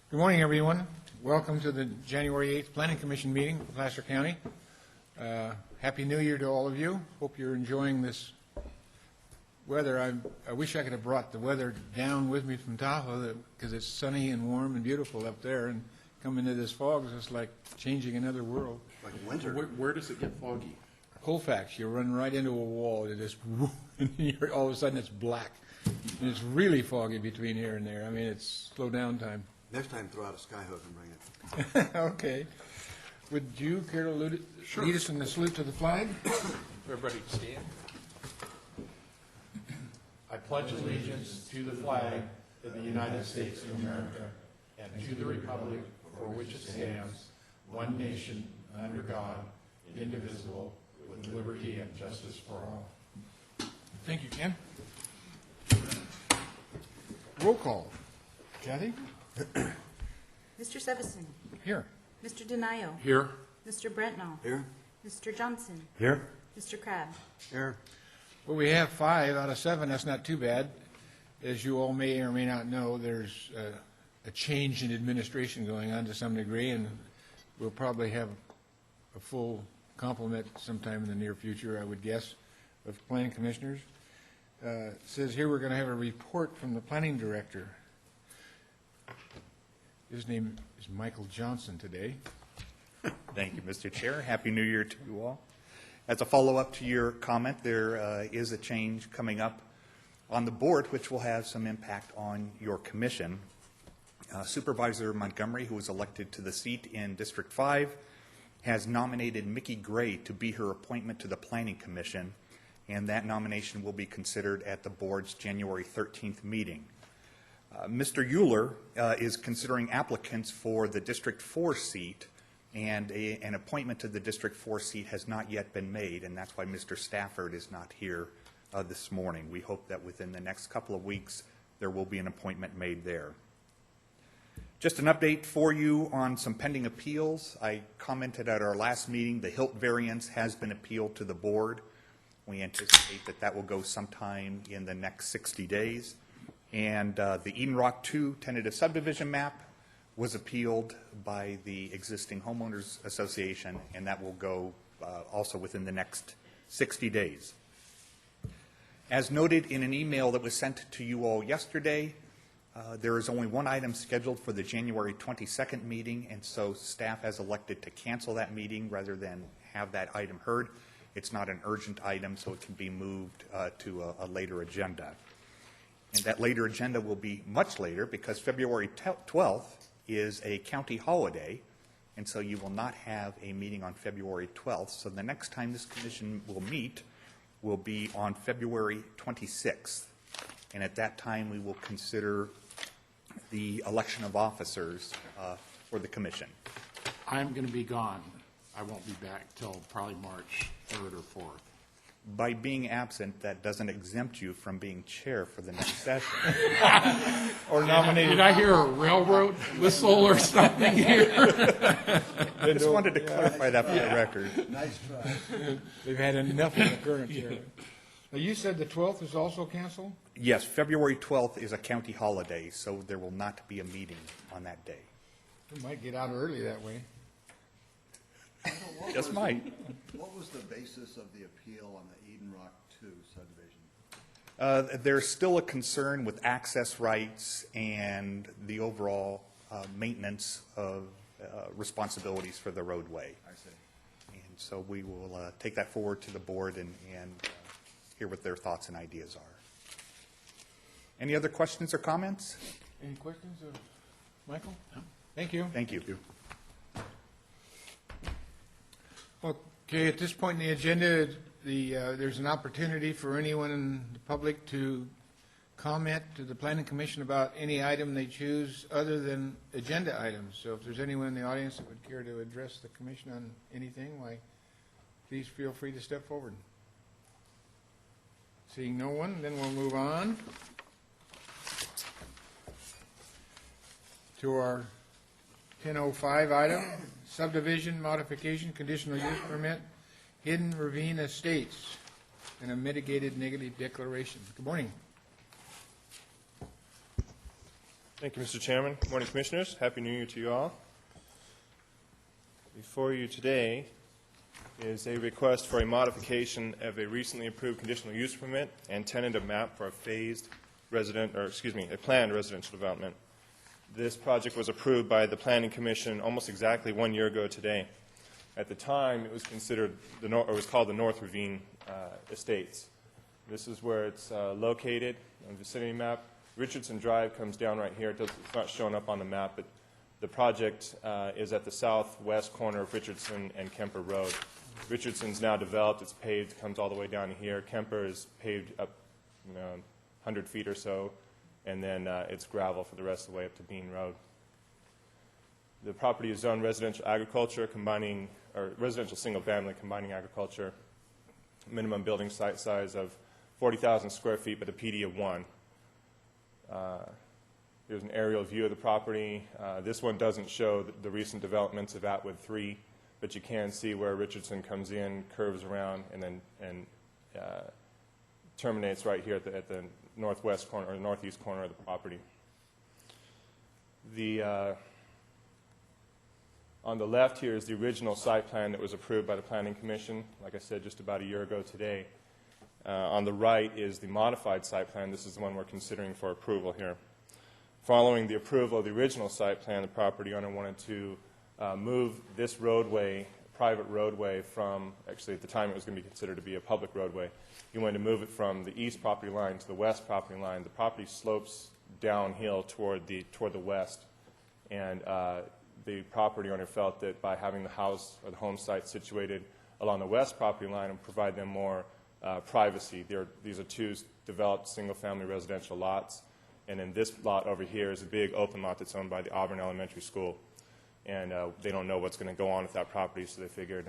Good morning, everyone. Welcome to the January 8th Planning Commission meeting for Placer County. Happy New Year to all of you. Hope you're enjoying this weather. I wish I could have brought the weather down with me from Tahoe because it's sunny and warm and beautiful up there, and coming into this fog is just like changing another world. Like winter. Where does it get foggy? Colfax, you run right into a wall. It just, and all of a sudden it's black. And it's really foggy between here and there. I mean, it's slow down time. Next time, throw out a skyhook and bring it. Okay. Would you care to lead us in the salute to the flag? Everybody stand. I pledge allegiance to the flag of the United States of America and to the republic for which it stands, one nation, under God, indivisible, with liberty and justice for all. Thank you, Ken. Roll call. Kathy? Mr. Sevison. Here. Mr. Denayo. Here. Mr. Brentnall. Here? Mr. Johnson. Here. Mr. Crabb. Here. Well, we have 5 out of 7. That's not too bad. As you all may or may not know, there's a change in administration going on to some degree, and we'll probably have a full complement sometime in the near future, I would guess, of planning commissioners. It says here we're going to have a report from the planning director. His name is Michael Johnson today. Thank you, Mr. Chair. Happy New Year to you all. As a follow-up to your comment, there is a change coming up on the board which will have some impact on your commission. Supervisor Montgomery, who was elected to the seat in District 5, has nominated Mickey Gray to be her appointment to the Planning Commission, and that nomination will be considered at the board's January 13th meeting. Mr. Euler is considering applicants for the District 4 seat, and an appointment to the District 4 seat has not yet been made, and that's why Mr. Stafford is not here this morning. We hope that within the next couple of weeks there will be an appointment made there. Just an update for you on some pending appeals. I commented at our last meeting the Hilt variance has been appealed to the board. We anticipate that that will go sometime in the next 60 days. And the Eden Rock 2 tentative subdivision map was appealed by the existing homeowners association, and that will go also within the next 60 days. As noted in an email that was sent to you all yesterday, there is only one item scheduled for the January 22nd meeting, and so staff has elected to cancel that meeting rather than have that item heard. It's not an urgent item, so it can be moved to a later agenda. And that later agenda will be much later because February 12th is a county holiday, and so you will not have a meeting on February 12th. So the next time this commission will meet will be on February 26th. And at that time, we will consider the election of officers for the commission. I'm going to be gone. I won't be back till probably March 3rd or 4th. By being absent, that doesn't exempt you from being chair for the next session. Or nominated. Did I hear a railroad whistle or something here? I just wanted to clarify that for the record. Nice try. They've had enough of the current chairman. Now, you said the 12th is also canceled? Yes, February 12th is a county holiday, so there will not be a meeting on that day. We might get out early that way. Just might. What was the basis of the appeal on the Eden Rock 2 subdivision? There's still a concern with access rights and the overall maintenance of responsibilities for the roadway. I see. And so we will take that forward to the board and hear what their thoughts and ideas are. Any other questions or comments? Any questions of Michael? No. Thank you. Thank you. Okay, at this point in the agenda, there's an opportunity for anyone in the public to comment to the Planning Commission about any item they choose other than agenda items. So if there's anyone in the audience that would care to address the commission on anything, why, please feel free to step forward. Seeing no one, then we'll move on to our 10:05 item, subdivision modification, conditional use permit, Hidden Ravine Estates, and a mitigated negative declaration. Good morning. Thank you, Mr. Chairman. Good morning, Commissioners. Happy New Year to you all. Before you today is a request for a modification of a recently approved conditional use permit and tentative map for a planned residential development. This project was approved by the Planning Commission almost exactly 1 year ago today. At the time, it was considered it was called the North Ravine Estates. This is where it's located on the vicinity map. Richardson Drive comes down right here. It's not showing up on the map, but the project is at the southwest corner of Richardson and Kemper Road. Richardson's now developed. It's paved, comes all the way down to here. Kemper is paved up 100 feet or so, and then it's gravel for the rest of the way up to Bean Road. The property is zoned residential agriculture, residential single-family combining agriculture. Minimum building site size of 40,000 square feet, but a PD of 1. Here's an aerial view of the property. This one doesn't show the recent developments of Atwood 3, but you can see where Richardson comes in, curves around, and then terminates right here at the northwest corner or northeast corner of the property. On the left here is the original site plan that was approved by the Planning Commission, like I said, just about a year ago today. On the right is the modified site plan. This is the one we're considering for approval here. Following the approval of the original site plan, the property owner wanted to move this roadway, private roadway, from, actually at the time it was going to be considered to be a public roadway. He wanted to move it from the east property line to the west property line. The property slopes downhill toward the west, and the property owner felt that by having the house or the home site situated along the west property line would provide them more privacy. These are two developed single-family residential lots, and then this lot over here is a big open lot that's owned by the Auburn Elementary School, and they don't know what's going to go on with that property, so they figured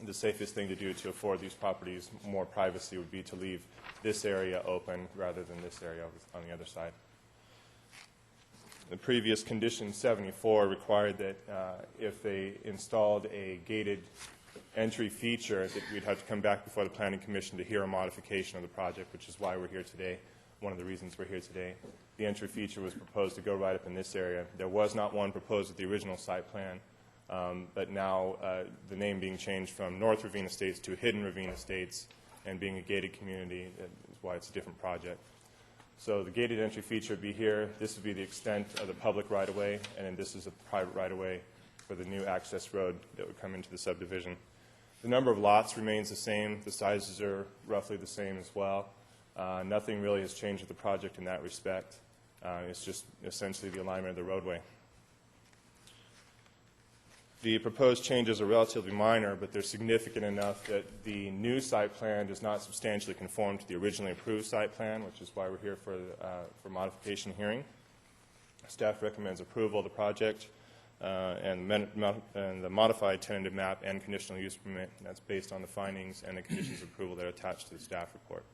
the safest thing to do to afford these properties more privacy would be to leave this area open rather than this area on the other side. The previous condition 74 required that if they installed a gated entry feature, that we'd have to come back before the Planning Commission to hear a modification of the project, which is why we're here today, one of the reasons we're here today. The entry feature was proposed to go right up in this area. There was not one proposed with the original site plan, but now the name being changed from North Ravine Estates to Hidden Ravine Estates, and being a gated community is why it's a different project. So the gated entry feature would be here. This would be the extent of the public right-of-way, and then this is a private right-of-way for the new access road that would come into the subdivision. The number of lots remains the same. The sizes are roughly the same as well. Nothing really has changed with the project in that respect. It's just essentially the alignment of the roadway. The proposed changes are relatively minor, but they're significant enough that the new site plan does not substantially conform to the originally approved site plan, which is why we're here for modification hearing. Staff recommends approval of the project and the modified tentative map and conditional use permit. And that's based on the findings and the conditions of approval that are attached to the staff report.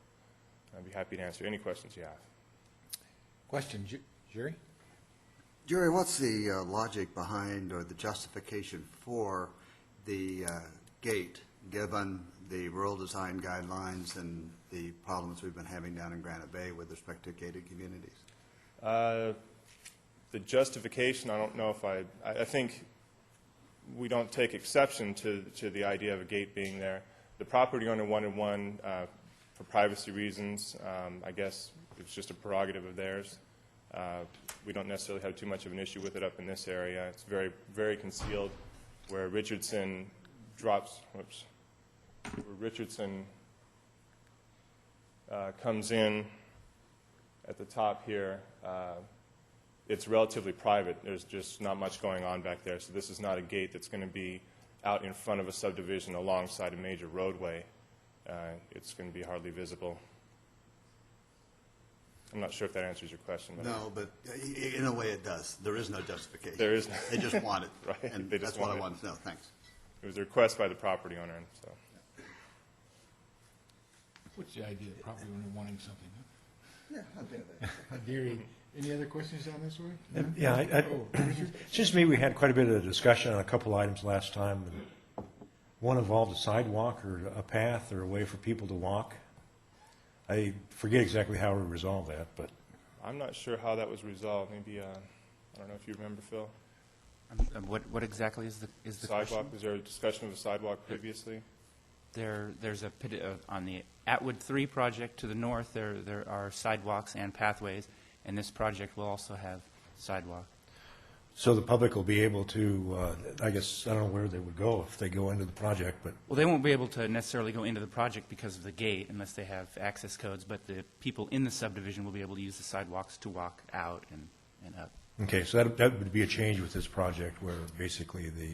I'd be happy to answer any questions you have. Question, Jerry? Jerry, what's the logic behind or the justification for the gate, given the rural design guidelines and the problems we've been having down in Granite Bay with respect to gated communities? The justification, I don't know if I think we don't take exception to the idea of a gate being there. The property owner wanted one for privacy reasons. I guess it's just a prerogative of theirs. We don't necessarily have too much of an issue with it up in this area. It's very, very concealed. Where Richardson drops, where Richardson comes in at the top here, it's relatively private. There's just not much going on back there. So this is not a gate that's going to be out in front of a subdivision alongside a major roadway. It's going to be hardly visible. I'm not sure if that answers your question. But no, but in a way it does. There is no justification. There is no. They just want it. Right. And They just that's what want I it. wanted to know. Thanks. It was a request by the property owner. So. What's the idea of property owner wanting something? Yeah, I'll do that. Gary, any other questions on this one? Yeah, it seems to me we had quite a bit of discussion on a couple items last time. One involved a sidewalk or a path or a way for people to walk. I forget exactly how we resolved that, but I'm not sure how that was resolved. Maybe, I don't know if you remember, Phil. What exactly is the Sidewalk, question? was there a discussion of a sidewalk previously? There's on the Atwood 3 project to the north, there are sidewalks and pathways, and this project will also have sidewalk. So the public will be able to, I guess, I don't know where they would go if they go into the project, but Well, they won't be able to necessarily go into the project because of the gate unless they have access codes, but the people in the subdivision will be able to use the sidewalks to walk out and up. okay, so that would be a change with this project where basically the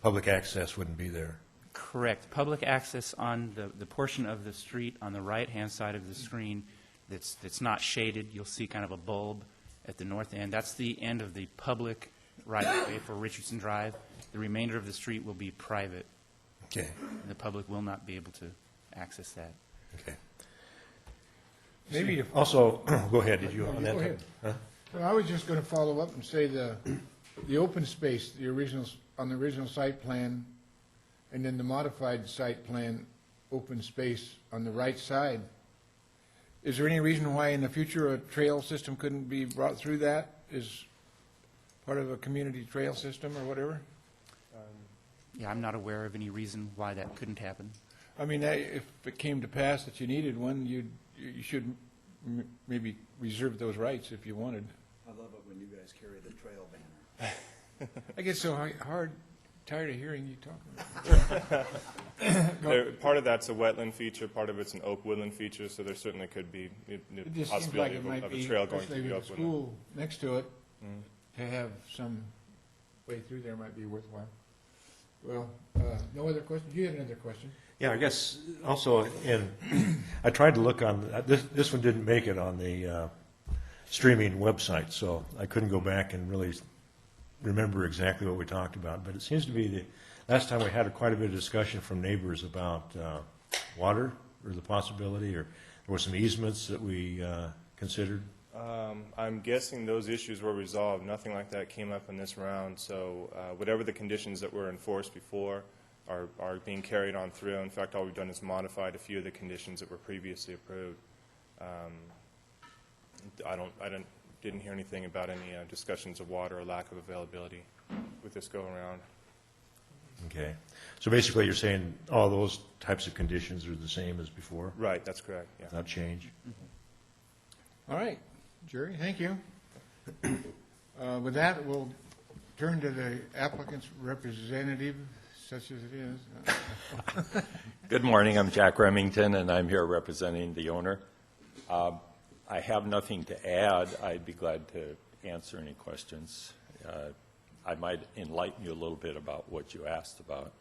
public access wouldn't be there. Correct. Public access on the portion of the street on the right-hand side of the screen that's not shaded. You'll see kind of a bulb at the north end. That's the end of the public right-of-way for Richardson Drive. The remainder of the street will be private. Okay, The public will not be able to access that. okay. Maybe if Also, go ahead, did you No, on you that? go ahead. Huh? Well, I was just going to follow up and say the open space, on the original site plan, and then the modified site plan, open space on the right side. Is there any reason why in the future a trail system couldn't be brought through that as part of a community trail system or whatever? Yeah, I'm not aware of any reason why that couldn't happen. I mean, if it came to pass that you needed one, you should maybe reserve those rights if you wanted. I love it when you guys carry the trail banner. I get so tired of hearing you talk about it. Part of that's a wetland feature, part of it's an oak woodland feature, so there certainly could be It just seems like possibility it might of a be, trail going especially through the with oak the woodland. school next to it, to have some way through there might be worthwhile. Well, no other questions? You had another question? Yeah, I guess also, and I tried to look on, this one didn't make it on the streaming website, so I couldn't go back and really remember exactly what we talked about, but it seems to be the, last time we had quite a bit of discussion from neighbors about water, or the possibility, or there were some easements that we considered. I'm guessing those issues were resolved. Nothing like that came up in this round, so whatever the conditions that were enforced before are being carried on through. In fact, all we've done is modified a few of the conditions that were previously approved. Didn't hear anything about any discussions of water or lack of availability with this go-around. Okay. So basically, you're saying all those types of conditions are the same as before, Right, that's correct, yeah. without change? All right, Jerry, thank you. With that, we'll turn to the applicant's representative, such as it is. Good morning. I'm Jack Remington, and I'm here representing the owner. I have nothing to add. I'd be glad to answer any questions. I might enlighten you a little bit about what you asked about.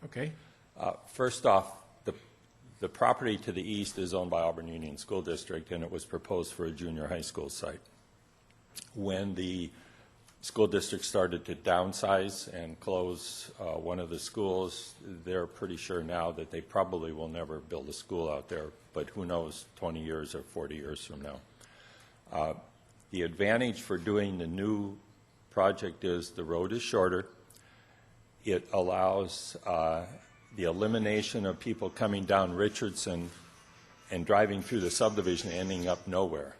Okay. First off, the property to the east is owned by Auburn Union School District, and it was proposed for a junior high school site. When the school district started to downsize and close one of the schools, they're pretty sure now that they probably will never build a school out there, but who knows 20 years or 40 years from now. The advantage for doing the new project is the road is shorter. It allows the elimination of people coming down Richardson and driving through the subdivision and ending up nowhere.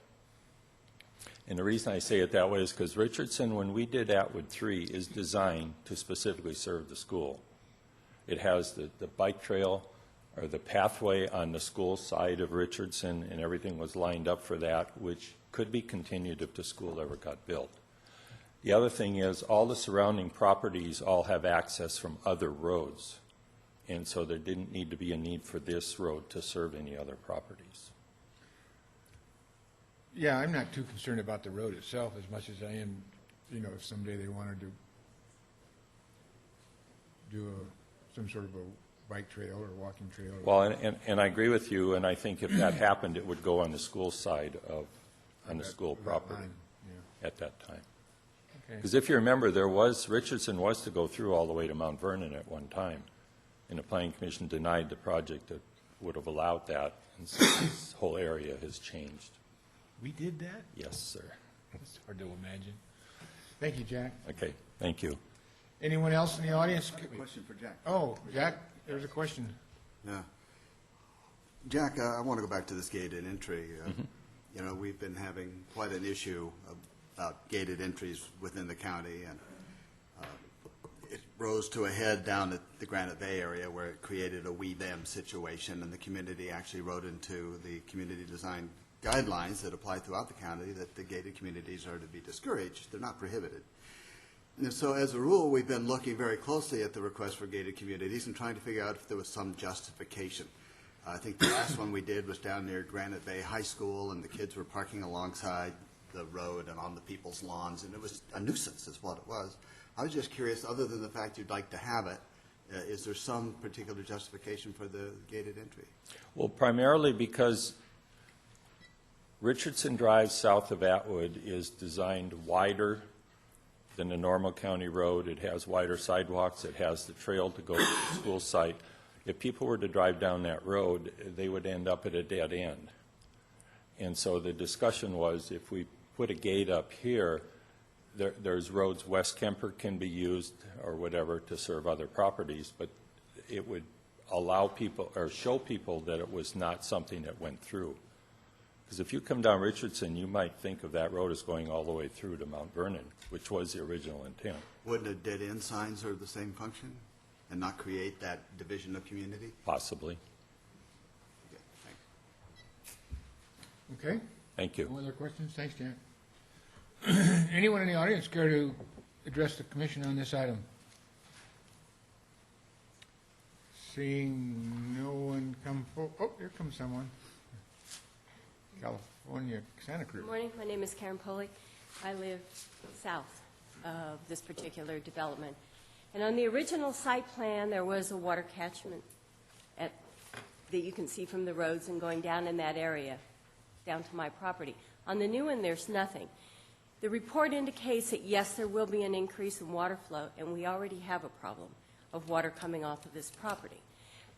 And the reason I say it that way is because Richardson, when we did Atwood 3, is designed to specifically serve the school. It has the bike trail or the pathway on the school side of Richardson, and everything was lined up for that, which could be continued if the school ever got built. The other thing is all the surrounding properties all have access from other roads, and so there didn't need to be a need for this road to serve any other properties. Yeah, I'm not too concerned about the road itself as much as I am, if someday they wanted to do some sort of a bike trail or walking trail. Well, and I agree with you, and I think if that happened, it would go on the school side on the school property line, at that time. Okay. Because if you remember, Richardson was to go through all the way to Mount Vernon at one time, and the Planning Commission denied the project that would have allowed that, and so this whole area has changed. We did that? Yes, sir. It's hard to imagine. Thank you, Jack. Okay, thank you. Anyone else in the audience? Question for Jack. Oh, Jack, there's a question. Yeah. Jack, I want to go back to this gated entry. You know, we've been having quite an issue about gated entries within the county, and it rose to a head down at the Granite Bay area where it created a we-them situation, and the community actually wrote into the community design guidelines that apply throughout the county that the gated communities are to be discouraged. They're not prohibited. And so as a rule, we've been looking very closely at the request for gated communities and trying to figure out if there was some justification. I think the last one we did was down near Granite Bay High School, and the kids were parking alongside the road and on the people's lawns, and it was a nuisance is what it was. I was just curious, other than the fact you'd like to have it, is there some particular justification for the gated entry? Well, primarily because Richardson Drive south of Atwood is designed wider than a normal county road. It has wider sidewalks. It has the trail to go to the school site. If people were to drive down that road, they would end up at a dead end. And so the discussion was, if we put a gate up here, there's roads, West Kemper can be used or whatever to serve other properties, but it would allow people or show people that it was not something that went through. Because if you come down Richardson, you might think of that road as going all the way through to Mount Vernon, which was the original intent. Wouldn't a dead-end sign serve the same function and not create that division of community? Possibly. Okay, thanks. Okay? Thank you. No other questions? Thanks, Jack. Anyone in the audience care to address the commission on this item? Seeing no one come oh, here comes someone. California, Santa Cruz. Good morning. My name is Karen Poley. I live south of this particular development. And on the original site plan, there was a water catchment that you can see from the roads and going down in that area, down to my property. On the new one, there's nothing. The report indicates that, yes, there will be an increase in water flow, and we already have a problem of water coming off of this property.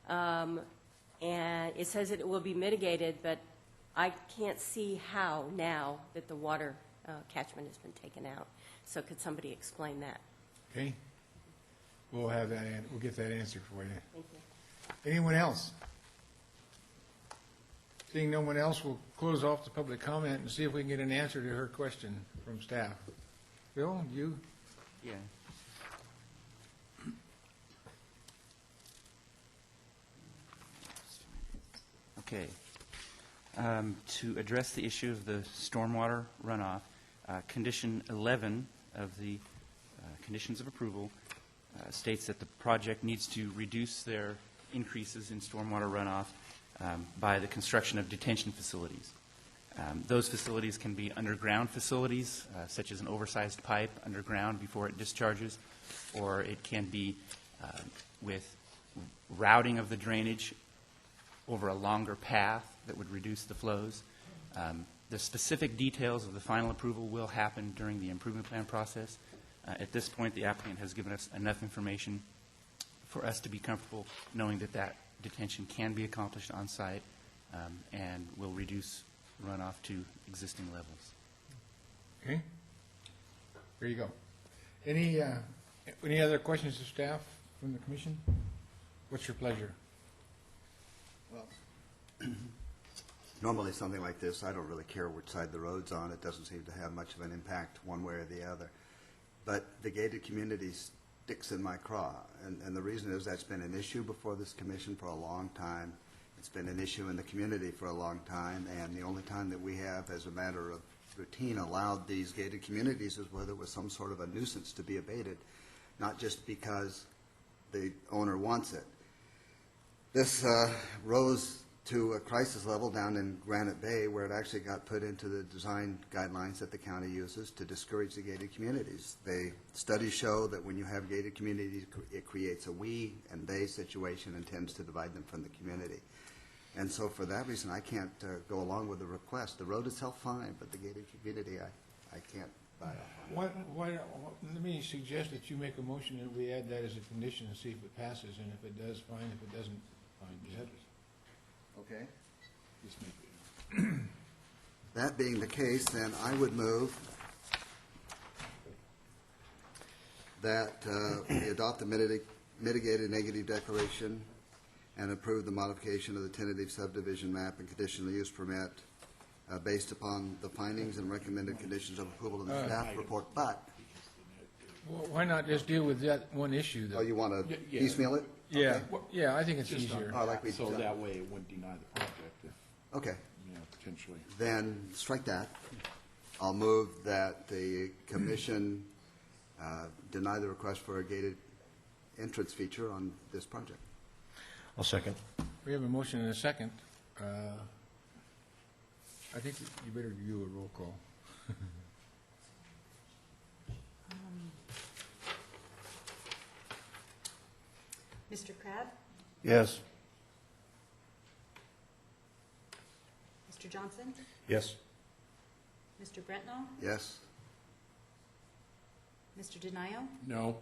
And it says that it will be mitigated, but I can't see how now that the water catchment has been taken out. So could somebody explain that? Okay. We'll have that. We'll get that answer for you. Thank you. Anyone else? Seeing no one else, we'll close off the public comment and see if we can get an answer to her question from staff. Bill, you? Yeah. Okay. To address the issue of the stormwater runoff, Condition 11 of the conditions of approval states that the project needs to reduce their increases in stormwater runoff by the construction of detention facilities. Those facilities can be underground facilities, such as an oversized pipe underground before it discharges, or it can be with routing of the drainage over a longer path that would reduce the flows. The specific details of the final approval will happen during the improvement plan process. At this point, the applicant has given us enough information for us to be comfortable knowing that that detention can be accomplished on site and will reduce runoff to existing levels. Okay. There you go. Any other questions of staff from the commission? What's your pleasure? Well, normally something like this, I don't really care which side the road's on. It doesn't seem to have much of an impact one way or the other. But the gated community sticks in my craw. And the reason is that's been an issue before this commission for a long time. It's been an issue in the community for a long time. And the only time that we have, as a matter of routine, allowed these gated communities is whether it was some sort of a nuisance to be abated, not just because the owner wants it. This rose to a crisis level down in Granite Bay, where it actually got put into the design guidelines that the county uses to discourage the gated communities. Studies show that when you have gated communities, it creates a we and they situation and tends to divide them from the community. And so for that reason, I can't go along with the request. The road itself fine, but the gated community, I can't buy off on. Let me suggest that you make a motion that we add that as a condition and see if it passes, and if it does, fine. If it doesn't, fine. Is that Okay. just make it? That being the case, then I would move that we adopt the mitigated negative declaration and approve the modification of the tentative subdivision map and conditional use permit based upon the findings and recommended conditions of approval in the staff report, but, Well, why not just deal with that one issue, though? oh, you want to Yeah. piecemeal it? Yeah, Okay. yeah, I think it's Just on easier. Oh, like we so done. that way it wouldn't deny the project if, Okay, potentially. then strike that. I'll move that the commission deny the request for a gated entrance feature on this project. I'll second. We have a motion and a second. I think you better do a roll call. Mr. Crab? Yes. Mr. Johnson? Yes. Mr. Brentnall? Yes? Mr. Denio? No.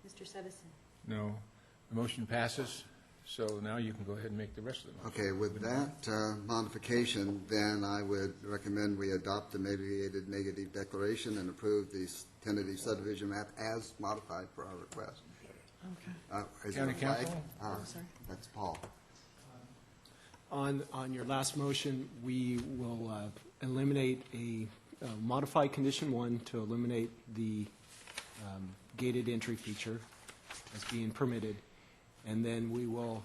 Mr. Sevison? No. The motion passes, so now you can go ahead and make the rest of the motion. Okay, with that modification, then I would recommend we adopt the mitigated negative declaration and approve the tentative subdivision map as modified for our request. Okay. Is there a County flag? Counsel? Sorry. That's Paul. On your last motion, we will eliminate a modified condition 1 to eliminate the gated entry feature as being permitted. And then we will,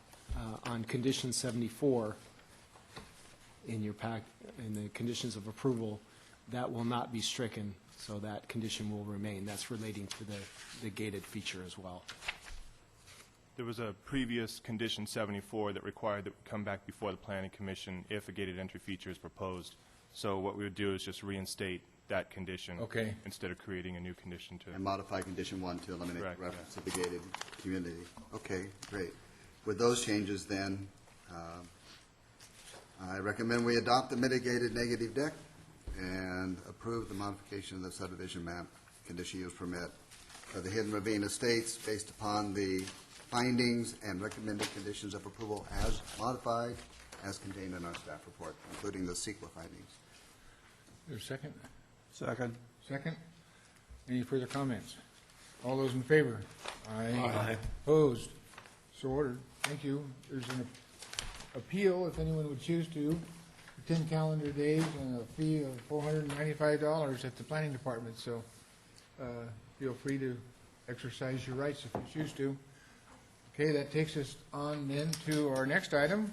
on condition 74, in your pack, in the conditions of approval, that will not be stricken, so that condition will remain. That's relating to the gated feature as well. There was a previous condition 74 that required that we come back before the planning commission if a gated entry feature is proposed. So what we would do is just reinstate that condition. Okay. Instead of creating a new condition to. And modify condition 1 to eliminate Correct, reference to the gated community. Okay, great. With those changes, then, I recommend we adopt the mitigated negative deck and approve the modification of the subdivision map, condition use permit for the Hidden Ravine Estates based upon the findings and recommended conditions of approval as modified, as contained in our staff report, including the CEQA findings. Is there a second? Second. Second? Any further comments? All those in favor? Aye. Opposed? So ordered. Thank you. There's an appeal, if anyone would choose to, for 10 calendar days and a fee of $495 at the planning department. So feel free to exercise your rights if you choose to. Okay, that takes us on then to our next item.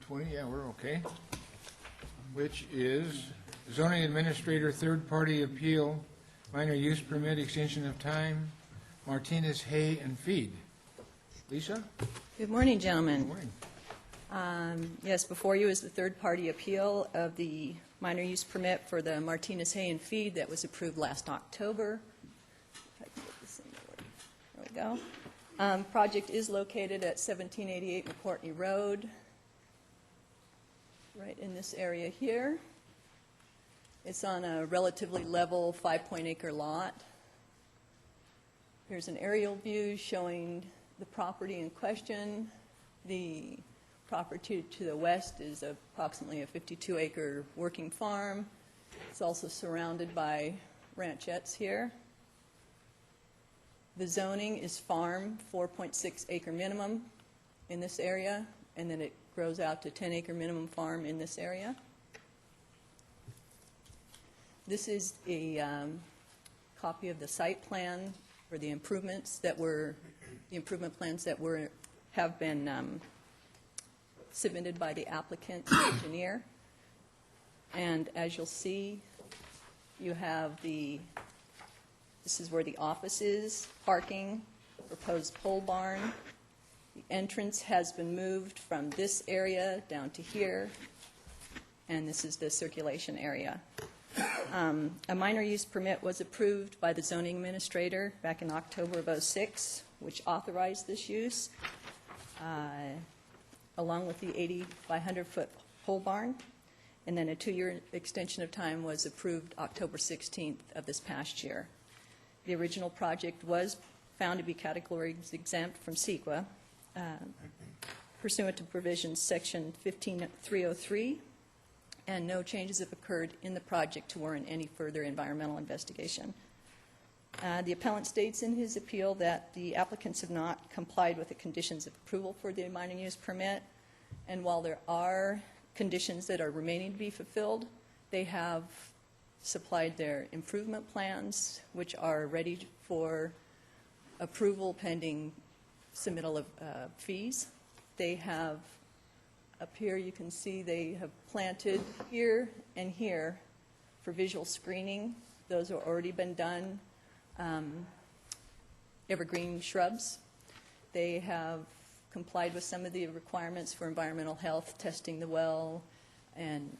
$220, yeah, we're okay. Which is zoning administrator third-party appeal, minor use permit, extension of time, Martinez Hay and Feed. Lisa? Good morning, gentlemen. Good morning. Yes, before you is the third-party appeal of the minor use permit for the Martinez Hay and Feed that was approved last October. If I can get this in order. There we go. Project is located at 1788 McCourtney Road, right in this area here. It's on a relatively level 5-acre lot. Here's an aerial view showing the property in question. The property to the west is approximately a 52-acre working farm. It's also surrounded by ranchettes here. The zoning is farm, 4.6-acre minimum in this area, and then it grows out to 10-acre minimum farm in this area. This is a copy of the site plan for the improvements that were, the improvement plans that have been submitted by the applicant engineer. And as you'll see, you have this is where the office is, parking, proposed pole barn. The entrance has been moved from this area down to here, and this is the circulation area. A minor use permit was approved by the zoning administrator back in October of '06, which authorized this use, along with the 80 by 100-foot pole barn. And then a 2-year extension of time was approved October 16th of this past year. The original project was found to be category exempt from CEQA pursuant to provisions section 15303, and no changes have occurred in the project to warrant any further environmental investigation. The appellant states in his appeal that the applicants have not complied with the conditions of approval for the minor use permit, and while there are conditions that are remaining to be fulfilled, they have supplied their improvement plans, which are ready for approval pending submittal of fees. They have, up here you can see they have planted here and here for visual screening. Those have already been done. Evergreen shrubs. They have complied with some of the requirements for environmental health, testing the well, and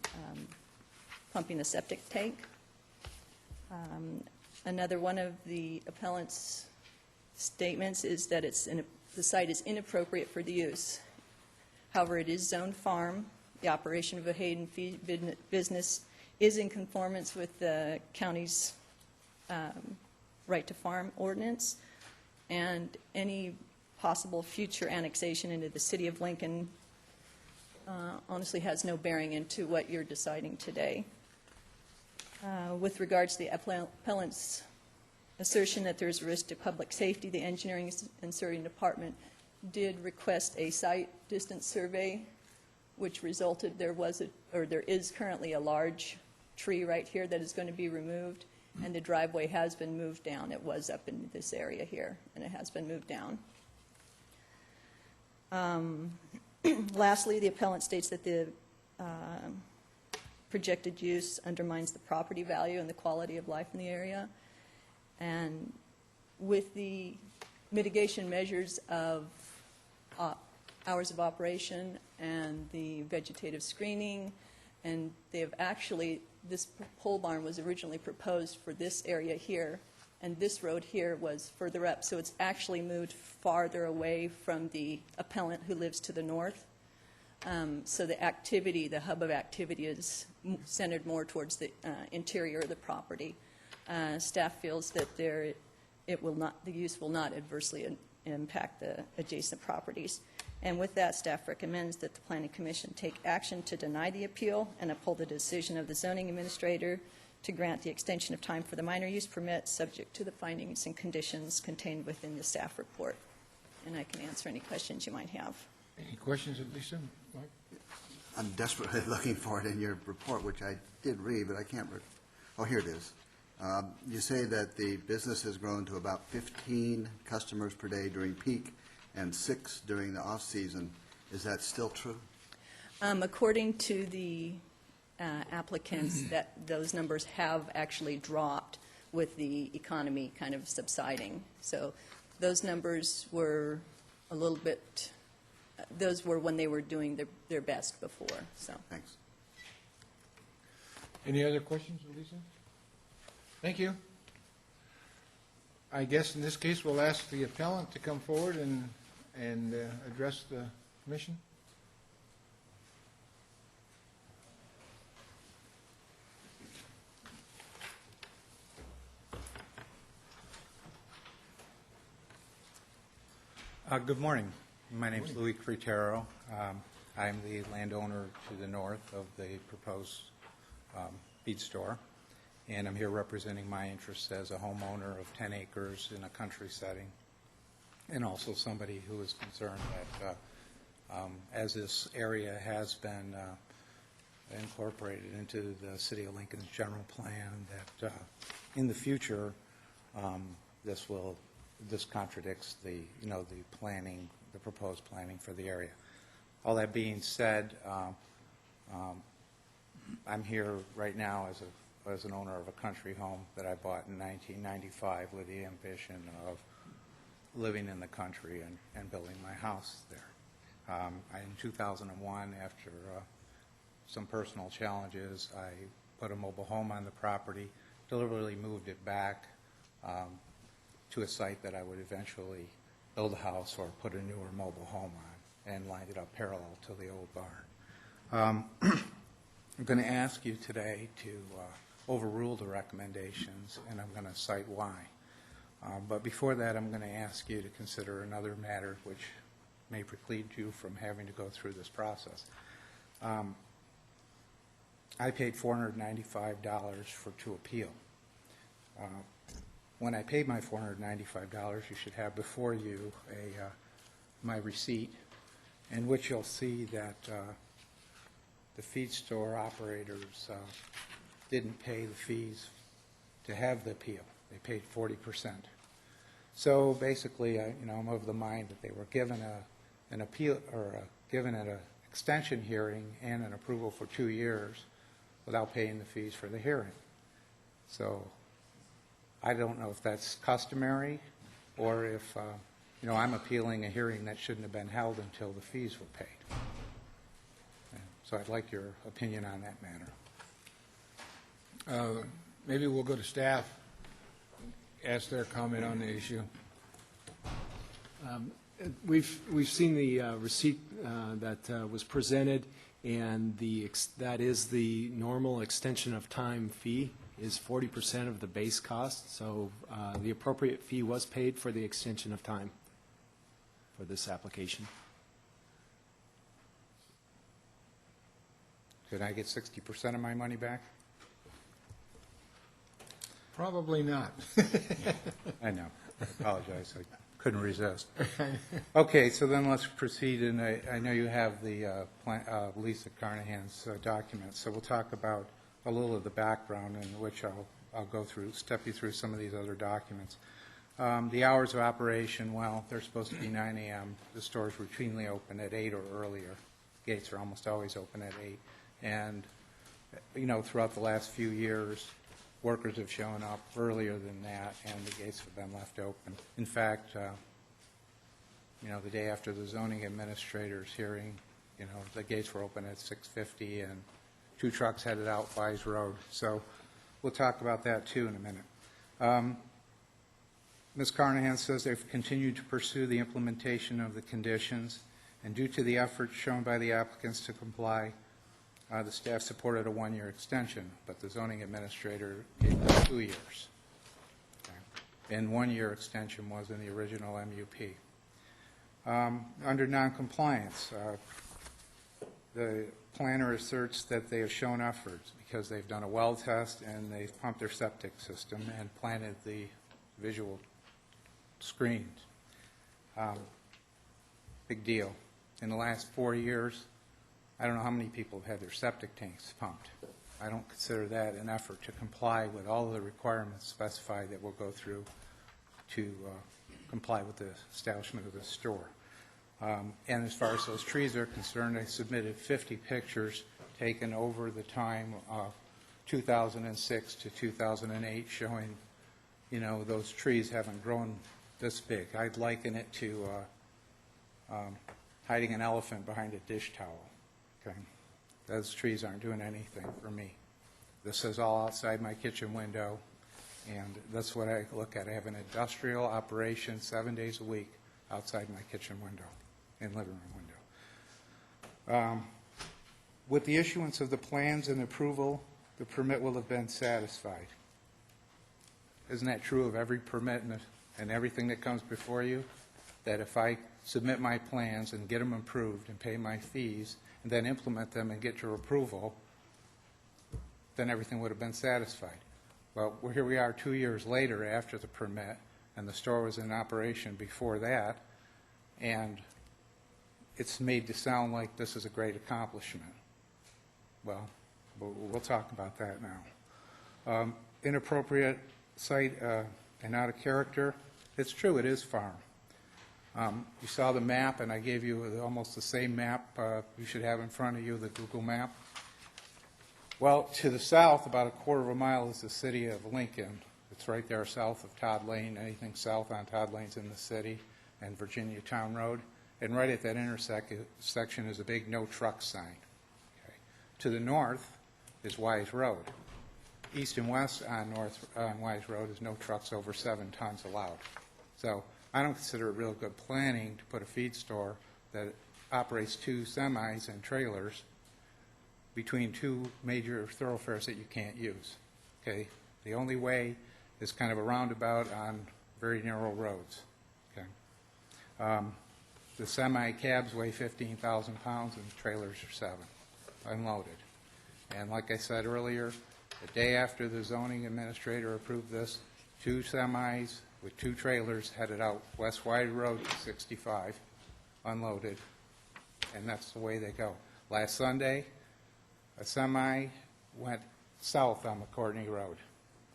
pumping a septic tank. Another one of the appellant's statements is that the site is inappropriate for the use. However, it is zoned farm. The operation of a hay and feed business is in conformance with the county's right to farm ordinance, and any possible future annexation into the city of Lincoln honestly has no bearing into what you're deciding today. With regards to the appellant's assertion that there's a risk to public safety, the Engineering and Surveying Department did request a site distance survey, which resulted there is currently a large tree right here that is going to be removed, and the driveway has been moved down. It was up in this area here, and it has been moved down. Lastly, the appellant states that the projected use undermines the property value and the quality of life in the area. And with the mitigation measures of hours of operation and the vegetative screening, and they have actually, this pole barn was originally proposed for this area here, and this road here was further up, so it's actually moved farther away from the appellant who lives to the north. So the activity, the hub of activity, is centered more towards the interior of the property. Staff feels that the use will not adversely impact the adjacent properties. And with that, staff recommends that the Planning Commission take action to deny the appeal and uphold the decision of the zoning administrator to grant the extension of time for the minor use permit, subject to the findings and conditions contained within the staff report. And I can answer any questions you might have. Any questions of Lisa? Mark? I'm desperately looking for it in your report, which I did read, but I can't oh, here it is. You say that the business has grown to about 15 customers per day during peak and 6 during the off-season. Is that still true? According to the applicants, that those numbers have actually dropped with the economy kind of subsiding. So those numbers were a little bit, those were when they were doing their best before. So Thanks. Any other questions of Lisa? Thank you. I guess in this case, we'll ask the appellant to come forward and address the commission. Good morning. My name is Louis Cretero. I'm the landowner to the north of the proposed feed store, and I'm here representing my interests as a homeowner of 10 acres in a country setting, and also somebody who is concerned that as this area has been incorporated into the City of Lincoln's general plan, that in the future this contradicts the planning, the proposed planning for the area. All that being said, I'm here right now as an owner of a country home that I bought in 1995 with the ambition of living in the country and building my house there. In 2001, after some personal challenges, I put a mobile home on the property, deliberately moved it back to a site that I would eventually build a house or put a newer mobile home on, and lined it up parallel to the old barn. I'm going to ask you today to overrule the recommendations, and I'm going to cite why. But before that, I'm going to ask you to consider another matter which may preclude you from having to go through this process. I paid $495 to appeal. when I paid my $495, you should have before you my receipt, in which you'll see that the feed store operators didn't pay the fees to have the appeal. They paid 40%. So basically, I'm of the mind that they were given an appeal, or given an extension hearing and an approval for 2 years without paying the fees for the hearing. So I don't know if that's customary, or if I'm appealing a hearing that shouldn't have been held until the fees were paid. So I'd like your opinion on that matter. Maybe we'll go to staff, ask their comment on the issue. We've seen the receipt that was presented, and that is the normal extension of time fee is 40% of the base cost. So the appropriate fee was paid for the extension of time for this application. Could I get 60% of my money back? Probably not. I know. I apologize. I couldn't resist. Okay, so then let's proceed. And I know you have the Lisa Carnahan's documents, so we'll talk about a little of the background, in which I'll go through, step you through some of these other documents. The hours of operation, well, they're supposed to be 9 a.m. The stores routinely open at 8 or earlier. Gates are almost always open at 8. And, throughout the last few years, workers have shown up earlier than that, and the gates have been left open. In fact, the day after the zoning administrator's hearing, the gates were open at 6:50, and 2 trucks headed out Wise Road. So we'll talk about that, too, in a minute. Ms. Carnahan says they've continued to pursue the implementation of the conditions, and due to the efforts shown by the applicants to comply, the staff supported a 1-year extension, but the zoning administrator gave them 2 years. Okay. And 1-year extension was in the original MUP. Under noncompliance, the planner asserts that they have shown efforts because they've done a well test and they've pumped their septic system and planted the visual screens. Big deal. In the last 4 years, I don't know how many people have had their septic tanks pumped. I don't consider that an effort to comply with all of the requirements specified that we'll go through to comply with the establishment of the store. And as far as those trees are concerned, I submitted 50 pictures taken over the time of 2006 to 2008 showing, those trees haven't grown this big. I'd liken it to hiding an elephant behind a dish towel. Okay. Those trees aren't doing anything for me. This is all outside my kitchen window, and that's what I look at. I have an industrial operation 7 days a week outside my kitchen window and living room window. With the issuance of the plans and approval, the permit will have been satisfied. Isn't that true of every permit and everything that comes before you? That if I submit my plans and get them approved and pay my fees, and then implement them and get your approval, then everything would have been satisfied. Well, here we are 2 years later after the permit, and the store was in operation before that, and it's made to sound like this is a great accomplishment. Well, we'll talk about that now. Inappropriate site and out of character, it's true, it is farm. You saw the map, and I gave you almost the same map you should have in front of you, the Google map. Well, to the south, about a quarter of a mile, is the city of Lincoln. It's right there south of Todd Lane. Anything south on Todd Lane's in the city, and Virginia Town Road. And right at that intersection is a big no truck sign. Okay. To the north is Wise Road. East and west on Wise Road is no trucks over 7 tons allowed. So I don't consider it real good planning to put a feed store that operates 2 semis and trailers between 2 major thoroughfares that you can't use. Okay, the only way is kind of a roundabout on very narrow roads. Okay, the semi cabs weigh 15,000 pounds and the trailers are 7, unloaded. And like I said earlier, the day after the zoning administrator approved this, 2 semis with 2 trailers headed out West Wide Road to 65, unloaded, and that's the way they go. Last Sunday, a semi went south on McCourtney Road,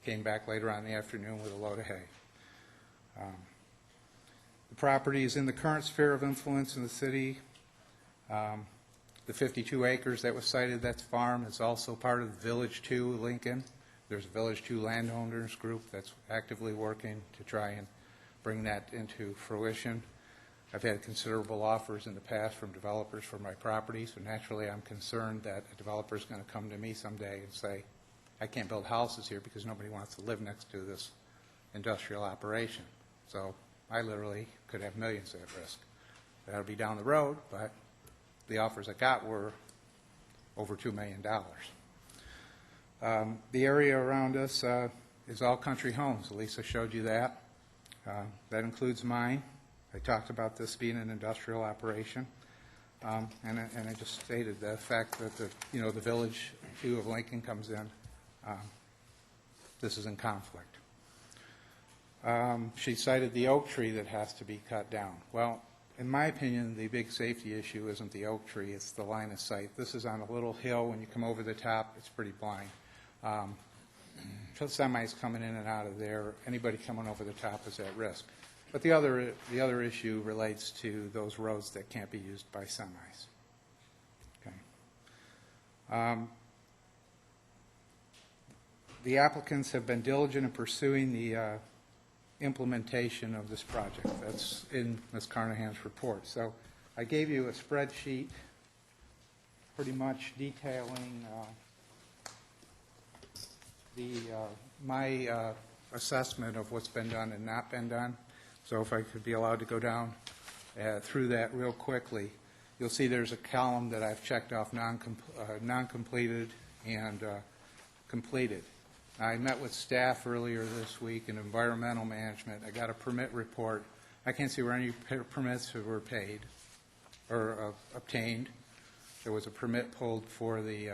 came back later on in the afternoon with a load of hay. The property is in the current sphere of influence in the city. The 52 acres that was cited, that's farm, is also part of Village 2 Lincoln. There's a Village 2 landowners group that's actively working to try and bring that into fruition. I've had considerable offers in the past from developers for my property, so naturally I'm concerned that a developer is going to come to me someday and say, I can't build houses here because nobody wants to live next to this industrial operation. So I literally could have millions at risk. That'll be down the road, but the offers I got were over $2 million. The area around us is all country homes. Lisa showed you that. That includes mine. I talked about this being an industrial operation, and I just stated the fact that the Village 2 of Lincoln comes in. This is in conflict. She cited the oak tree that has to be cut down. Well, in my opinion, the big safety issue isn't the oak tree, it's the line of sight. This is on a little hill. When you come over the top, it's pretty blind. Semis coming in and out of there, anybody coming over the top is at risk. But the other issue relates to those roads that can't be used by semis. Okay. The applicants have been diligent in pursuing the implementation of this project. That's in Ms. Carnahan's report. So I gave you a spreadsheet pretty much detailing my assessment of what's been done and not been done. So if I could be allowed to go down through that real quickly, you'll see there's a column that I've checked off non-completed and completed. I met with staff earlier this week in environmental management. I got a permit report. I can't see where any permits were paid or obtained. There was a permit pulled for the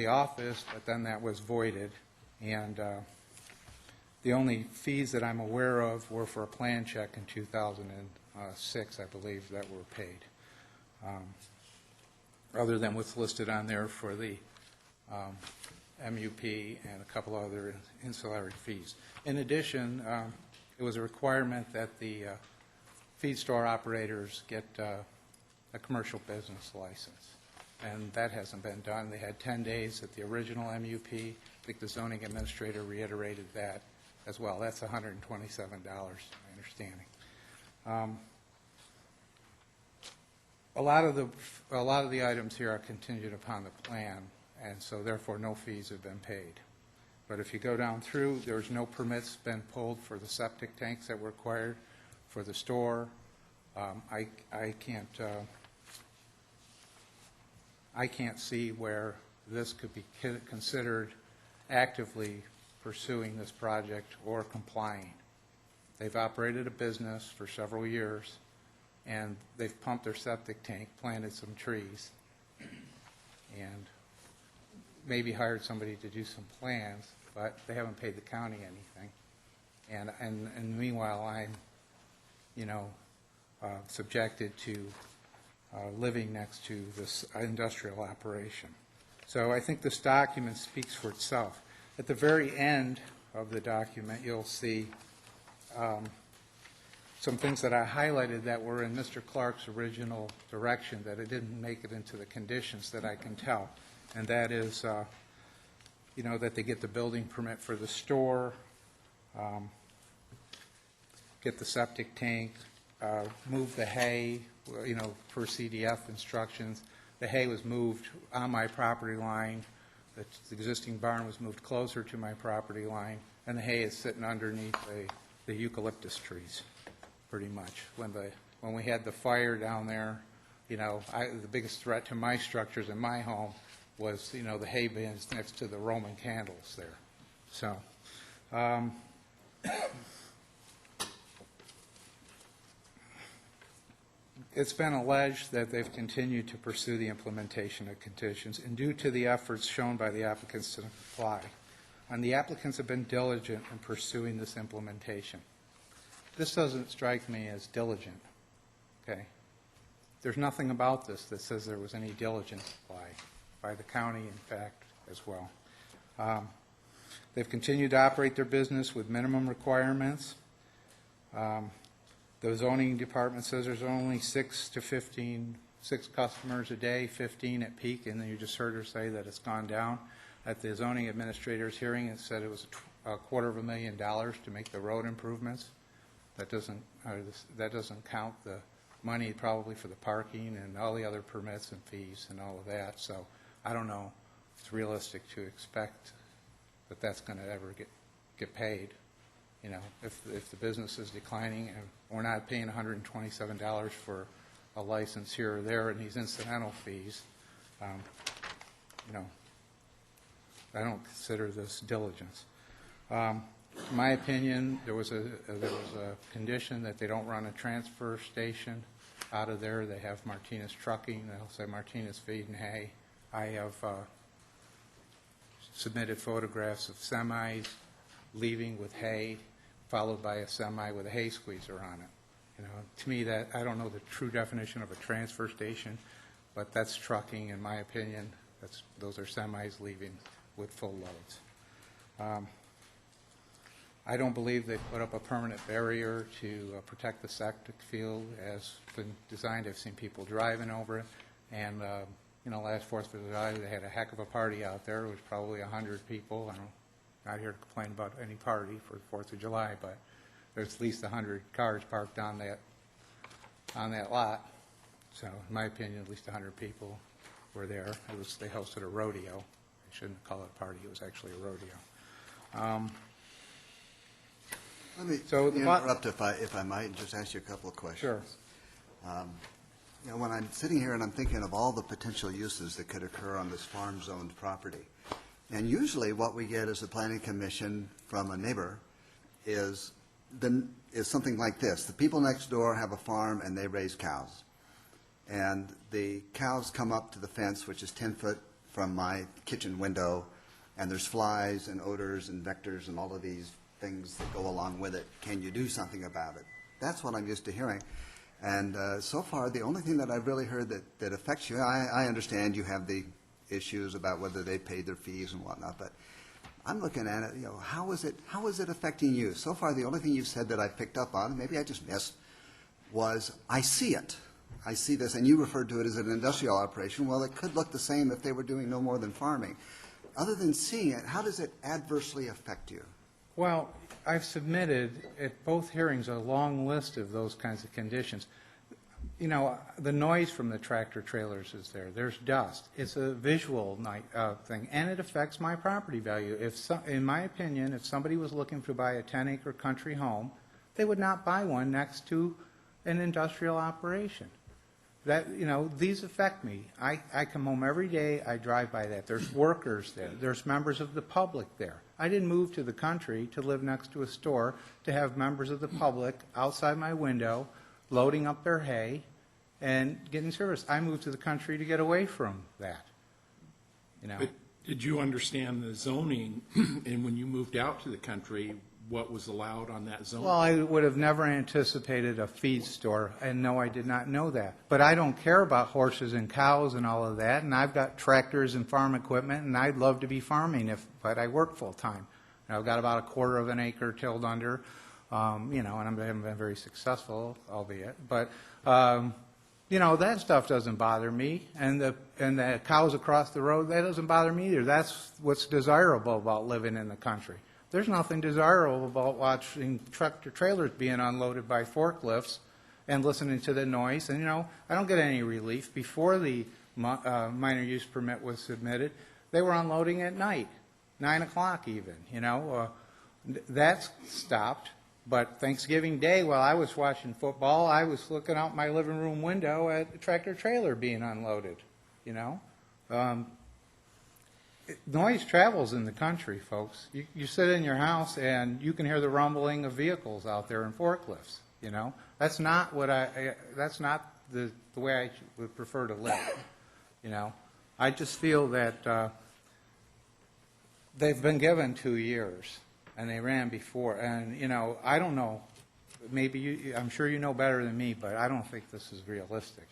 office, but then that was voided. And the only fees that I'm aware of were for a plan check in 2006, I believe, that were paid, other than what's listed on there for the MUP and a couple other ancillary fees. In addition, it was a requirement that the feed store operators get a commercial business license, and that hasn't been done. They had 10 days at the original MUP. I think the zoning administrator reiterated that as well. That's $127, my understanding. A lot of the items here are contingent upon the plan, and so therefore no fees have been paid. But if you go down through, there's no permits been pulled for the septic tanks that were required for the store. I can't see where this could be considered actively pursuing this project or complying. They've operated a business for several years, and they've pumped their septic tank, planted some trees, and maybe hired somebody to do some plans, but they haven't paid the county anything. And meanwhile, I'm, subjected to living next to this industrial operation. So I think this document speaks for itself. At the very end of the document, you'll see some things that I highlighted that were in Mr. Clark's original direction, that it didn't make it into the conditions that I can tell. And that is, that they get the building permit for the store, get the septic tank, move the hay, per CDF instructions. The hay was moved on my property line. The existing barn was moved closer to my property line, and the hay is sitting underneath the eucalyptus trees, pretty much. When we had the fire down there, the biggest threat to my structures in my home was, the hay bins next to the Roman candles there. So, it's been alleged that they've continued to pursue the implementation of conditions, and due to the efforts shown by the applicants to comply, and the applicants have been diligent in pursuing this implementation. This doesn't strike me as diligent, okay? There's nothing about this that says there was any diligence by the county, in fact, as well. They've continued to operate their business with minimum requirements. The zoning department says there's only 6 customers a day, 15 at peak, and then you just heard her say that it's gone down. At the zoning administrator's hearing, it said it was $250,000 to make the road improvements. That doesn't count the money probably for the parking and all the other permits and fees and all of that. So I don't know if it's realistic to expect that that's going to ever get paid. You know, if the business is declining and we're not paying $127 for a license here or there and these incidental fees, you know, I don't consider this diligence. In my opinion, there was a condition that they don't run a transfer station out of there. They have Martinez Trucking. They'll say Martinez Feed and Hay. I have submitted photographs of semis leaving with hay, followed by a semi with a hay squeezer on it. You know, to me, that I don't know the true definition of a transfer station, but that's trucking, in my opinion. Those are semis leaving with full loads. I don't believe they put up a permanent barrier to protect the septic field as been designed. I've seen people driving over it, and you know, last 4th of July they had a heck of a party out there. It was probably 100 people. I'm not here to complain about any party for the 4th of July, but there's at least 100 cars parked on that lot. So, in my opinion, at least 100 people were there. They hosted a rodeo. I shouldn't call it a party. It was actually a rodeo. Let me So interrupt if I might and just ask you a couple of questions. Sure. You know, when I'm sitting here and I'm thinking of all the potential uses that could occur on this farm-zoned property, and usually what we get as a planning commission from a neighbor is something like this. The people next door have a farm and they raise cows. And the cows come up to the fence, which is 10 foot from my kitchen window, and there's flies and odors and vectors and all of these things that go along with it. Can you do something about it? That's what I'm used to hearing. And so far, the only thing that I've really heard that affects you, I understand you have the issues about whether they paid their fees and whatnot, but I'm looking at it, you know, how is it affecting you? So far, the only thing you've said that I picked up on, maybe I just missed, was I see it. I see this, and you referred to it as an industrial operation. Well, it could look the same if they were doing no more than farming. Other than seeing it, how does it adversely affect you? Well, I've submitted at both hearings a long list of those kinds of conditions. You know, the noise from the tractor trailers is there. There's dust. It's a visual thing, and it affects my property value. In my opinion, if somebody was looking to buy a 10-acre country home, they would not buy one next to an industrial operation. You know, these affect me. I come home every day, I drive by that. There's workers there. There's members of the public there. I didn't move to the country to live next to a store to have members of the public outside my window loading up their hay and getting service. I moved to the country to get away from that. You know. But did you understand the zoning, and when you moved out to the country, what was allowed on that zone? Well, I would have never anticipated a feed store, and no, I did not know that. But I don't care about horses and cows and all of that, and I've got tractors and farm equipment, and I'd love to be farming, but I work full-time. And I've got about 1/4 of an acre tilled under, you know, and I haven't been very successful, albeit. But, you know, that stuff doesn't bother me, and the cows across the road, that doesn't bother me either. That's what's desirable about living in the country. There's nothing desirable about watching tractor trailers being unloaded by forklifts and listening to the noise. And, you know, I don't get any relief. Before the minor use permit was submitted, they were unloading at night, 9 o'clock even, you know. That's stopped. But Thanksgiving Day, while I was watching football, I was looking out my living room window at a tractor trailer being unloaded, you know. Noise travels in the country, folks. You sit in your house and you can hear the rumbling of vehicles out there in forklifts. You know, that's not the way I would prefer to live. You know, I just feel that They've been given 2 years, and they ran before, and, you know, I don't know, maybe you, I'm sure you know better than me, but I don't think this is realistic.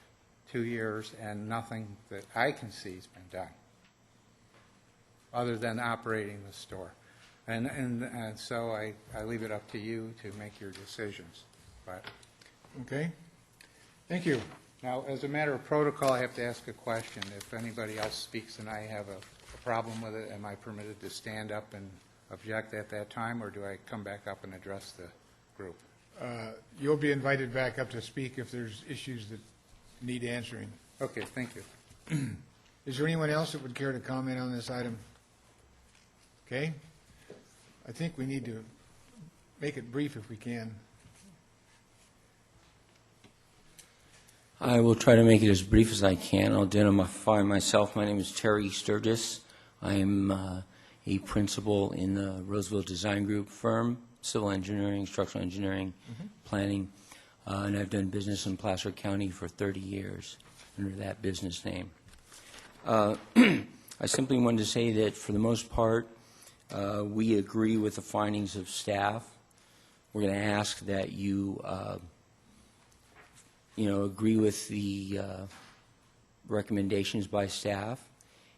2 years and nothing that I can see has been done, other than operating the store. And so I leave it up to you to make your decisions. But Okay. Thank you. now, as a matter of protocol, I have to ask a question. If anybody else speaks and I have a problem with it, am I permitted to stand up and object at that time, or do I come back up and address the group? You'll be invited back up to speak if there's issues that need answering. Okay, thank you. Is there anyone else that would care to comment on this item? Okay. I think we need to make it brief if we can. I will try to make it as brief as I can. I'll identify myself. My name is Terry Sturgis. I am a principal in the Roseville Design Group firm, civil engineering, structural engineering, planning, and I've done business in Placer County for 30 years under that business name. I simply wanted to say that for the most part, we agree with the findings of staff. We're going to ask that you agree with the recommendations by staff,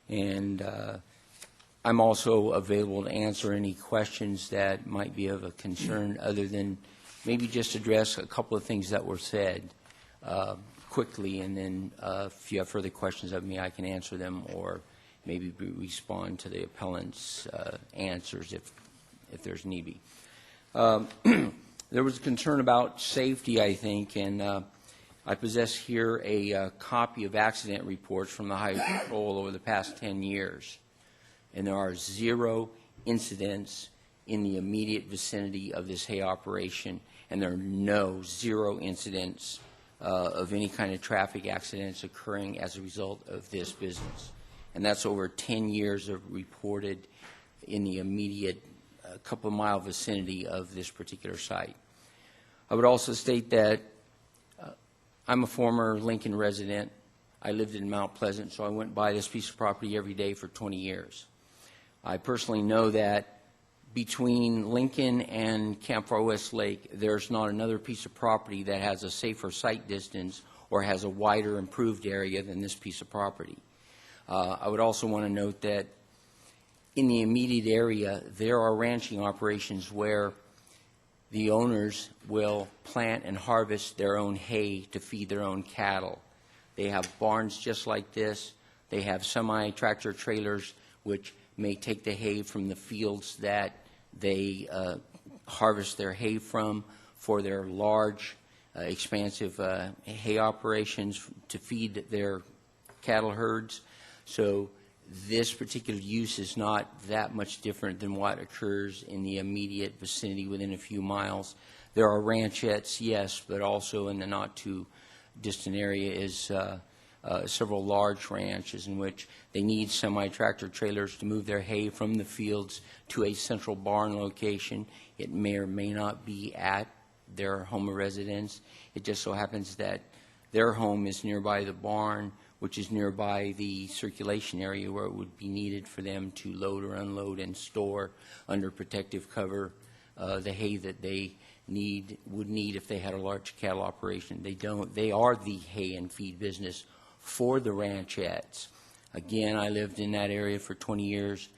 and I'm also available to answer any questions that might be of a concern, other than maybe just address a couple of things that were said quickly, and then if you have further questions of me, I can answer them, or maybe respond to the appellant's answers if there's need be. There was a concern about safety, I think, and I possess here a copy of accident reports from the Highway Patrol over the past 10 years, and there are 0 incidents in the immediate vicinity of this hay operation, and there are 0 incidents of any kind of traffic accidents occurring as a result of this business. And that's over 10 years of reported in the immediate couple-mile vicinity of this particular site. I would also state that I'm a former Lincoln resident. I lived in Mount Pleasant, so I went by this piece of property every day for 20 years. I personally know that between Lincoln and Campfire West Lake, there's not another piece of property that has a safer sight distance or has a wider improved area than this piece of property. I would also want to note that in the immediate area, there are ranching operations where the owners will plant and harvest their own hay to feed their own cattle. They have barns just like this. They have semi-tractor trailers which may take the hay from the fields that they harvest their hay from for their large, expansive hay operations to feed their cattle herds. So this particular use is not that much different than what occurs in the immediate vicinity within a few miles. There are ranchettes, yes, but also in the not too distant area is several large ranches in which they need semi-tractor trailers to move their hay from the fields to a central barn location. It may or may not be at their home of residence. It just so happens that their home is nearby the barn, which is nearby the circulation area where it would be needed for them to load or unload and store under protective cover the hay that they would need if they had a large cattle operation. They don't. They are the hay and feed business for the ranchettes. Again, I lived in that area for 20 years.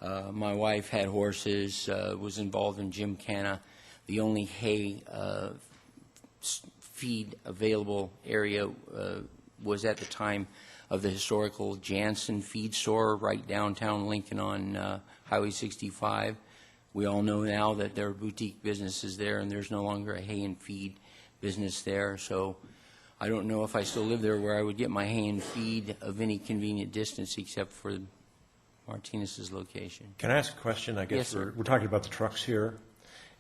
My wife had horses, was involved in gymkhana. The only hay feed available area was at the time of the historical Jansen feed store right downtown Lincoln on Highway 65. We all know now that there are boutique businesses there, and there's no longer a hay and feed business there. So I don't know if I still live there where I would get my hay and feed of any convenient distance except for Martinez's location. Can I ask a question? I guess Yes, we're talking about the trucks here,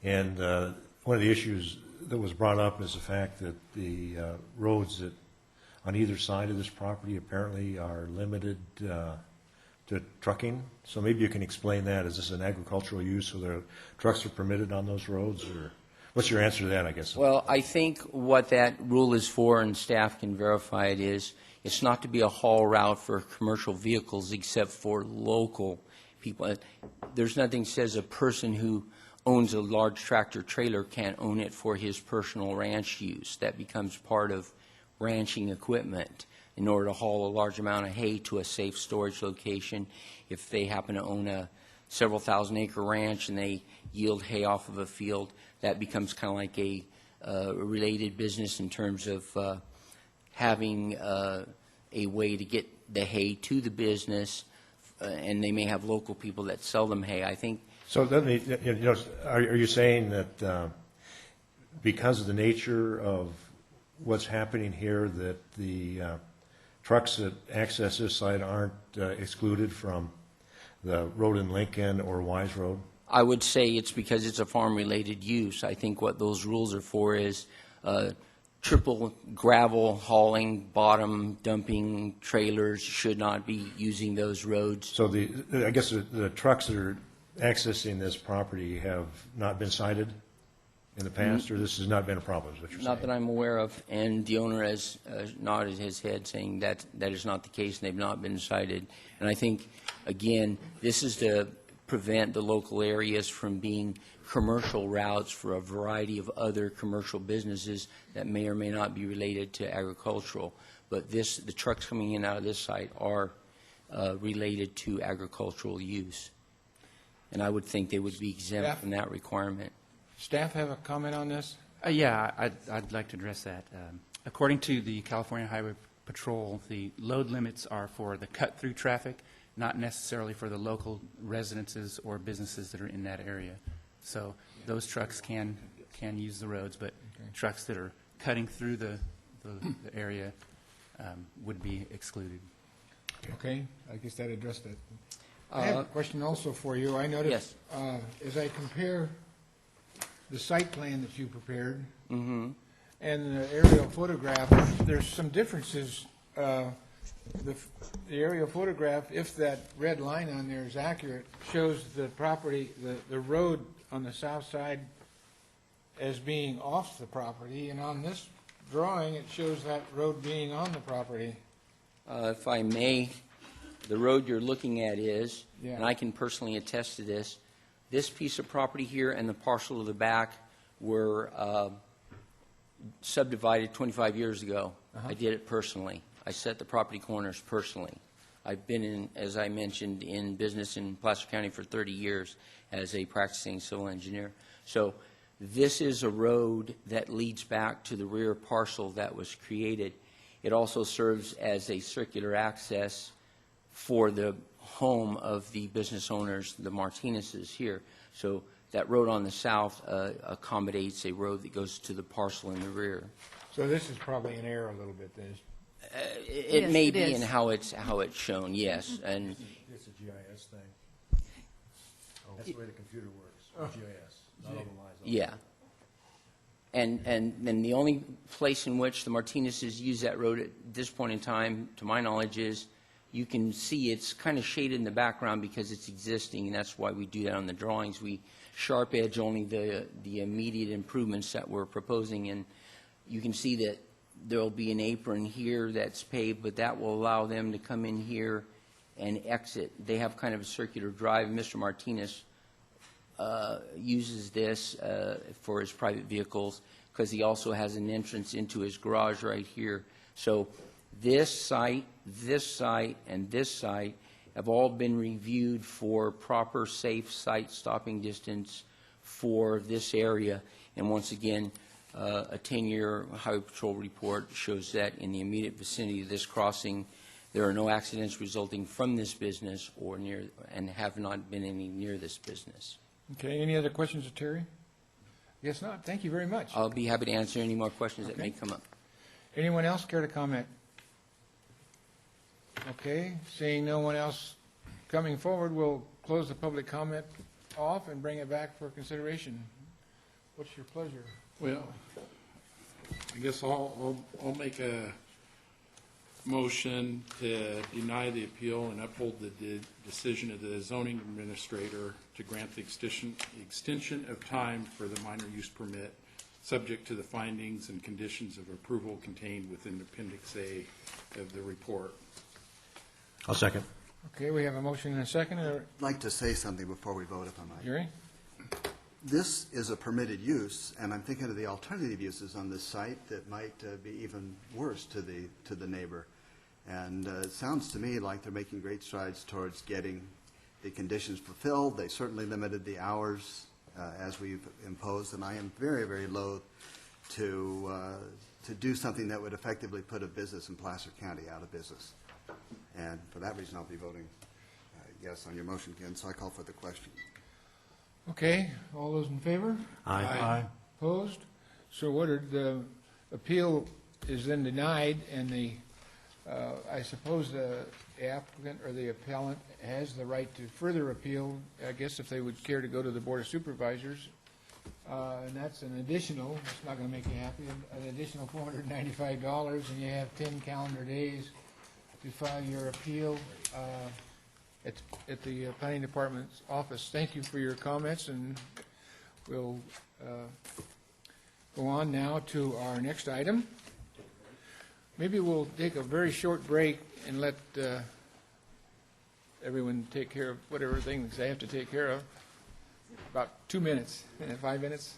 and one of the issues that was brought up is the fact that the roads that on either side of this property apparently are limited to trucking. So maybe you can explain that. Is this an agricultural use, so the trucks are permitted on those roads, or what's your answer to that, I guess? Well, I think what that rule is for, and staff can verify it, is it's not to be a haul route for commercial vehicles except for local people. There's nothing says a person who owns a large tractor trailer can't own it for his personal ranch use. That becomes part of ranching equipment in order to haul a large amount of hay to a safe storage location. If they happen to own a several thousand acre ranch and they yield hay off of a field, that becomes kind of like a related business in terms of having a way to get the hay to the business, and they may have local people that sell them hay. I think. So let me, are you saying that because of the nature of what's happening here, that the trucks that access this site aren't excluded from the road in Lincoln or Wise Road? I would say it's because it's a farm-related use. I think what those rules are for is triple gravel hauling, bottom dumping trailers should not be using those roads. So I guess the trucks that are accessing this property have not been cited in the past, or this has not been a problem, is what you're saying? Not that I'm aware of, and the owner has nodded his head saying that is not the case, and they've not been cited. And I think, again, this is to prevent the local areas from being commercial routes for a variety of other commercial businesses that may or may not be related to agricultural. But the trucks coming in and out of this site are related to agricultural use. And I would think they would be exempt from that requirement. Staff have a comment on this? Yeah, I'd like to address that. According to the California Highway Patrol, the load limits are for the cut-through traffic, not necessarily for the local residences or businesses that are in that area. So those trucks can use the roads, but trucks that are cutting through the area would be excluded. Okay, I guess that addressed it. I have a question also for you. I noticed as I compare the site plan that you prepared and the aerial photograph, there's some differences. The aerial photograph, if that red line on there is accurate, shows the property, the road on the south side as being off the property, and on this drawing, it shows that road being on the property. If I may, the road you're looking at is, Yeah. and I can personally attest to this piece of property here and the parcel to the back were subdivided 25 years ago. I did it personally. I set the property corners personally. I've been in, as I mentioned, in business in Placer County for 30 years as a practicing civil engineer. So this is a road that leads back to the rear parcel that was created. It also serves as a circular access for the home of the business owners, the Martinez's here. So that road on the south accommodates a road that goes to the parcel in the rear. So this is probably an error a little bit, then. It may be in how it's shown, yes. And It's a GIS thing. That's the way the computer works, GIS, not all the lines. yeah. And then the only place in which the Martinez's use that road at this point in time, to my knowledge, is you can see it's kind of shaded in the background because it's existing, and that's why we do that on the drawings. We sharp edge only the immediate improvements that we're proposing, and you can see that there'll be an apron here that's paved, but that will allow them to come in here and exit. They have kind of a circular drive. Mr. Martinez uses this for his private vehicles because he also has an entrance into his garage right here. So this site, and this site have all been reviewed for proper safe site stopping distance for this area. And once again, a 10-year Highway Patrol report shows that in the immediate vicinity of this crossing, there are no accidents resulting from this business or near, and have not been any near this business. Okay, any other questions of Terry? Guess not. Thank you very much. I'll be happy to answer any more questions that may come up. Anyone else care to comment? Okay, seeing no one else coming forward, we'll close the public comment off and bring it back for consideration. What's your pleasure? Well, I guess I'll make a motion to deny the appeal and uphold the decision of the zoning administrator to grant the extension of time for the minor use permit, subject to the findings and conditions of approval contained within Appendix A of the report. I'll second. Okay, we have a motion and a second. I'd like to say something before we vote, if I might. Jerry? This is a permitted use, and I'm thinking of the alternative uses on this site that might be even worse to the neighbor. And it sounds to me like they're making great strides towards getting the conditions fulfilled. They certainly limited the hours as we've imposed, and I am very, very loath to do something that would effectively put a business in Placer County out of business. And for that reason, I'll be voting yes on your motion again, so I call for the question. Okay, all those in favor? Aye. Opposed? So ordered. The appeal is then denied, and I suppose the applicant or the appellant has the right to further appeal, I guess, if they would care to go to the Board of Supervisors. And that's an additional, it's not going to make you happy, an additional $495, and you have 10 calendar days to file your appeal at the Planning Department's office. Thank you for your comments, and we'll go on now to our next item. Maybe we'll take a very short break and let everyone take care of whatever things they have to take care of. About 2 minutes, 5 minutes.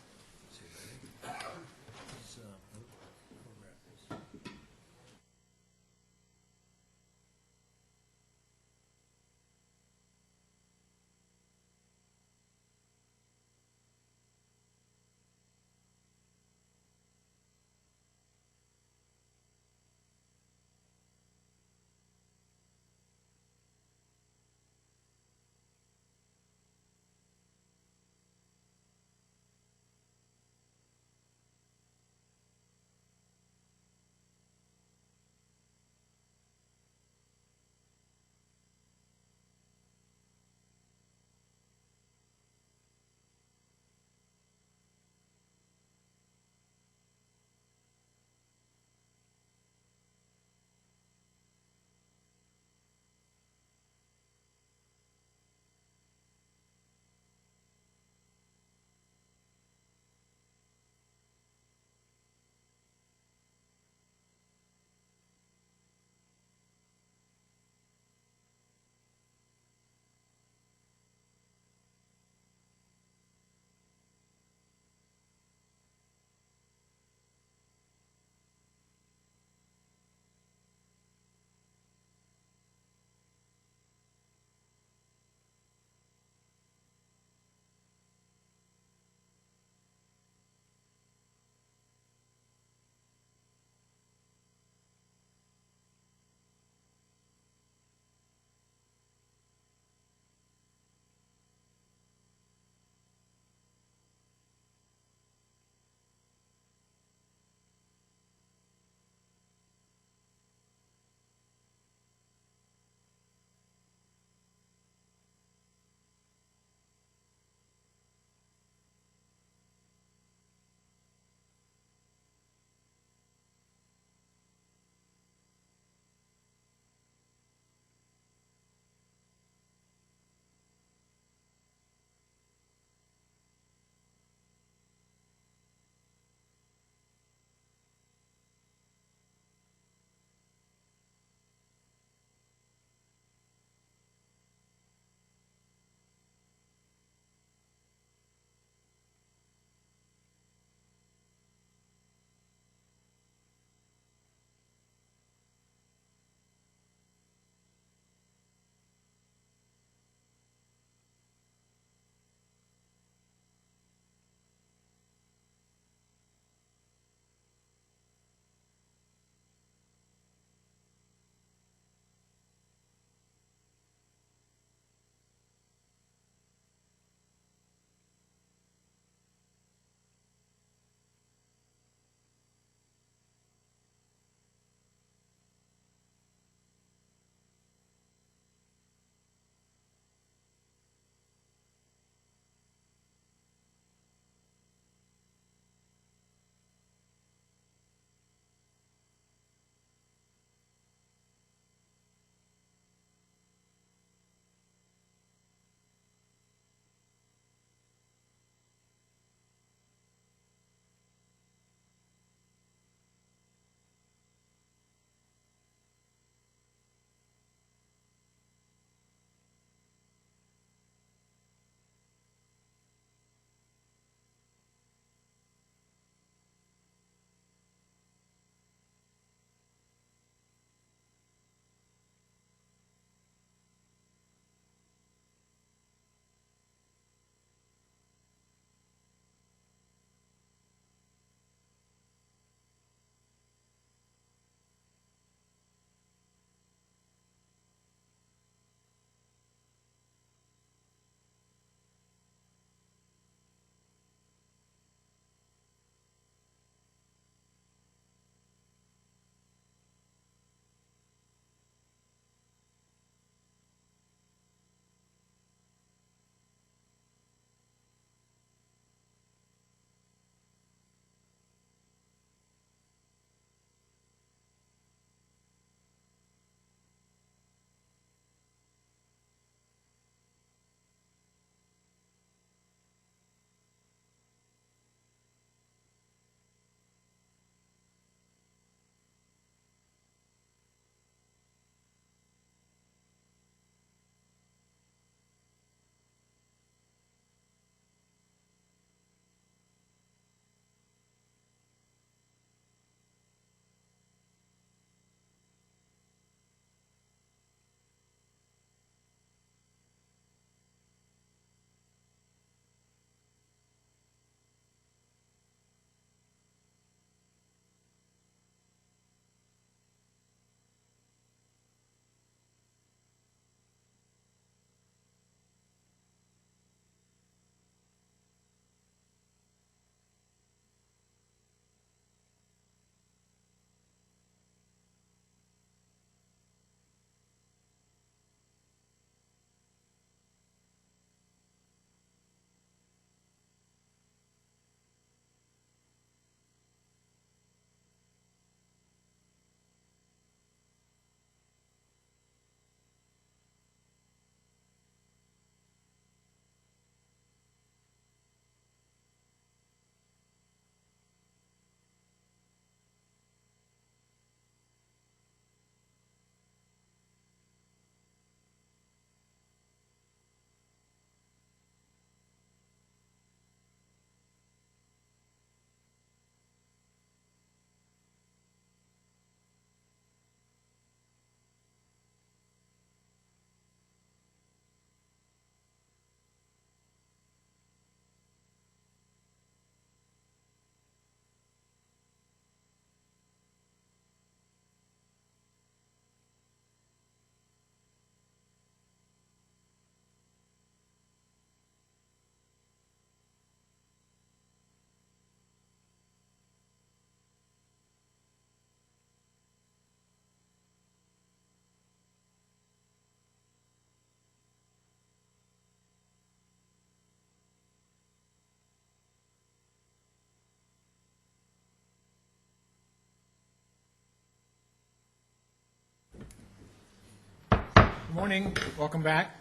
morning, welcome back.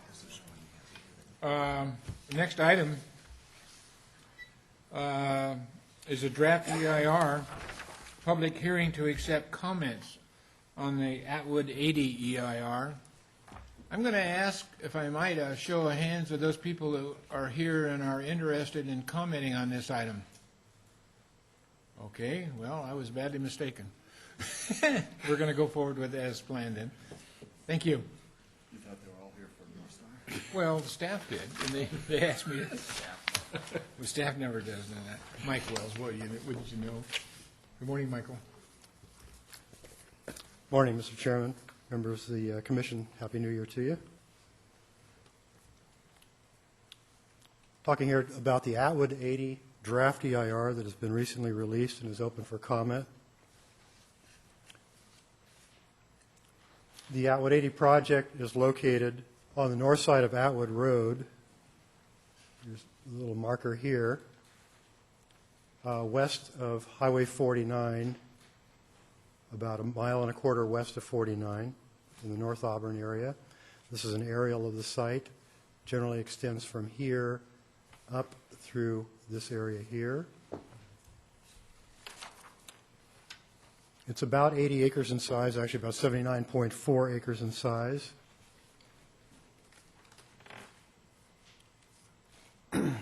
The next item is a draft EIR, public hearing to accept comments on the Atwood 80 EIR. I'm going to ask, if I might, a show of hands of those people who are here and are interested in commenting on this item. Okay, well, I was badly mistaken. We're going to go forward with it as planned then. Thank you. You thought they were all here for North Star? Well, the staff did, and they asked me. The staff never does that. Mike Wells, what did you know? Good morning, Michael. Morning, Mr. Chairman, members of the Commission. Happy New Year to you. Talking here about the Atwood 80 draft EIR that has been recently released and is open for comment. The Atwood 80 project is located on the north side of Atwood Road. There's a little marker here, west of Highway 49, about 1.25 miles west of 49 in the North Auburn area. This is an aerial of the site. Generally extends from here up through this area here. It's about 80 acres in size, actually about 79.4 acres in size.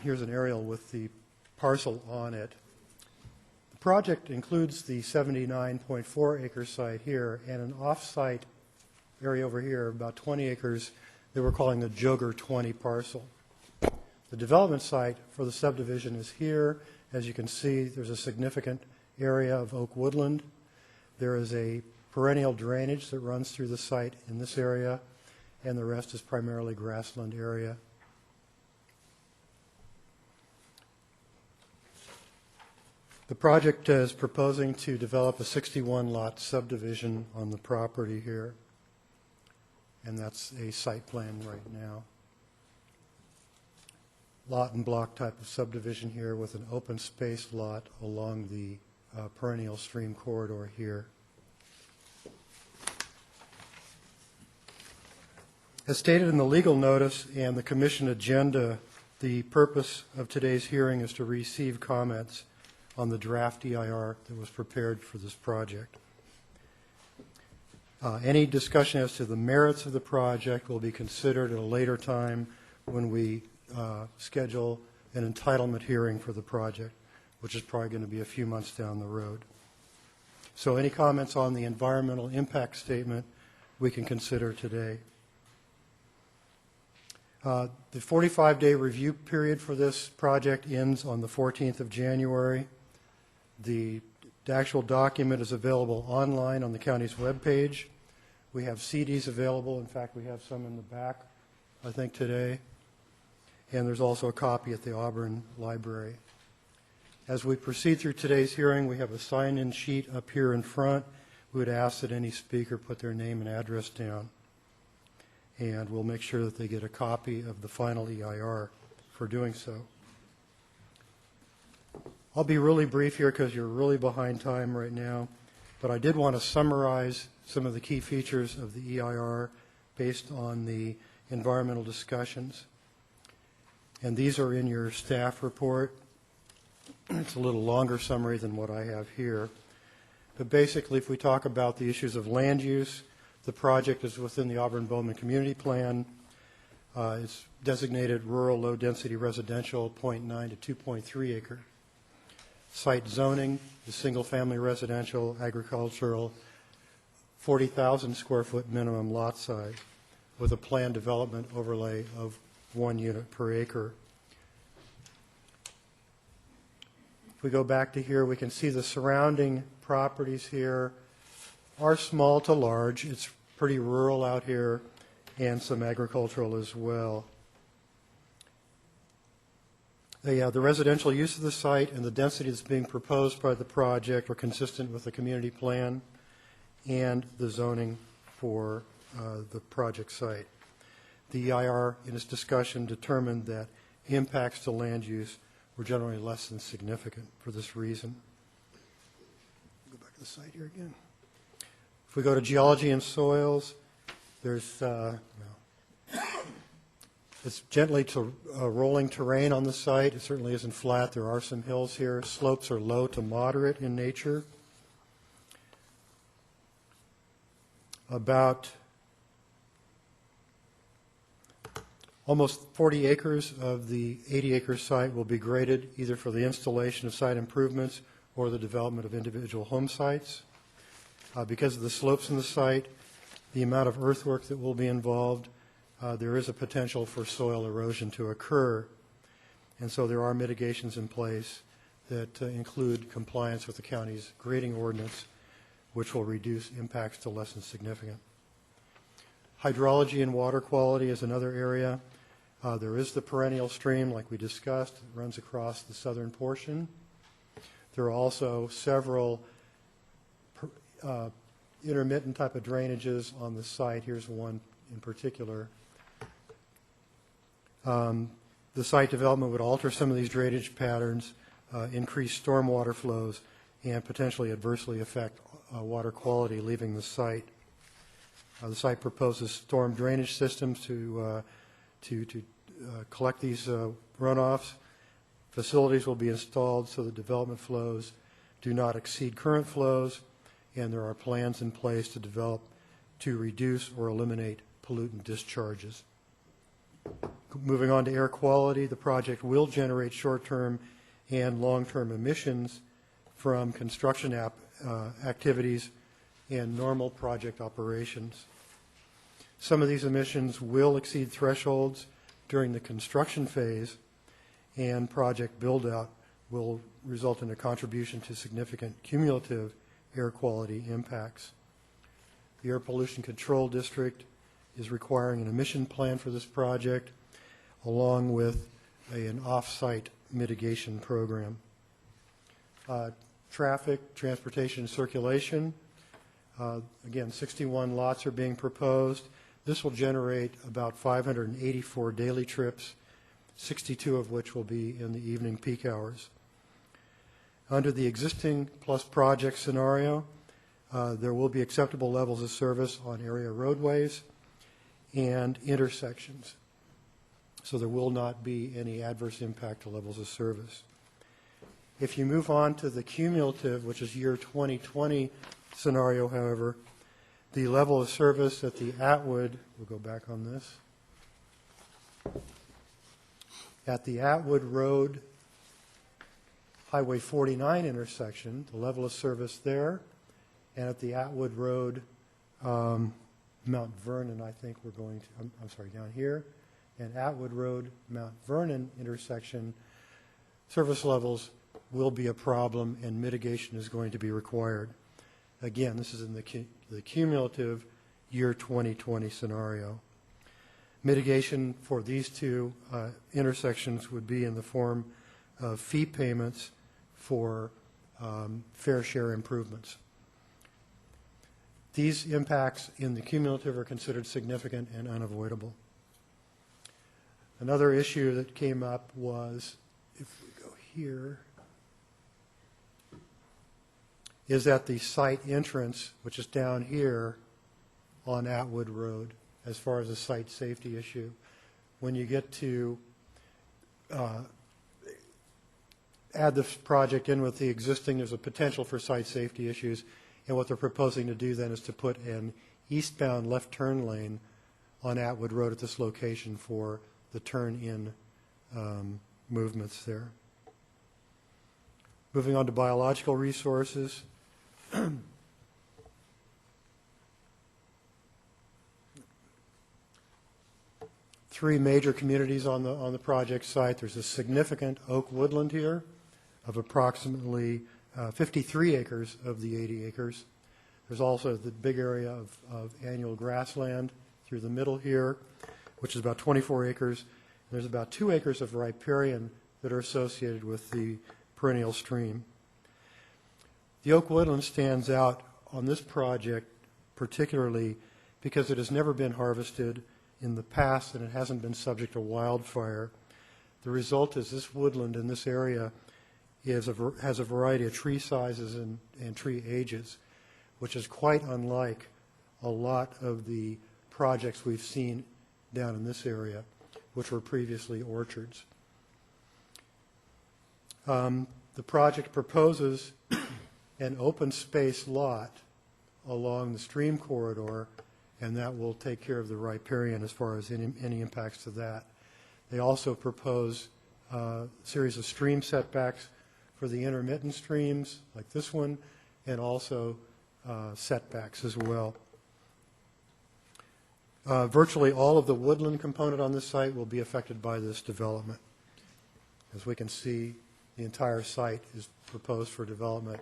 Here's an aerial with the parcel on it. The project includes the 79.4 acre site here and an off-site area over here, about 20 acres, that we're calling the Joger 20 parcel. The development site for the subdivision is here. As you can see, there's a significant area of oak woodland. There is a perennial drainage that runs through the site in this area, and the rest is primarily grassland area. The project is proposing to develop a 61-lot subdivision on the property here, and that's a site plan right now. Lot and block type of subdivision here with an open space lot along the perennial stream corridor here. As stated in the legal notice and the commission agenda, the purpose of today's hearing is to receive comments on the draft EIR that was prepared for this project. Any discussion as to the merits of the project will be considered at a later time when we schedule an entitlement hearing for the project, which is probably going to be a few months down the road. So any comments on the environmental impact statement we can consider today. The 45-day review period for this project ends on the 14th of January. The actual document is available online on the county's webpage. We have CDs available. In fact, we have some in the back, I think, today. And there's also a copy at the Auburn Library. As we proceed through today's hearing, we have a sign-in sheet up here in front. We would ask that any speaker put their name and address down. And we'll make sure that they get a copy of the final EIR for doing so. I'll be really brief here because you're really behind time right now, but I did want to summarize some of the key features of the EIR based on the environmental discussions. And these are in your staff report. It's a little longer summary than what I have here. But basically, if we talk about the issues of land use, the project is within the Auburn-Bowman Community Plan. It's designated rural low-density residential, 0.9 to 2.3 acre. Site zoning is single-family residential, agricultural, 40,000 square foot minimum lot size with a planned development overlay of 1 unit per acre. If we go back to here, we can see the surrounding properties here are small to large. It's pretty rural out here and some agricultural as well. The residential use of the site and the density that's being proposed by the project are consistent with the community plan and the zoning for the project site. The EIR, in its discussion, determined that impacts to land use were generally less than significant for this reason. Go back to the site here again. If we go to geology and soils, there's It's gently rolling terrain on the site. It certainly isn't flat. There are some hills here. Slopes are low to moderate in nature. About almost 40 acres of the 80-acre site will be graded either for the installation of site improvements or the development of individual home sites. Because of the slopes in the site, the amount of earthwork that will be involved, there is a potential for soil erosion to occur. And so there are mitigations in place that include compliance with the county's grading ordinance, which will reduce impacts to less than significant. Hydrology and water quality is another area. There is the perennial stream, like we discussed, that runs across the southern portion. There are also several intermittent type of drainages on the site. Here's one in particular. The site development would alter some of these drainage patterns, increase stormwater flows, and potentially adversely affect water quality leaving the site. The site proposes storm drainage systems to collect these runoffs. Facilities will be installed so that development flows do not exceed current flows, and there are plans in place to develop to reduce or eliminate pollutant discharges. Moving on to air quality, the project will generate short-term and long-term emissions from construction activities and normal project operations. Some of these emissions will exceed thresholds during the construction phase, and project build-out will result in a contribution to significant cumulative air quality impacts. The Air Pollution Control District is requiring an emission plan for this project, along with an off-site mitigation program. Traffic, transportation, and circulation. Again, 61 lots are being proposed. This will generate about 584 daily trips, 62 of which will be in the evening peak hours. Under the existing plus project scenario, there will be acceptable levels of service on area roadways and intersections. So there will not be any adverse impact to levels of service. If you move on to the cumulative, which is year 2020 scenario, however, the level of service at the Atwood, we'll go back on this, at the Atwood Road Highway 49 intersection, the level of service there, and at the Atwood Road Mount Vernon, I think we're going to, I'm sorry, down here, and Atwood Road Mount Vernon intersection, service levels will be a problem and mitigation is going to be required. Again, this is in the cumulative year 2020 scenario. Mitigation for these two intersections would be in the form of fee payments for fair share improvements. These impacts in the cumulative are considered significant and unavoidable. Another issue that came up was, if we go here, is at the site entrance, which is down here on Atwood Road, as far as a site safety issue. When you get to add this project in with the existing, there's a potential for site safety issues, and what they're proposing to do then is to put an eastbound left turn lane on Atwood Road at this location for the turn-in movements there. Moving on to biological resources. Three major communities on the project site. There's a significant oak woodland here of approximately 53 acres of the 80 acres. There's also the big area of annual grassland through the middle here, which is about 24 acres. And there's about 2 acres of riparian that are associated with the perennial stream. The oak woodland stands out on this project particularly because it has never been harvested in the past and it hasn't been subject to wildfire. The result is this woodland in this area has a variety of tree sizes and tree ages, which is quite unlike a lot of the projects we've seen down in this area, which were previously orchards. The project proposes an open space lot along the stream corridor, and that will take care of the riparian as far as any impacts to that. They also propose a series of stream setbacks for the intermittent streams, like this one, and also setbacks as well. Virtually all of the woodland component on this site will be affected by this development. As we can see, the entire site is proposed for development,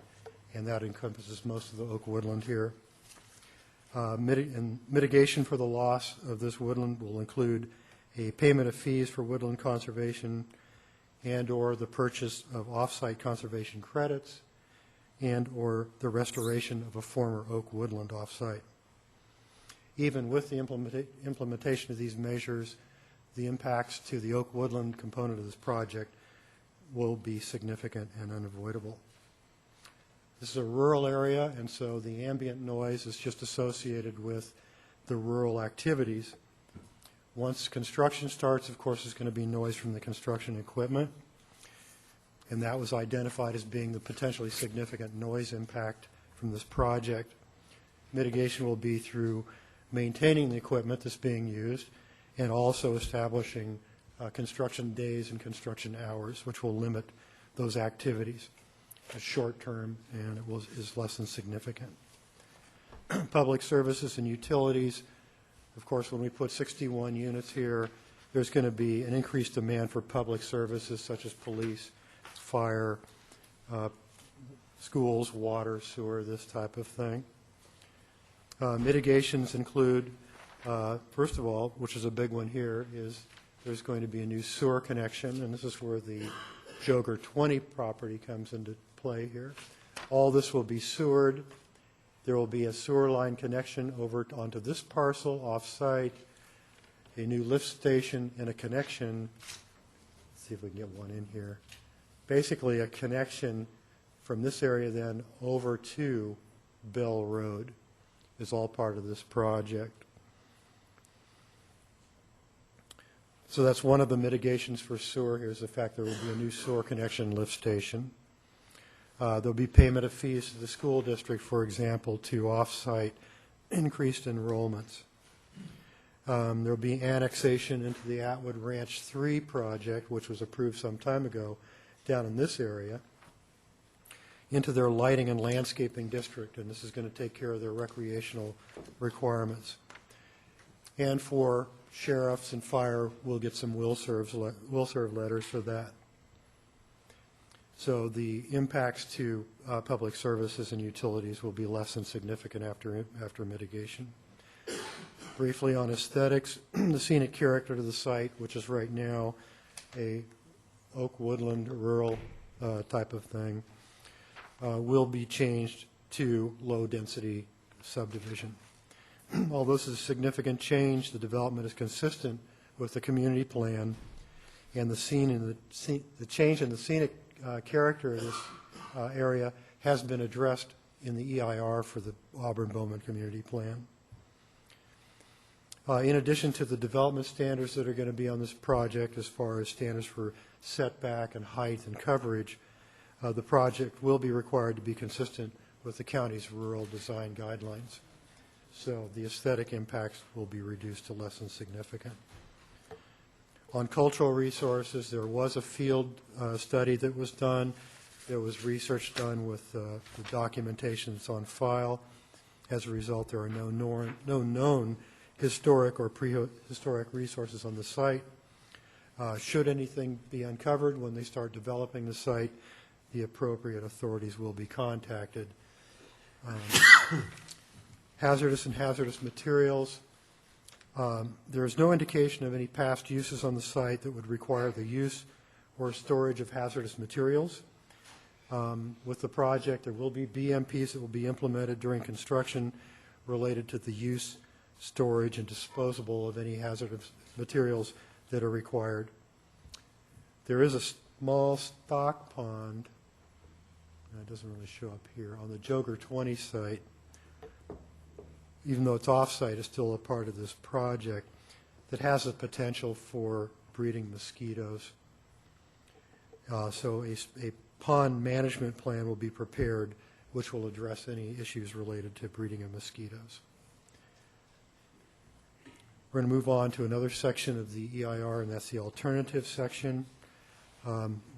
and that encompasses most of the oak woodland here. Mitigation for the loss of this woodland will include a payment of fees for woodland conservation and/or the purchase of off-site conservation credits and/or the restoration of a former oak woodland off-site. Even with the implementation of these measures, the impacts to the oak woodland component of this project will be significant and unavoidable. This is a rural area, and so the ambient noise is just associated with the rural activities. Once construction starts, of course, there's going to be noise from the construction equipment, and that was identified as being the potentially significant noise impact from this project. Mitigation will be through maintaining the equipment that's being used and also establishing construction days and construction hours, which will limit those activities. It's short term, and it is less than significant. Public services and utilities. Of course, when we put 61 units here, there's going to be an increased demand for public services such as police, fire, schools, water, sewer, this type of thing. Mitigations include, first of all, which is a big one here, is there's going to be a new sewer connection, and this is where the Joger 20 property comes into play here. All this will be sewered. There will be a sewer line connection over onto this parcel off-site, a new lift station, and a connection. Let's see if we can get one in here. Basically, a connection from this area then over to Bell Road is all part of this project. So that's one of the mitigations for sewer. Here's the fact there will be a new sewer connection lift station. There'll be payment of fees to the school district, for example, to off-site increased enrollments. There'll be annexation into the Atwood Ranch 3 project, which was approved some time ago down in this area, into their lighting and landscaping district, and this is going to take care of their recreational requirements. And for sheriffs and fire, we'll get some will serve letters for that. So the impacts to public services and utilities will be less than significant after mitigation. Briefly on aesthetics, the scenic character to the site, which is right now a oak woodland rural type of thing, will be changed to low-density subdivision. Although this is a significant change, the development is consistent with the community plan, and the change in the scenic character of this area has been addressed in the EIR for the Auburn-Bowman Community Plan. In addition to the development standards that are going to be on this project as far as standards for setback and height and coverage, the project will be required to be consistent with the county's rural design guidelines. So the aesthetic impacts will be reduced to less than significant. On cultural resources, there was a field study that was done. There was research done with the documentation that's on file. As a result, there are no known historic or prehistoric resources on the site. Should anything be uncovered when they start developing the site, the appropriate authorities will be contacted. Hazardous and hazardous materials. There is no indication of any past uses on the site that would require the use or storage of hazardous materials. With the project, there will be BMPs that will be implemented during construction related to the use, storage, and disposal of any hazardous materials that are required. There is a small stock pond, that doesn't really show up here, on the Joger 20 site. Even though it's off-site, it's still a part of this project that has the potential for breeding mosquitoes. So a pond management plan will be prepared, which will address any issues related to breeding of mosquitoes. We're going to move on to another section of the EIR, and that's the alternative section.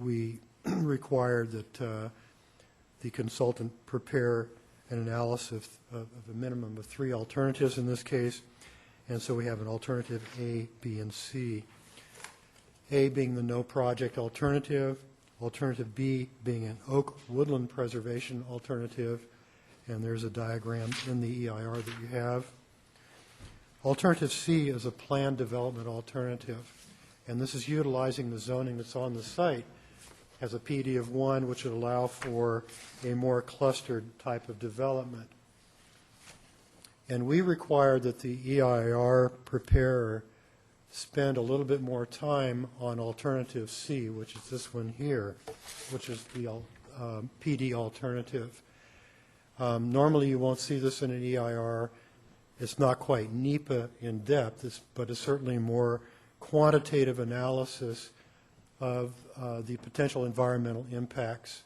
We required that the consultant prepare an analysis of a minimum of 3 alternatives in this case, and so we have an alternative A, B, and C. A being the no project alternative, alternative B being an oak woodland preservation alternative, and there's a diagram in the EIR that you have. Alternative C is a planned development alternative, and this is utilizing the zoning that's on the site as a PD of 1, which would allow for a more clustered type of development. And we required that the EIR preparer spend a little bit more time on alternative C, which is this one here, which is the PD alternative. Normally you won't see this in an EIR. It's not quite NEPA in depth, but it's certainly more quantitative analysis of the potential environmental impacts.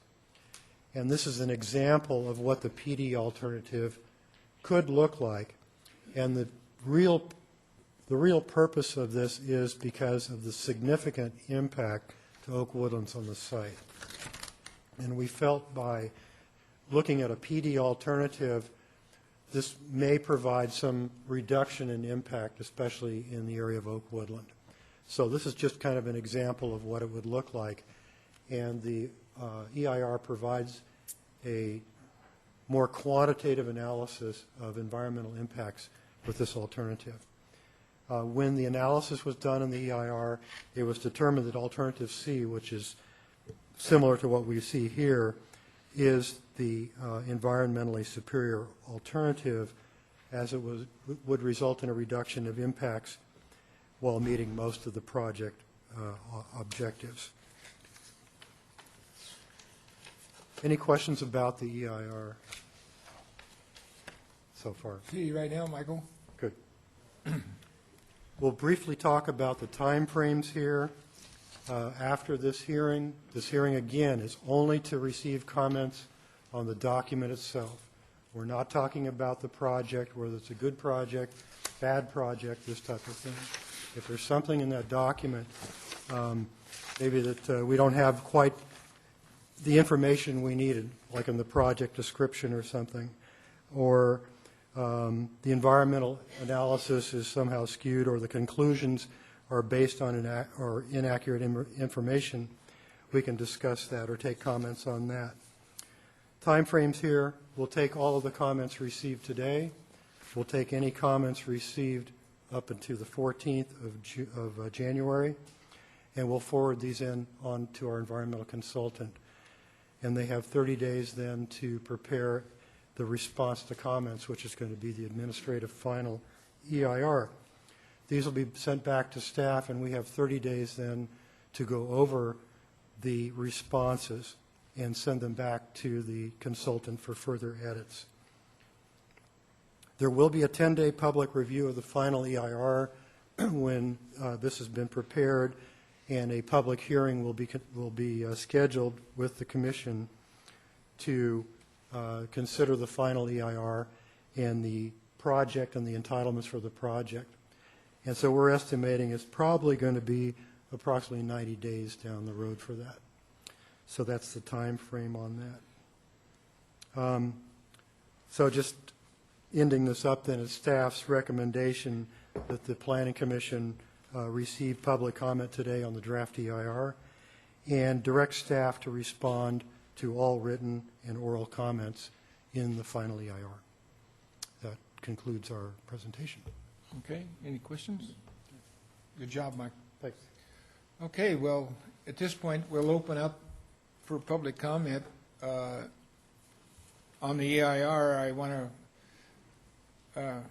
And this is an example of what the PD alternative could look like. And the real purpose of this is because of the significant impact to oak woodlands on the site. And we felt by looking at a PD alternative, this may provide some reduction in impact, especially in the area of oak woodland. So this is just kind of an example of what it would look like. And the EIR provides a more quantitative analysis of environmental impacts with this alternative. When the analysis was done in the EIR, it was determined that alternative C, which is similar to what we see here, is the environmentally superior alternative, as it would result in a reduction of impacts while meeting most of the project objectives. Any questions about the EIR so far? See you right now, Michael. Good. We'll briefly talk about the timeframes here. After this hearing again is only to receive comments on the document itself. We're not talking about the project, whether it's a good project, bad project, this type of thing. If there's something in that document, maybe that we don't have quite the information we needed, like in the project description or something, or the environmental analysis is somehow skewed, or the conclusions are based on inaccurate information, we can discuss that or take comments on that. Timeframes here, we'll take all of the comments received today. We'll take any comments received up until the 14th of January, and we'll forward these on to our environmental consultant. And they have 30 days then to prepare the response to comments, which is going to be the administrative final EIR. These will be sent back to staff, and we have 30 days then to go over the responses and send them back to the consultant for further edits. There will be a 10-day public review of the final EIR when this has been prepared, and a public hearing will be scheduled with the commission to consider the final EIR and the project and the entitlements for the project. And so we're estimating it's probably going to be approximately 90 days down the road for that. So that's the time frame on that. So just ending this up then, is staff's recommendation that the Planning Commission receive public comment today on the draft EIR and direct staff to respond to all written and oral comments in the final EIR. That concludes our presentation. Okay, any questions? Good job, Mike. Thanks. Okay, well, at this point, we'll open up for public comment. On the EIR, I want to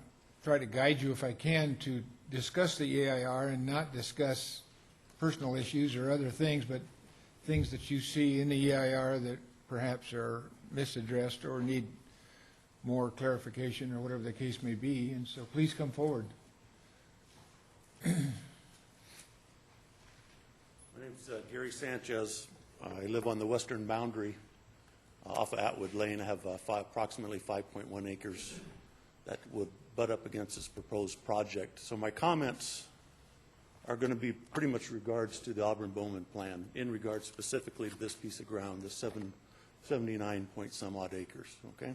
try to guide you, if I can, to discuss the EIR and not discuss personal issues or other things, but things that you see in the EIR that perhaps are misaddressed or need more clarification or whatever the case may be. And so please come forward. name's Gary Sanchez. I live on the western boundary off of Atwood Lane. I have approximately 5.1 acres that would butt up against this proposed project. So my comments are going to be pretty much regards to the Auburn-Bowman plan, in regards specifically to this piece of ground, the 79 point some odd acres, okay?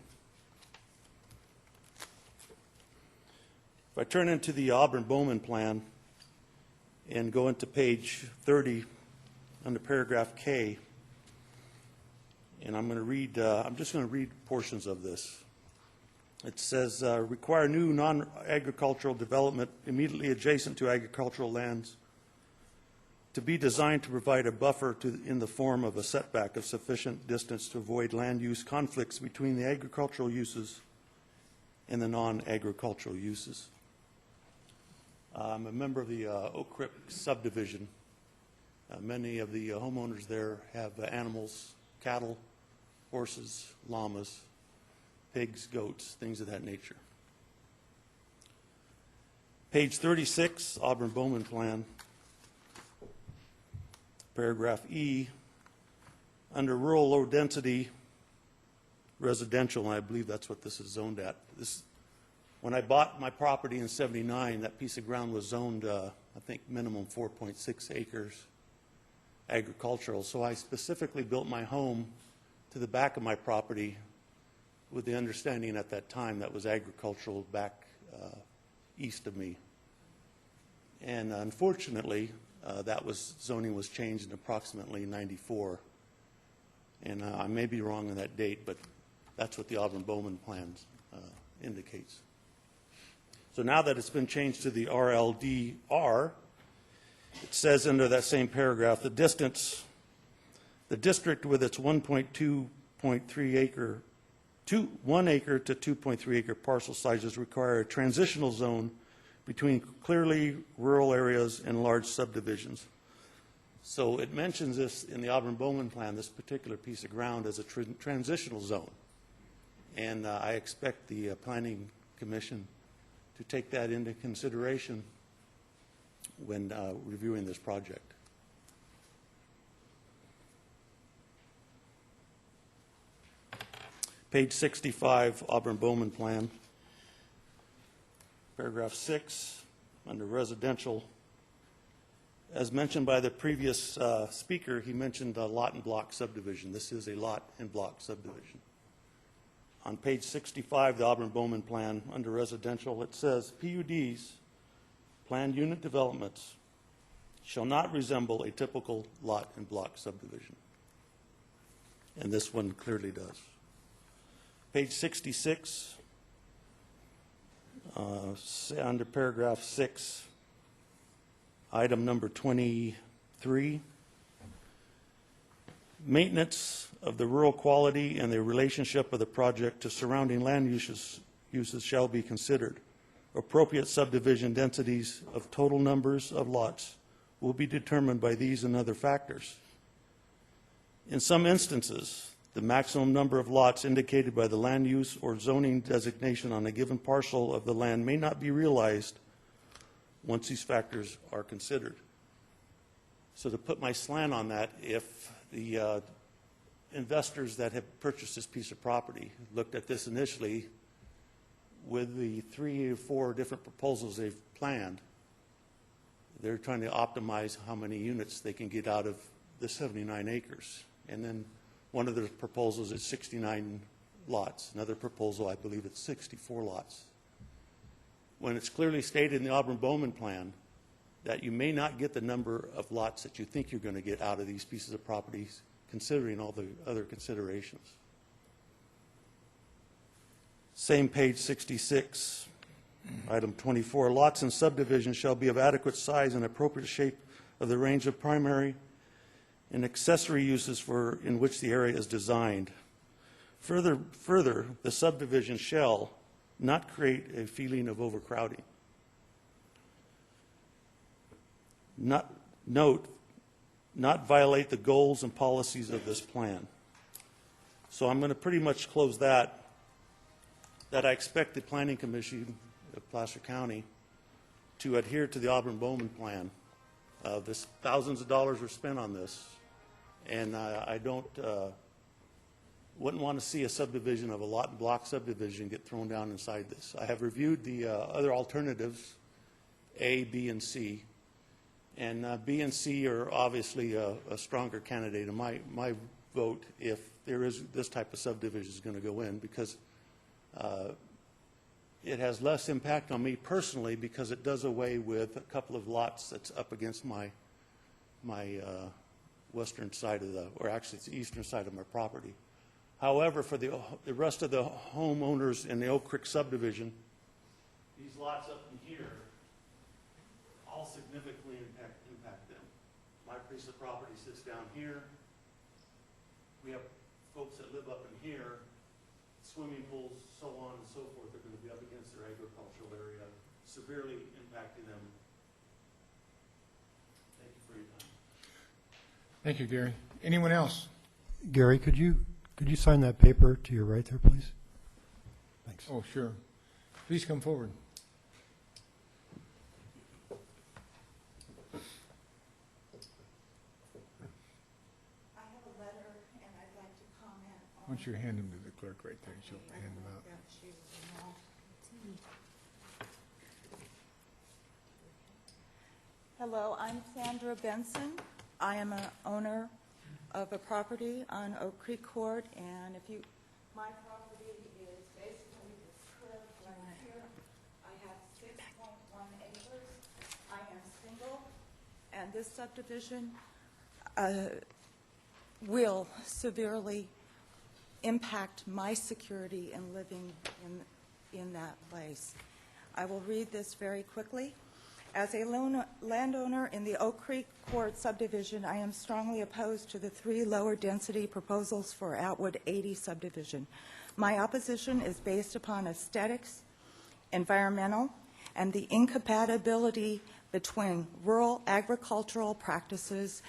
If I turn into the Auburn-Bowman plan and go into page 30 under paragraph K, and I'm going to read, I'm just going to read portions of this. It says, require new non-agricultural development immediately adjacent to agricultural lands to be designed to provide a buffer in the form of a setback of sufficient distance to avoid land use conflicts between the agricultural uses and the non-agricultural uses. I'm a member of the Oak Creek Subdivision. Many of the homeowners there have animals, cattle, horses, llamas, pigs, goats, things of that nature. Page 36, Auburn-Bowman plan, paragraph E, under rural low density residential, and I believe that's what this is zoned at. When I bought my property in '79, that piece of ground was zoned, I think, minimum 4.6 acres agricultural. So I specifically built my home to the back of my property with the understanding at that time that was agricultural back east of me. And unfortunately, zoning was changed in approximately '94. And I may be wrong on that date, but that's what the Auburn-Bowman plan indicates. So now that it's been changed to the RLDR, it says under that same paragraph, the district with its 1.2.3 acre 1 acre to 2.3 acre parcel sizes require a transitional zone between clearly rural areas and large subdivisions. So it mentions this in the Auburn-Bowman plan, this particular piece of ground, as a transitional zone. And I expect the Planning Commission to take that into consideration when reviewing this project. Page 65, Auburn-Bowman plan. Paragraph 6, under residential. As mentioned by the previous speaker, he mentioned a lot and block subdivision. This is a lot and block subdivision. On page 65, the Auburn-Bowman plan, under residential, it says, PUDs, planned unit developments, shall not resemble a typical lot and block subdivision. And this one clearly does. Page 66, under paragraph 6, item number 23, maintenance of the rural quality and the relationship of the project to surrounding land uses shall be considered. Appropriate subdivision densities of total numbers of lots will be determined by these and other factors. In some instances, the maximum number of lots indicated by the land use or zoning designation on a given parcel of the land may not be realized once these factors are considered. So to put my slant on that, if the investors that have purchased this piece of property looked at this initially with the 3 or 4 different proposals they've planned, they're trying to optimize how many units they can get out of the 79 acres. And then one of the proposals is 69 lots. Another proposal, I believe it's 64 lots. When it's clearly stated in the Auburn-Bowman plan that you may not get the number of lots that you think you're going to get out of these pieces of properties, considering all the other considerations. Same page 66, item 24, lots and subdivisions shall be of adequate size and appropriate shape of the range of primary and accessory uses in which the area is designed. Further, the subdivision shall not create a feeling of overcrowding. Not violate the goals and policies of this plan. So I'm going to pretty much close that I expect the Planning Commission of Placer County to adhere to the Auburn-Bowman plan This thousands of dollars were spent on this, and I wouldn't want to see a subdivision of a lot and block subdivision get thrown down inside this. I have reviewed the other alternatives, A, B, and C, and B and C are obviously a stronger candidate in my vote if there is this type of subdivision is going to go in, because it has less impact on me personally because it does away with a couple of lots that's up against my western side of or actually it's the eastern side of my property. However, for the rest of the homeowners in the Oak Creek subdivision, these lots up in here all significantly impact them. My piece of property sits down here. We have folks that live up in here, swimming pools, so on and so forth, are going to be up against their agricultural area, severely impacting them. Thank you for your time. Thank you, Gary. Anyone else? Gary, could you sign that paper to your right there, please? Thanks. Oh, sure. Please come forward. I have a letter, and I'd like to comment on... Why don't you hand them to the clerk right there, and she'll hand them out. Hello, I'm Sandra Benson. I am an owner of a property on Oak Creek Court, and my property is basically this curve right here. I have 6.1 acres. I am single, and this subdivision will severely impact my security in living in that place. I will read this very quickly. As a landowner in the Oak Creek Court subdivision, I am strongly opposed to the 3 lower density proposals for Atwood 80 subdivision. My opposition is based upon aesthetics, environmental, and the incompatibility between rural agricultural practices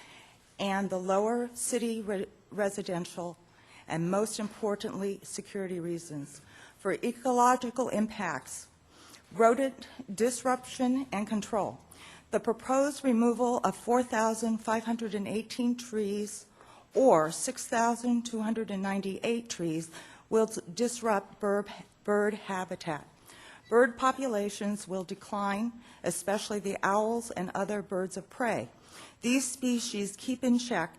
and the lower city residential, and most importantly, security reasons. For ecological impacts, rodent disruption and control. The proposed removal of 4,518 trees or 6,298 trees will disrupt bird habitat. Bird populations will decline, especially the owls and other birds of prey. These species keep in check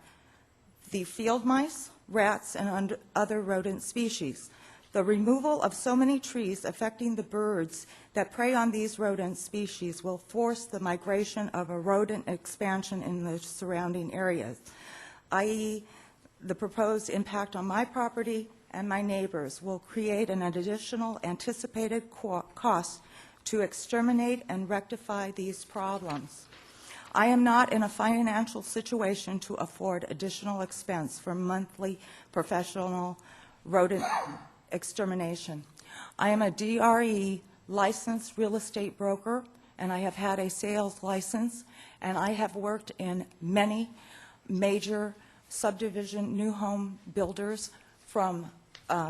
the field mice, rats, and other rodent species. The removal of so many trees affecting the birds that prey on these rodent species will force the migration of a rodent expansion in the surrounding areas, i.e., the proposed impact on my property and my neighbors will create an additional anticipated cost to exterminate and rectify these problems. I am not in a financial situation to afford additional expense for monthly professional rodent extermination. I am a DRE licensed real estate broker, and I have had a sales license, and I have worked in many major subdivision new home builders from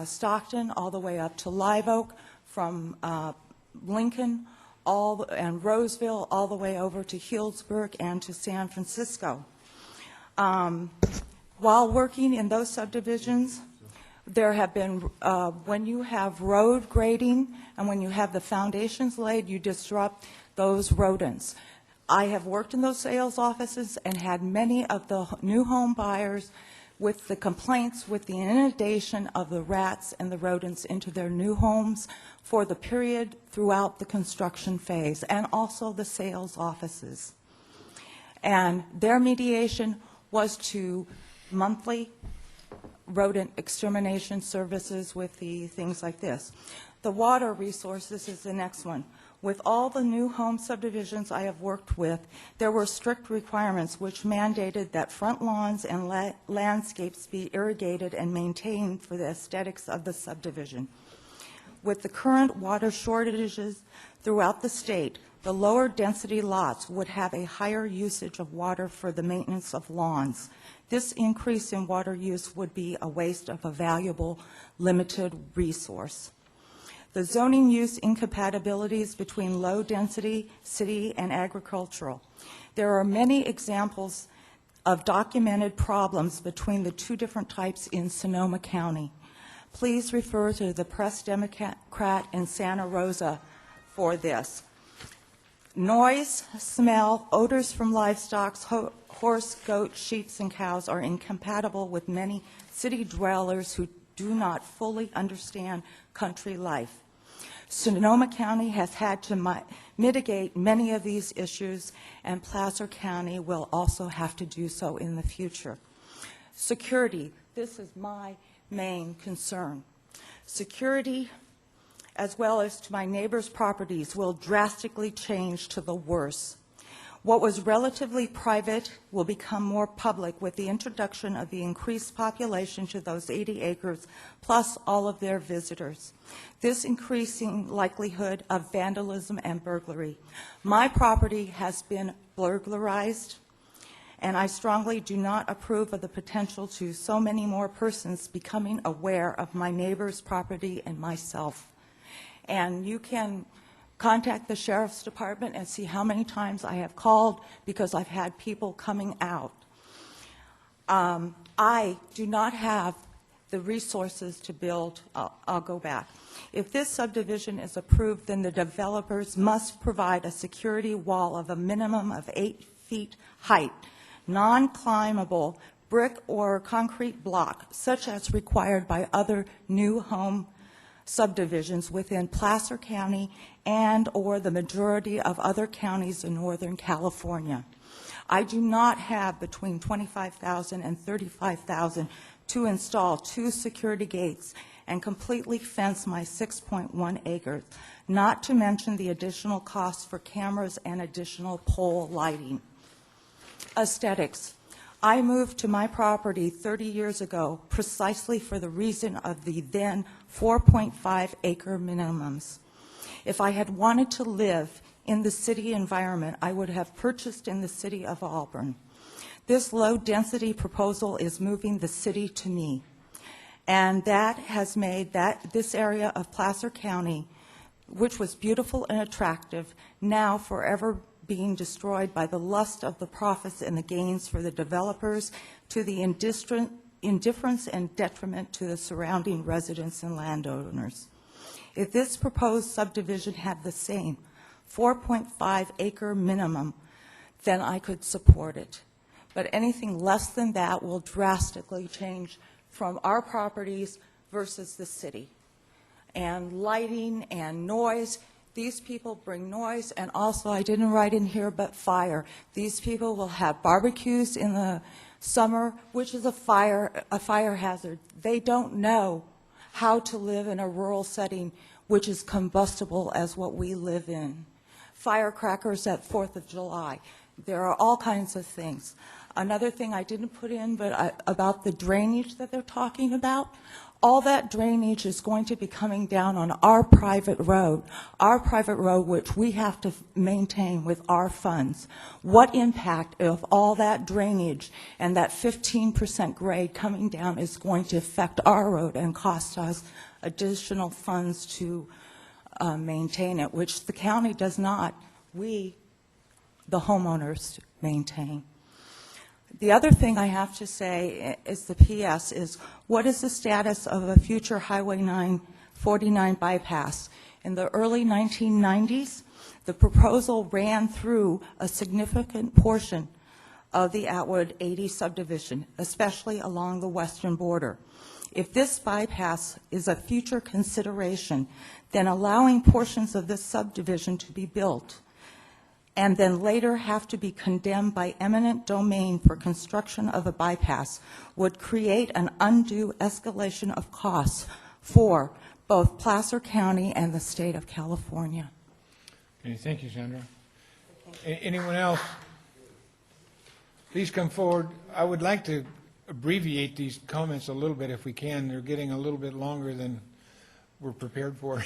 Stockton all the way up to Live Oak, from Lincoln and Roseville all the way over to Healdsburg and to San Francisco. While working in those subdivisions, there have been, when you have road grading and when you have the foundations laid, you disrupt those rodents. I have worked in those sales offices and had many of the new home buyers with the complaints with the inundation of the rats and the rodents into their new homes for the period throughout the construction phase, and also the sales offices. And their mediation was to monthly rodent extermination services with the things like this. The water resources is the next one. With all the new home subdivisions I have worked with, there were strict requirements which mandated that front lawns and landscapes be irrigated and maintained for the aesthetics of the subdivision. With the current water shortages throughout the state, the lower density lots would have a higher usage of water for the maintenance of lawns. This increase in water use would be a waste of a valuable, limited resource. The zoning use incompatibilities between low-density, city, and agricultural. There are many examples of documented problems between the two different types in Sonoma County. Please refer to the Press Democrat in Santa Rosa for this. Noise, smell, odors from livestock, horse, goat, sheep, and cows are incompatible with many city dwellers who do not fully understand country life. Sonoma County has had to mitigate many of these issues, and Placer County will also have to do so in the future. Security, this is my main concern. Security, as well as to my neighbors' properties, will drastically change to the worse. What was relatively private will become more public with the introduction of the increased population to those 80 acres, plus all of their visitors. This increasing likelihood of vandalism and burglary. My property has been burglarized, and I strongly do not approve of the potential to so many more persons becoming aware of my neighbor's property and myself. And you can contact the Sheriff's Department and see how many times I have called because I've had people coming out. I do not have the resources to build. I'll go back. If this subdivision is approved, then the developers must provide a security wall of a minimum of 8 feet height, non-climbable brick or concrete block, such as required by other new home subdivisions within Placer County and or the majority of other counties in Northern California. I do not have between $25,000 and $35,000 to install 2 security gates and completely fence my 6.1 acres, not to mention the additional costs for cameras and additional pole lighting. Aesthetics. I moved to my property 30 years ago precisely for the reason of the then 4.5 acre minimums. If I had wanted to live in the city environment, I would have purchased in the city of Auburn. This low-density proposal is moving the city to me, and that has made this area of Placer County, which was beautiful and attractive, now forever being destroyed by the lust of the profits and the gains for the developers, to the indifference and detriment to the surrounding residents and landowners. If this proposed subdivision had the same 4.5 acre minimum, then I could support it. But anything less than that will drastically change from our properties versus the city. And lighting and noise. These people bring noise, and also, I didn't write in here, but fire. These people will have barbecues in the summer, which is a fire hazard. They don't know how to live in a rural setting which is combustible as what we live in. Firecrackers at 4th of July. There are all kinds of things. Another thing I didn't put in, but about the drainage that they're talking about, all that drainage is going to be coming down on our private road which we have to maintain with our funds. What impact of all that drainage and that 15% grade coming down is going to affect our road and cost us additional funds to maintain it, which the county does not, we, the homeowners, maintain. The other thing I have to say is the PS is, what is the status of a future Highway 949 bypass? In the early 1990s, the proposal ran through a significant portion of the Atwood 80 subdivision, especially along the western border. If this bypass is a future consideration, then allowing portions of this subdivision to be built and then later have to be condemned by eminent domain for construction of a bypass would create an undue escalation of costs for both Placer County and the state of California. Okay, thank you, Sandra. Anyone else? Please come forward. I would like to abbreviate these comments a little bit if we can. They're getting a little bit longer than we're prepared for.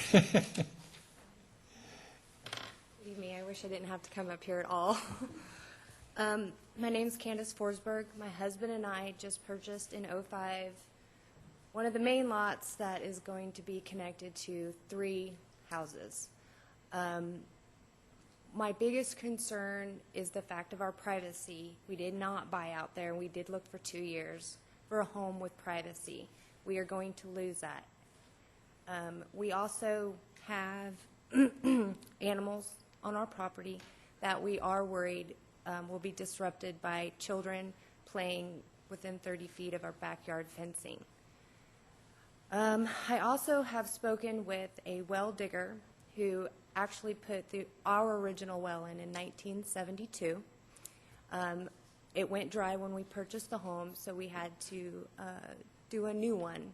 Believe me, I wish I didn't have to come up here at all. My name's Candace Forsberg. My husband and I just purchased in 2005 one of the main lots that is going to be connected to 3 houses. My biggest concern is the fact of our privacy. We did not buy out there. We did look for 2 years for a home with privacy. We are going to lose that. We also have animals on our property that we are worried will be disrupted by children playing within 30 feet of our backyard fencing. I also have spoken with a well digger who actually put our original well in 1972. It went dry when we purchased the home, so we had to do a new one.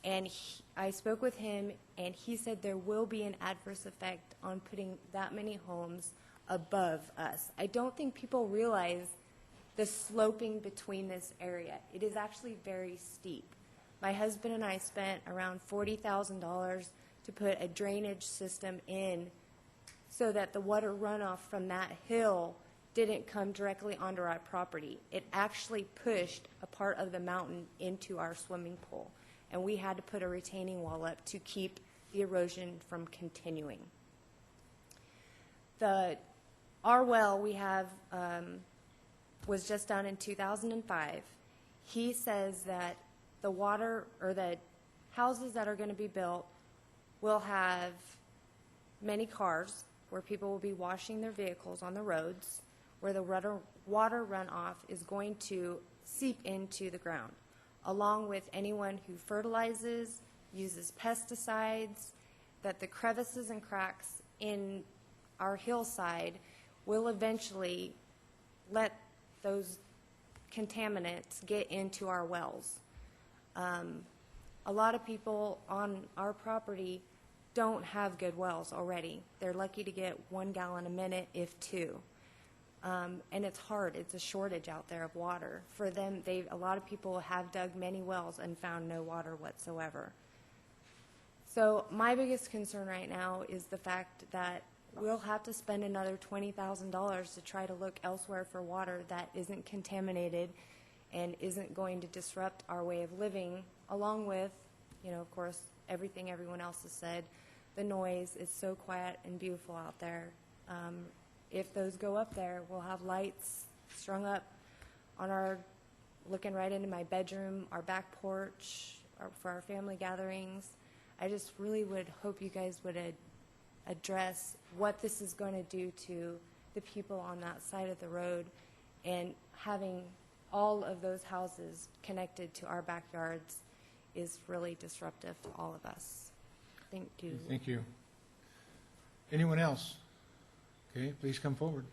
And I spoke with him, and he said there will be an adverse effect on putting that many homes above us. I don't think people realize the sloping between this area. It is actually very steep. My husband and I spent around $40,000 to put a drainage system in so that the water runoff from that hill didn't come directly onto our property. It actually pushed a part of the mountain into our swimming pool, and we had to put a retaining wall up to keep the erosion from continuing. Our well we have was just done in 2005. He says that the water or the houses that are going to be built will have many cars where people will be washing their vehicles on the roads, where the water runoff is going to seep into the ground, along with anyone who fertilizes, uses pesticides, that the crevices and cracks in our hillside will eventually let those contaminants get into our wells. A lot of people on our property don't have good wells already. They're lucky to get 1 gallon a minute, if 2. And it's hard. It's a shortage out there of water. For them, a lot of people have dug many wells and found no water whatsoever. So my biggest concern right now is the fact that we'll have to spend another $20,000 to try to look elsewhere for water that isn't contaminated and isn't going to disrupt our way of living, along with, of course, everything everyone else has said. The noise is so quiet and beautiful out there. If those go up there, we'll have lights strung up on looking right into my bedroom, our back porch, for our family gatherings. I just really would hope you guys would address what this is going to do to the people on that side of the road, and having all of those houses connected to our backyards is really disruptive to all of us. Thank you. Thank you. Anyone else? Okay, please come forward.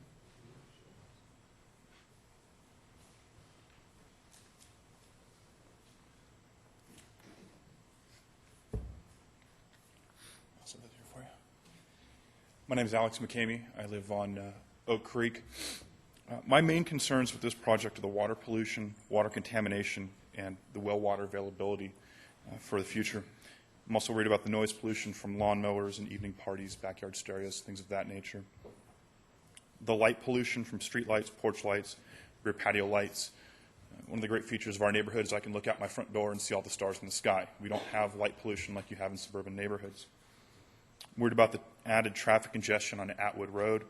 My name is Alex McCamey. I live on Oak Creek. My main concerns with this project are the water pollution, water contamination, and the well water availability for the future. I'm also worried about the noise pollution from lawnmowers and evening parties, backyard stereos, things of that nature. The light pollution from street lights, porch lights, rear patio lights. One of the great features of our neighborhood is I can look out my front door and see all the stars in the sky. We don't have light pollution like you have in suburban neighborhoods. I'm worried about the added traffic congestion on Atwood Road.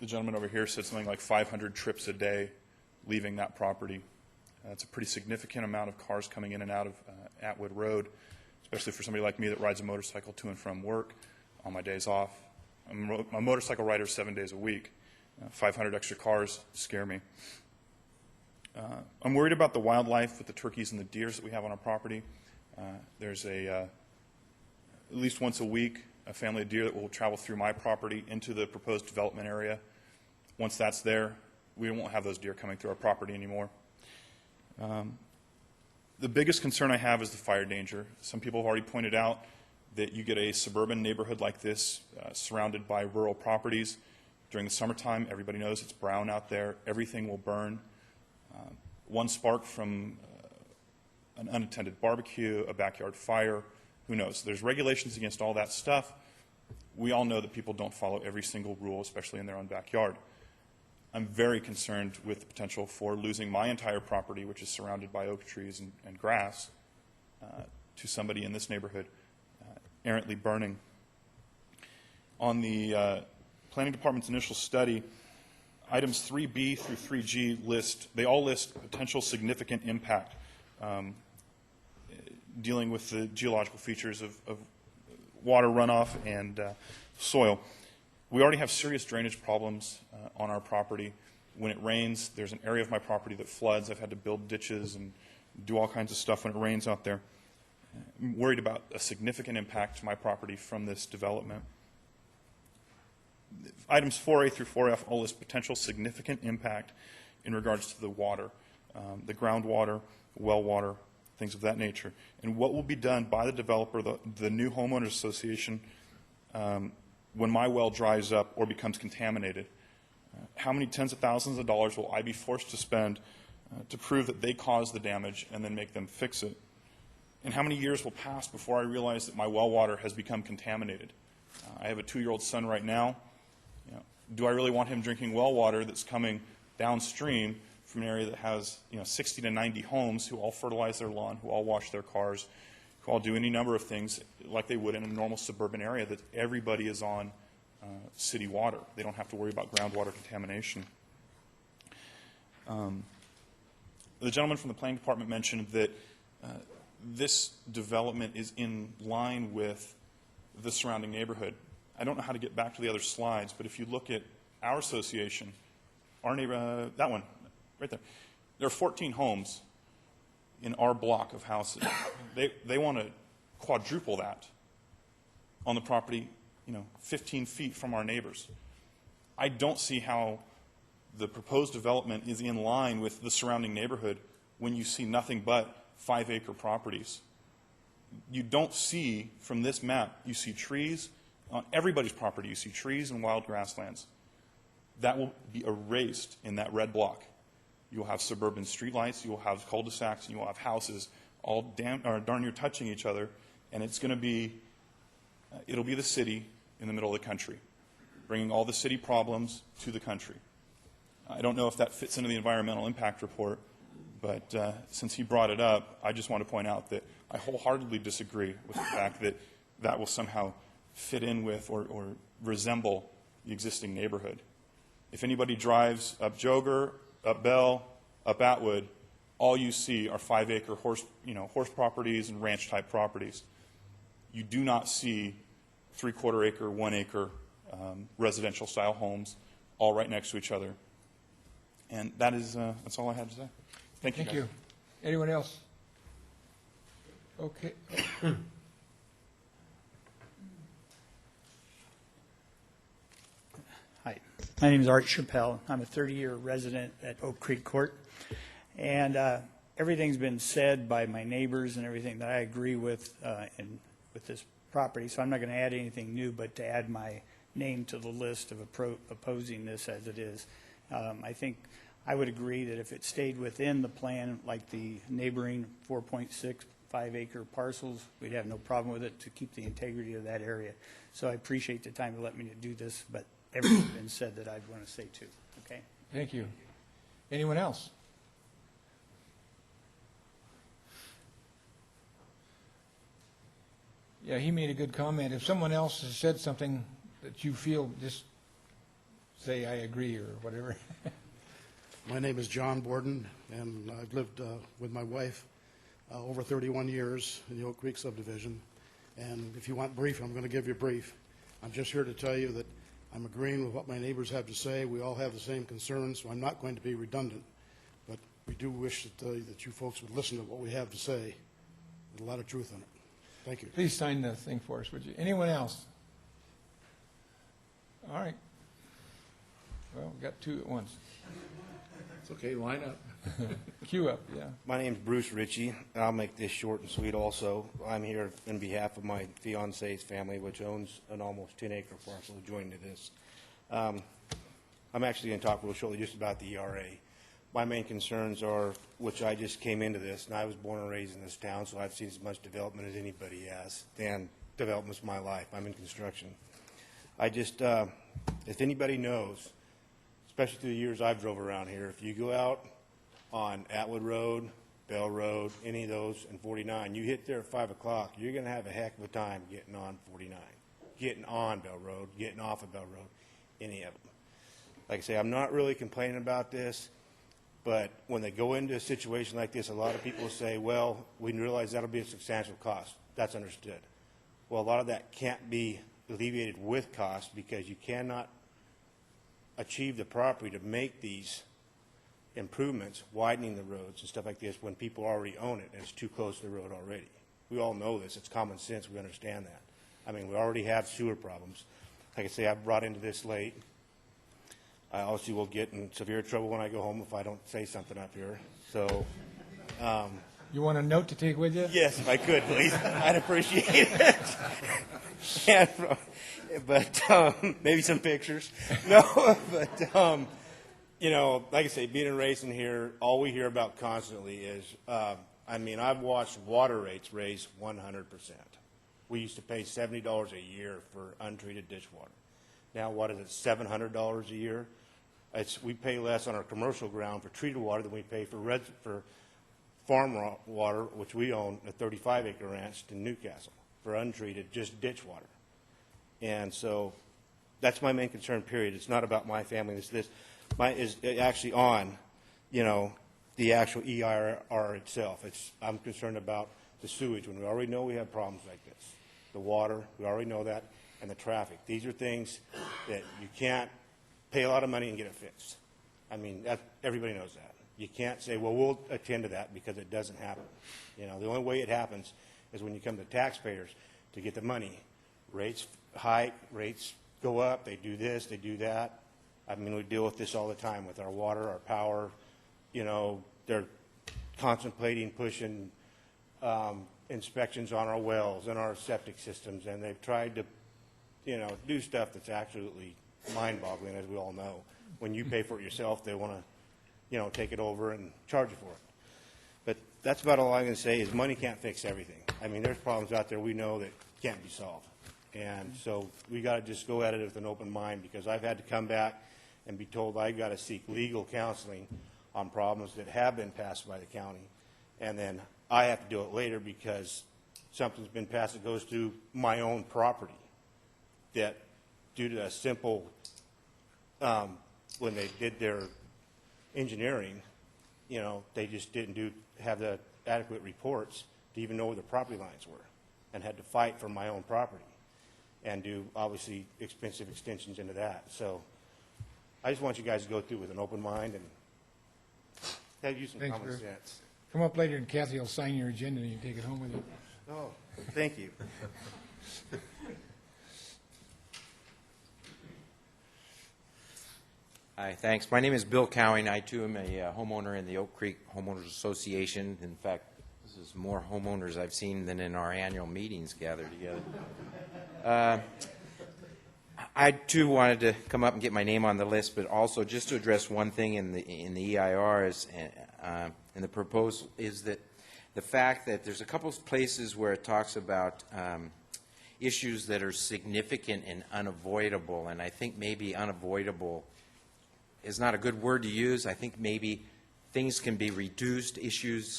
The gentleman over here said something like 500 trips a day leaving that property. That's a pretty significant amount of cars coming in and out of Atwood Road, especially for somebody like me that rides a motorcycle to and from work on my days off. I'm a motorcycle rider 7 days a week. 500 extra cars scare me. I'm worried about the wildlife with the turkeys and the deers that we have on our property. There's at least once a week, a family of deer that will travel through my property into the proposed development area. Once that's there, we won't have those deer coming through our property anymore. The biggest concern I have is the fire danger. Some people have already pointed out that you get a suburban neighborhood like this surrounded by rural properties. During the summertime, everybody knows it's brown out there. Everything will burn. One spark from an unattended barbecue, a backyard fire, who knows? There's regulations against all that stuff. We all know that people don't follow every single rule, especially in their own backyard. I'm very concerned with the potential for losing my entire property, which is surrounded by oak trees and grass, to somebody in this neighborhood, errantly burning. On the Planning Department's initial study, items 3B through 3G they all list potential significant impact dealing with the geological features of water runoff and soil. We already have serious drainage problems on our property. When it rains, there's an area of my property that floods. I've had to build ditches and do all kinds of stuff when it rains out there. I'm worried about a significant impact to my property from this development. Items 4A through 4F all list potential significant impact in regards to the water, the groundwater, well water, things of that nature, and what will be done by the developer, the new homeowners association, when my well dries up or becomes contaminated. How many tens of thousands of dollars will I be forced to spend to prove that they caused the damage and then make them fix it? And how many years will pass before I realize that my well water has become contaminated? I have a 2-year-old son right now. Do I really want him drinking well water that's coming downstream from an area that has 60 to 90 homes who all fertilize their lawn, who all wash their cars, who all do any number of things like they would in a normal suburban area, that everybody is on city water. They don't have to worry about groundwater contamination. The gentleman from the Planning Department mentioned that this development is in line with the surrounding neighborhood. I don't know how to get back to the other slides, but if you look at our association, our neighbor, that one, right there, there are 14 homes in our block of houses. They want to quadruple that on the property, 15 feet from our neighbors. I don't see how the proposed development is in line with the surrounding neighborhood when you see nothing but 5-acre properties. You don't see, from this map, you see trees. On everybody's property, you see trees and wild grasslands. That will be erased in that red block. You'll have suburban streetlights, you'll have cul-de-sacs, and you'll have houses all darn near touching each other, and it's going to be, it'll be the city in the middle of the country, bringing all the city problems to the country. I don't know if that fits into the environmental impact report, but since he brought it up, I just want to point out that I wholeheartedly disagree with the fact that that will somehow fit in with or resemble the existing neighborhood. If anybody drives up Joger, up Bell, up Atwood, all you see are 5-acre horse properties and ranch-type properties. You do not see 3/4 acre, 1 acre residential-style homes all right next to each other. And that's all I had to say. Thank you. Thank you. Anyone else? Okay. Hi, my name is Art Chappelle. I'm a 30-year resident at Oak Creek Court, and everything's been said by my neighbors and everything that I agree with with this property, so I'm not going to add anything new but to add my name to the list of opposing this as it is. I think I would agree that if it stayed within the plan, like the neighboring 4.6 5-acre parcels, we'd have no problem with it to keep the integrity of that area. So I appreciate the time to let me to do this, but everything's been said that I'd want to say too. Okay? Thank you. Anyone else? Yeah, he made a good comment. If someone else has said something that you feel, just say, I agree, or whatever. My name is John Borden, and I've lived with my wife over 31 years in the Oak Creek subdivision. And if you want brief, I'm going to give you a brief. I'm just here to tell you that I'm agreeing with what my neighbors have to say. We all have the same concerns, so I'm not going to be redundant. But we do wish to tell you that you folks would listen to what we have to say. There's a lot of truth in it. Thank you. Please sign the thing for us, would you? Anyone else? All right. Well, we got two at once. It's okay, line up. Queue up, yeah. My name's Bruce Ritchie. I'll make this short and sweet also. I'm here on behalf of my fiance's family, which owns an almost 10-acre parcel adjoining to this. I'm actually going to talk real shortly just about the ERA. My main concerns are, which I just came into this, and I was born and raised in this town, so I've seen as much development as anybody has. And development's my life. I'm in construction. I just, if anybody knows especially through the years I've drove around here, if you go out on Atwood Road, Bell Road, any of those, and 49, you hit there at 5 o'clock, you're going to have a heck of a time getting on 49, getting on Bell Road, getting off of Bell Road, any of them. Like I say, I'm not really complaining about this, but when they go into a situation like this, a lot of people say, well, we realize that'll be a substantial cost. That's understood. Well, a lot of that can't be alleviated with cost because you cannot achieve the property to make these improvements, widening the roads and stuff like this when people already own it and it's too close to the road already. We all know this. It's common sense. We understand that. I mean, we already have sewer problems. Like I say, I've brought into this late. I obviously will get in severe trouble when I go home if I don't say something up here. So, you want a note to take with you? yes, if I could, please. I'd appreciate it. And, but maybe some pictures. No, but you know, like I say, being and racing here, all we hear about constantly is, I mean, I've watched water rates raise 100%. We used to pay $70 a year for untreated dishwater. Now, what is it, $700 a year? We pay less on our commercial ground for treated water than we pay for farm water, which we own a 35-acre ranch in Newcastle, for untreated, just ditch water. And so that's my main concern, period. It's not about my family. It's this. Is actually on, you know, the actual EIR itself. I'm concerned about the sewage, when we already know we have problems like this. The water, we already know that, and the traffic. These are things that you can't pay a lot of money and get it fixed. I mean, everybody knows that. You can't say, well, we'll attend to that, because it doesn't happen. You know, the only way it happens is when you come to taxpayers to get the money. Rates hike, rates go up, they do this, they do that. I mean, we deal with this all the time with our water, our power. You know, they're contemplating pushing inspections on our wells and our septic systems, and they've tried to, you know, do stuff that's absolutely mind-boggling, as we all know. When you pay for it yourself, they want to, you know, take it over and charge you for it. But that's about all I'm going to say is money can't fix everything. I mean, there's problems out there we know that can't be solved. And so we got to just go at it with an open mind, because I've had to come back and be told I've got to seek legal counseling on problems that have been passed by the county. And then I have to do it later because something's been passed that goes through my own property that, due to a simple, when they did their engineering, you know, they just didn't have the adequate reports to even know where the property lines were, and had to fight for my own property and do, obviously, expensive extensions into that. So I just want you guys to go through with an open mind and use some common sense. Come up later and Kathy will sign your agenda and you can take it home with you. Oh, thank you. Hi, thanks. My name is Bill Cowing. I, too, am a homeowner in the Oak Creek Homeowners Association. In fact, this is more homeowners I've seen than in our annual meetings gathered together. I, too, wanted to come up and get my name on the list, but also just to address one thing in the EIR in the proposal is that the fact that there's a couple of places where it talks about issues that are significant and unavoidable, and I think maybe unavoidable is not a good word to use. I think maybe things can be reduced,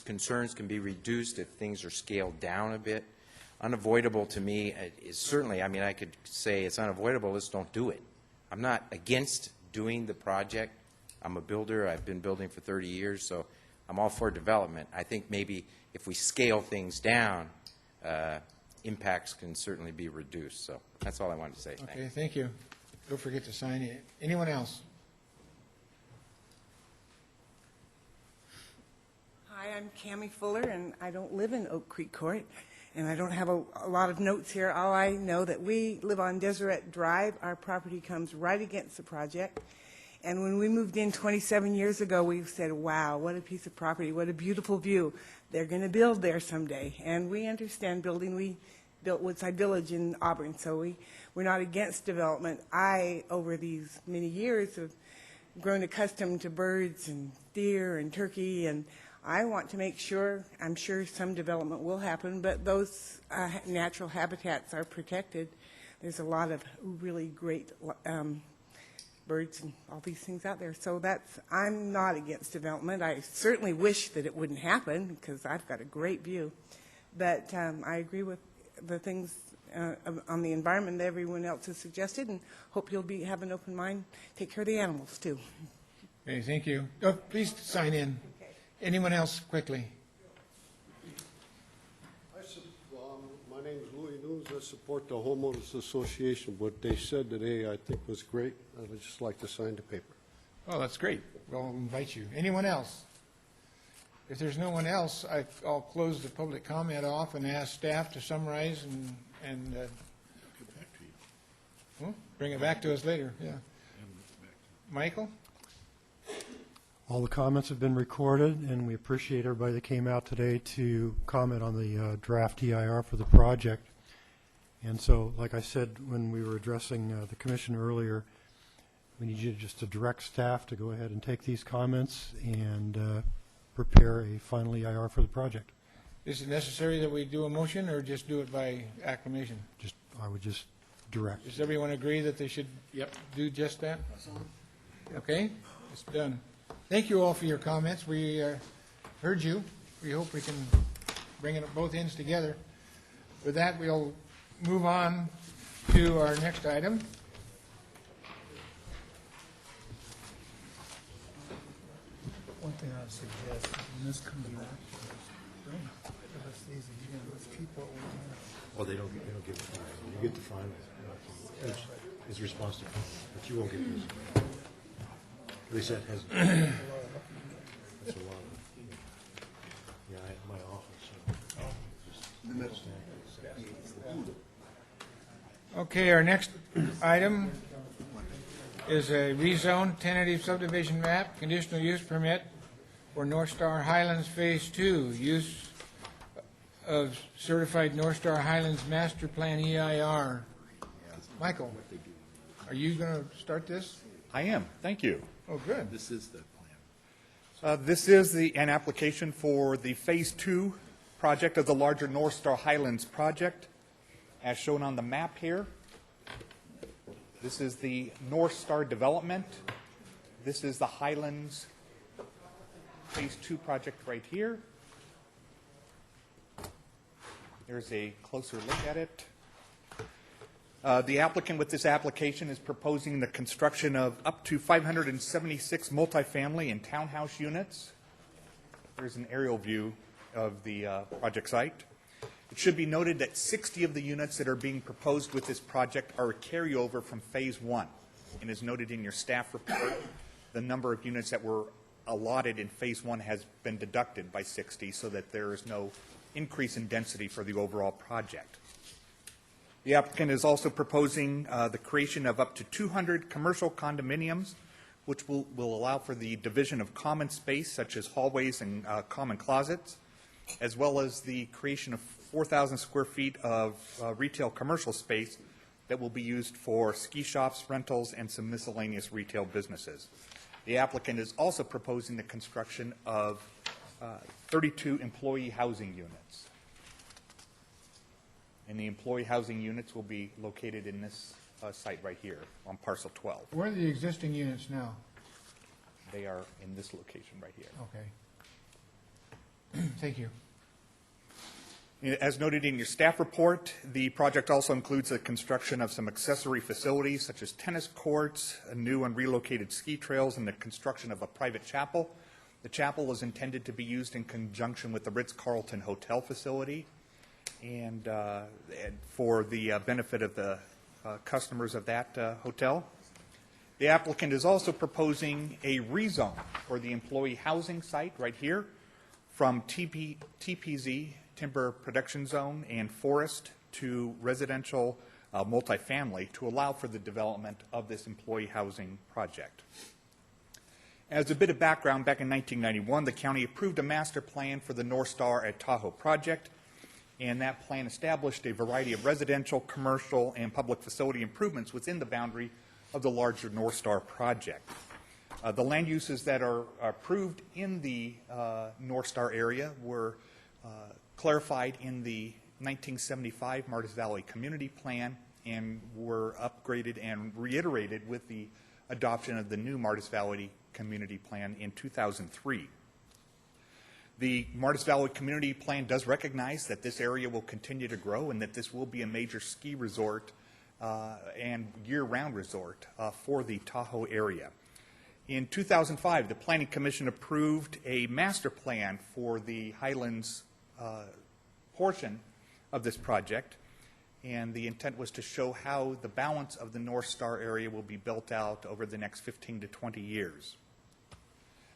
concerns can be reduced if things are scaled down a bit. Unavoidable to me is certainly, I mean, I could say it's unavoidable, let's don't do it. I'm not against doing the project. I'm a builder. I've been building for 30 years, so I'm all for development. I think maybe if we scale things down, impacts can certainly be reduced. So that's all I wanted to say. Okay, thank you. Don't forget to sign it. Anyone else? Hi, I'm Cammie Fuller, and I don't live in Oak Creek Court, and I don't have a lot of notes here. All I know that we live on Deseret Drive. Our property comes right against the project. And when we moved in 27 years ago, we said, wow, what a piece of property, what a beautiful view. They're going to build there someday. And we understand building. We built Woodside Village in Auburn, so we're not against development. Over these many years, have grown accustomed to birds and deer and turkey, and I want to make sure, I'm sure some development will happen, but those natural habitats are protected. There's a lot of really great birds and all these things out there. So I'm not against development. I certainly wish that it wouldn't happen because I've got a great view. But I agree with the things on the environment that everyone else has suggested, and hope you'll have an open mind, take care of the animals too. Okay, thank you. Oh, please sign in. Anyone else, quickly? My name is Louis Nunes. I support the Homeowners Association. What they said today, I think, was great. I would just like to sign the paper. Oh, that's great. We'll invite you. Anyone else? If there's no one else, I'll close the public comment off and ask staff to summarize and bring it back to us later. Yeah. Michael? All the comments have been recorded, and we appreciate everybody that came out today to comment on the draft EIR for the project. And so, like I said when we were addressing the commission earlier, we need you just to direct staff to go ahead and take these comments and prepare a final EIR for the project. Is it necessary that we do a motion or just do it by acclamation? I would just direct. Does everyone agree that they should do just that? Okay, it's done. Thank you all for your comments. We heard you. We hope we can bring it both ends together. With that, we'll move on to our next item. One thing I would suggest, when this comes back, don't give us these again. Let's keep what we have. Well, they don't get the final. You get the final. It's response to final, but you won't get this. At least that has. That's a lot of. Yeah, I have my office. Okay, our next item is a rezone tentative subdivision map, conditional use permit for North Star Highlands Phase 2, use of certified North Star Highlands Master Plan EIR. Michael, are you going to start this? I am. Thank you. Oh, good. This is the plan. This is an application for the Phase 2 project of the larger North Star Highlands project, as shown on the map here. This is the North Star development. This is the Highlands Phase 2 project right here. There's a closer look at it. The applicant with this application is proposing the construction of up to 576 multifamily and townhouse units. There's an aerial view of the project site. It should be noted that 60 of the units that are being proposed with this project are a carryover from Phase 1. And as noted in your staff report, the number of units that were allotted in Phase 1 has been deducted by 60 so that there is no increase in density for the overall project. The applicant is also proposing the creation of up to 200 commercial condominiums, which will allow for the division of common space, such as hallways and common closets, as well as the creation of 4,000 square feet of retail commercial space that will be used for ski shops, rentals, and some miscellaneous retail businesses. The applicant is also proposing the construction of 32 employee housing units. And the employee housing units will be located in this site right here on parcel 12. Where are the existing units now? They are in this location right here. Okay. Thank you. As noted in your staff report, the project also includes the construction of some accessory facilities such as tennis courts, new and relocated ski trails, and the construction of a private chapel. The chapel is intended to be used in conjunction with the Ritz-Carlton Hotel facility and for the benefit of the customers of that hotel. The applicant is also proposing a rezone for the employee housing site right here from TPZ, Timber Production Zone, and Forest to residential multifamily to allow for the development of this employee housing project. As a bit of background, back in 1991, the county approved a master plan for the North Star at Tahoe project, and that plan established a variety of residential, commercial, and public facility improvements within the boundary of the larger North Star project. The land uses that are approved in the North Star area were clarified in the 1975 Martis Valley Community Plan and were upgraded and reiterated with the adoption of the new Martis Valley Community Plan in 2003. The Martis Valley Community Plan does recognize that this area will continue to grow and that this will be a major ski resort and year-round resort for the Tahoe area. In 2005, the Planning Commission approved a master plan for the Highlands portion of this project, and the intent was to show how the balance of the North Star area will be built out over the next 15 to 20 years.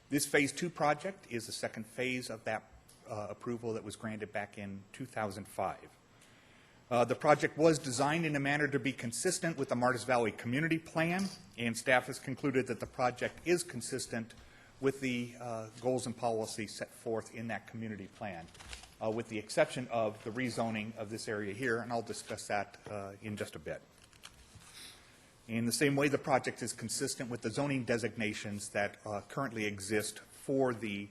This Phase 2 project is the second phase of that approval that was granted back in 2005. The project was designed in a manner to be consistent with the Martis Valley Community Plan, and staff has concluded that the project is consistent with the goals and policies set forth in that community plan, with the exception of the rezoning of this area here, and I'll discuss that in just a bit. In the same way, the project is consistent with the zoning designations that currently exist for the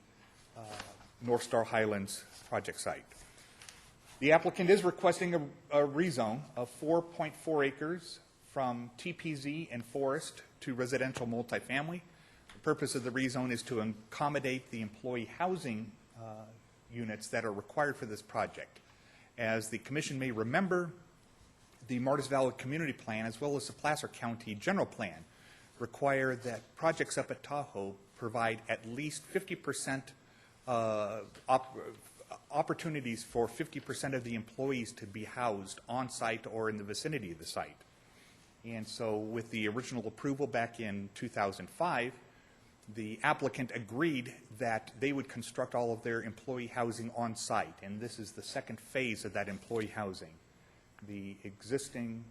North Star Highlands project site. The applicant is requesting a rezone of 4.4 acres from TPZ and forest to residential multifamily. The purpose of the rezone is to accommodate the employee housing units that are required for this project. As the Commission may remember, the Martis Valley Community Plan, as well as the Placer County General Plan, require that projects up at Tahoe provide at least 50% opportunities for 50% of the employees to be housed on site or in the vicinity of the site. And so with the original approval back in 2005, the applicant agreed that they would construct all of their employee housing on site, and this is the second phase of that employee housing. The existing,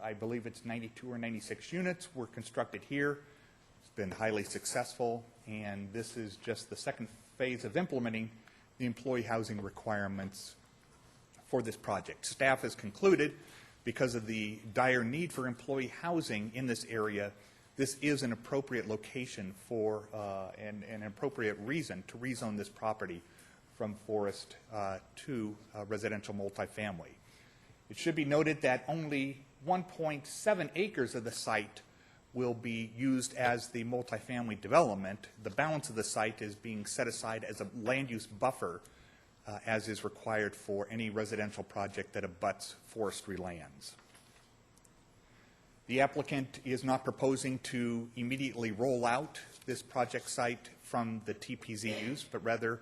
I believe it's 92 or 96 units were constructed here. It's been highly successful, and this is just the second phase of implementing the employee housing requirements for this project. Staff has concluded, because of the dire need for employee housing in this area, this is an appropriate location for and an appropriate reason to rezone this property from forest to residential multifamily. It should be noted that only 1.7 acres of the site will be used as the multifamily development. The balance of the site is being set aside as a land use buffer, as is required for any residential project that abuts forestry lands. The applicant is not proposing to immediately roll out this project site from the TPZ use, but rather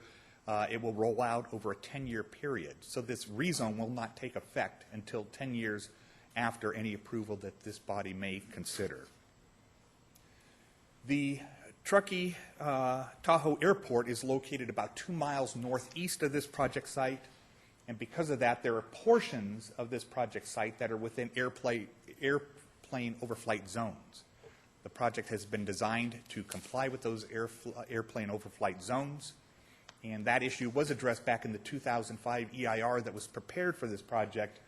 it will roll out over a 10-year period. So this rezone will not take effect until 10 years after any approval that this body may consider. The Truckee Tahoe Airport is located about 2 miles northeast of this project site, and because of that, there are portions of this project site that are within airplane overflight zones. The project has been designed to comply with those airplane overflight zones, and that issue was addressed back in the 2005 EIR that was prepared for this project.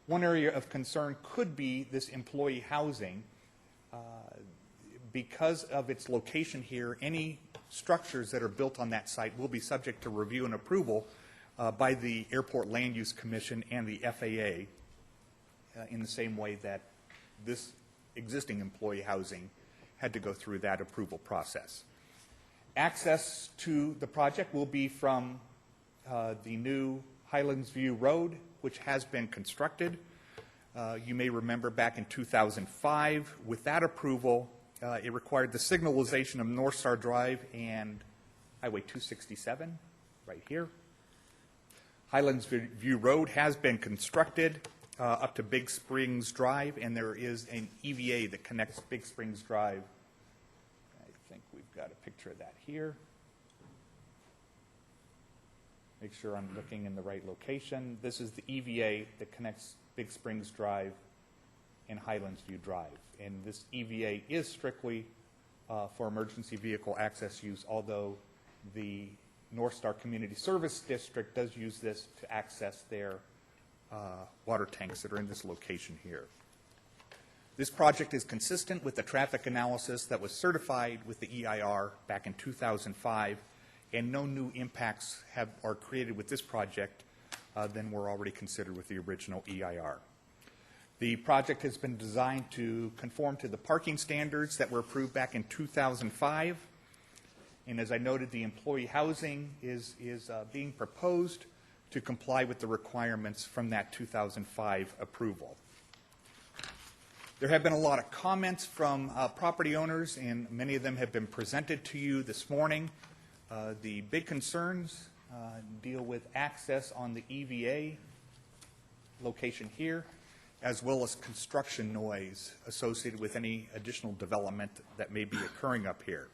One area of concern could be this employee housing. Because of its location here, any structures that are built on that site will be subject to review and approval by the Airport Land Use Commission and the FAA in the same way that this existing employee housing had to go through that approval process. Access to the project will be from the new Highlands View Road, which has been constructed. You may remember back in 2005, with that approval, it required the signalization of North Star Drive and Highway 267 right here. Highlands View Road has been constructed up to Big Springs Drive, and there is an EVA that connects Big Springs Drive. I think we've got a picture of that here. Make sure I'm looking in the right location. This is the EVA that connects Big Springs Drive and Highlands View Drive. And this EVA is strictly for emergency vehicle access use, although the North Star Community Service District does use this to access their water tanks that are in this location here. This project is consistent with the traffic analysis that was certified with the EIR back in 2005, and no new impacts are created with this project than were already considered with the original EIR. The project has been designed to conform to the parking standards that were approved back in 2005. And as I noted, the employee housing is being proposed to comply with the requirements from that 2005 approval. There have been a lot of comments from property owners, and many of them have been presented to you this morning. The big concerns deal with access on the EVA location here, as well as construction noise associated with any additional development that may be occurring up here.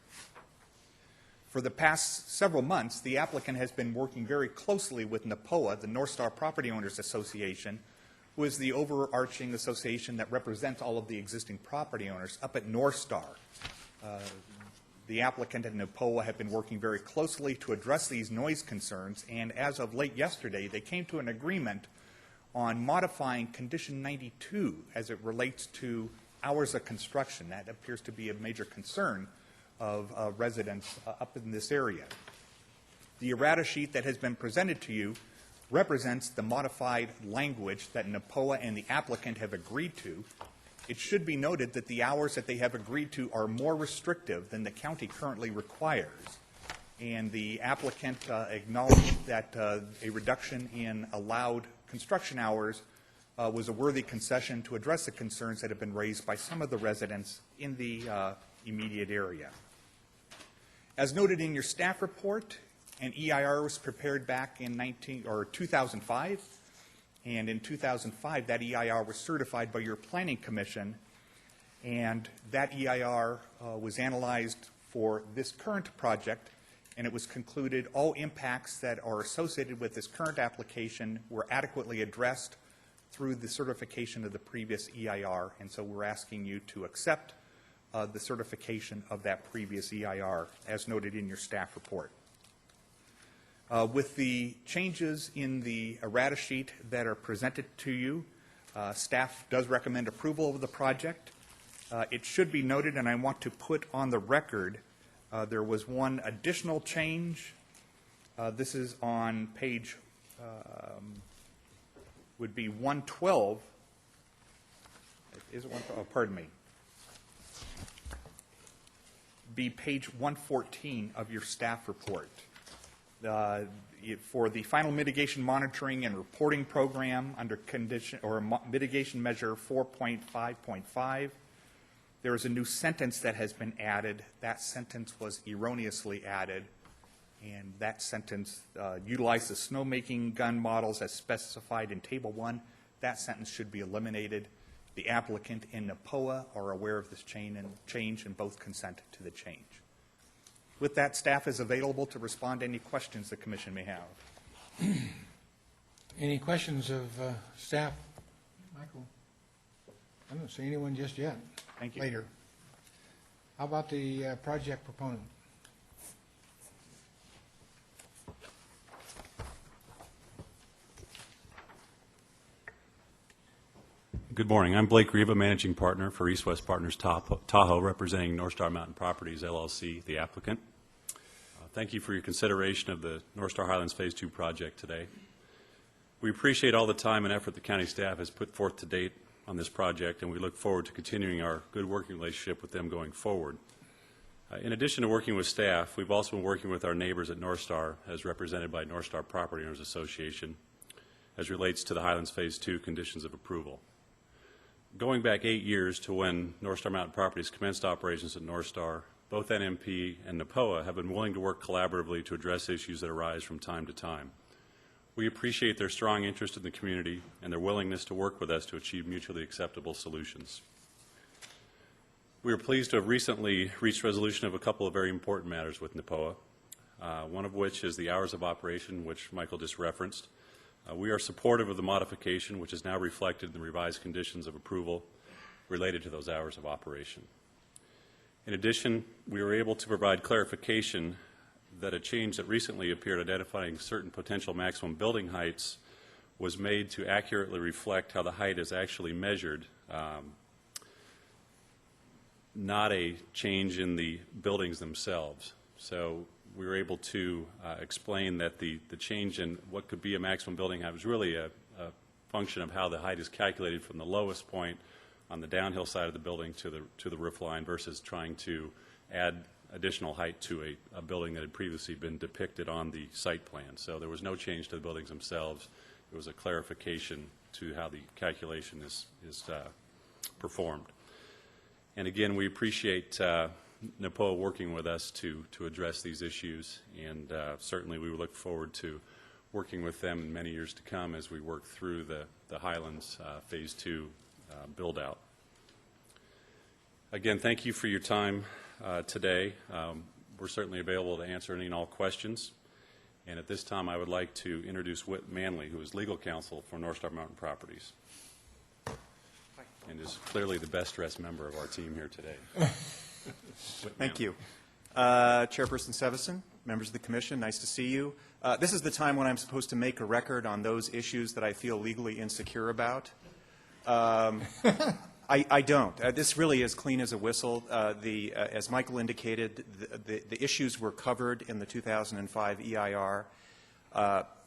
For the past several months, the applicant has been working very closely with NAPOA, the North Star Property Owners Association, who is the overarching association that represents all of the existing property owners up at North Star. The applicant and NAPOA have been working very closely to address these noise concerns, and as of late yesterday, they came to an agreement on modifying Condition 92 as it relates to hours of construction. That appears to be a major concern of residents up in this area. The errata sheet that has been presented to you represents the modified language that NAPOA and the applicant have agreed to. It should be noted that the hours that they have agreed to are more restrictive than the county currently requires. And the applicant acknowledged that a reduction in allowed construction hours was a worthy concession to address the concerns that have been raised by some of the residents in the immediate area. As noted in your staff report, an EIR was prepared back in 2005, and in 2005 that EIR was certified by your Planning Commission, and that EIR was analyzed for this current project, and it was concluded all impacts that are associated with this current application were adequately addressed through the certification of the previous EIR, and so we're asking you to accept the certification of that previous EIR, as noted in your staff report. With the changes in the errata sheet that are presented to you, staff does recommend approval of the project. It should be noted, and I want to put on the record, there was one additional change. This is on page, would be 112. Is it 112? Oh, pardon me. Be page 114 of your staff report. For the final mitigation monitoring and reporting program under condition or mitigation measure 4.5.5, there is a new sentence that has been added. That sentence was erroneously added, and that sentence utilized the snowmaking gun models as specified in Table 1. That sentence should be eliminated. The applicant and NAPOA are aware of this change and both consent to the change. With that, staff is available to respond to any questions the Commission may have. Any questions of staff? Michael? I don't see anyone just yet. Thank you. Later. How about the project proponent? Good morning. I'm Blake Riva, Managing Partner for East West Partners Tahoe, representing North Star Mountain Properties, LLC, the applicant. Thank you for your consideration of the North Star Highlands Phase 2 project today. We appreciate all the time and effort the county staff has put forth to date on this project, and we look forward to continuing our good working relationship with them going forward. In addition to working with staff, we've also been working with our neighbors at North Star, as represented by North Star Property Owners Association, as relates to the Highlands Phase 2 conditions of approval. Going back 8 years to when North Star Mountain Properties commenced operations at North Star, both NMP and NAPOA have been willing to work collaboratively to address issues that arise from time to time. We appreciate their strong interest in the community and their willingness to work with us to achieve mutually acceptable solutions. We are pleased to have recently reached resolution of a couple of very important matters with NAPOA, one of which is the hours of operation, which Michael just referenced. We are supportive of the modification, which is now reflected in the revised conditions of approval related to those hours of operation. In addition, we were able to provide clarification that a change that recently appeared identifying certain potential maximum building heights was made to accurately reflect how the height is actually measured, not a change in the buildings themselves. So we were able to explain that the change in what could be a maximum building height was really a function of how the height is calculated from the lowest point on the downhill side of the building to the roof line versus trying to add additional height to a building that had previously been depicted on the site plan. So there was no change to the buildings themselves. It was a clarification to how the calculation is performed. And again, we appreciate NAPOA working with us to address these issues, and certainly we look forward to working with them in many years to come as we work through the Highlands Phase 2 build-out. Again, thank you for your time today. We're certainly available to answer any and all questions. And at this time, I would like to introduce Whit Manley, who is legal counsel for North Star Mountain Properties, and is clearly the best-dressed member of our team here today. Thank you. Chairperson Sevison, members of the Commission, nice to see you. This is the time when I'm supposed to make a record on those issues that I feel legally insecure about. I don't. This really is clean as a whistle. As Michael indicated, the issues were covered in the 2005 EIR.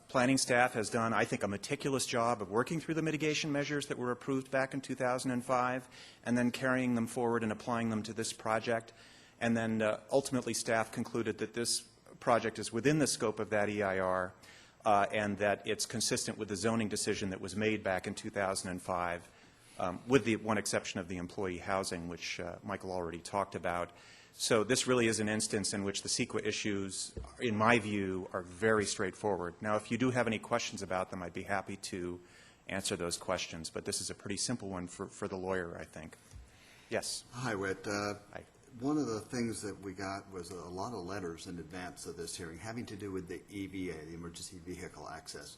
Planning staff has done, I think, a meticulous job of working through the mitigation measures that were approved back in 2005 and then carrying them forward and applying them to this project. And then ultimately staff concluded that this project is within the scope of that EIR and that it's consistent with the zoning decision that was made back in 2005. With the one exception of the employee housing, which Michael already talked about. So this really is an instance in which the CEQA issues, in my view, are very straightforward. Now, if you do have any questions about them, I'd be happy to answer those questions. But this is a pretty simple one for the lawyer, I think. Yes? Hi, Whit. Hi. One of the things that we got was a lot of letters in advance of this hearing having to do with the EVA, the Emergency Vehicle Access.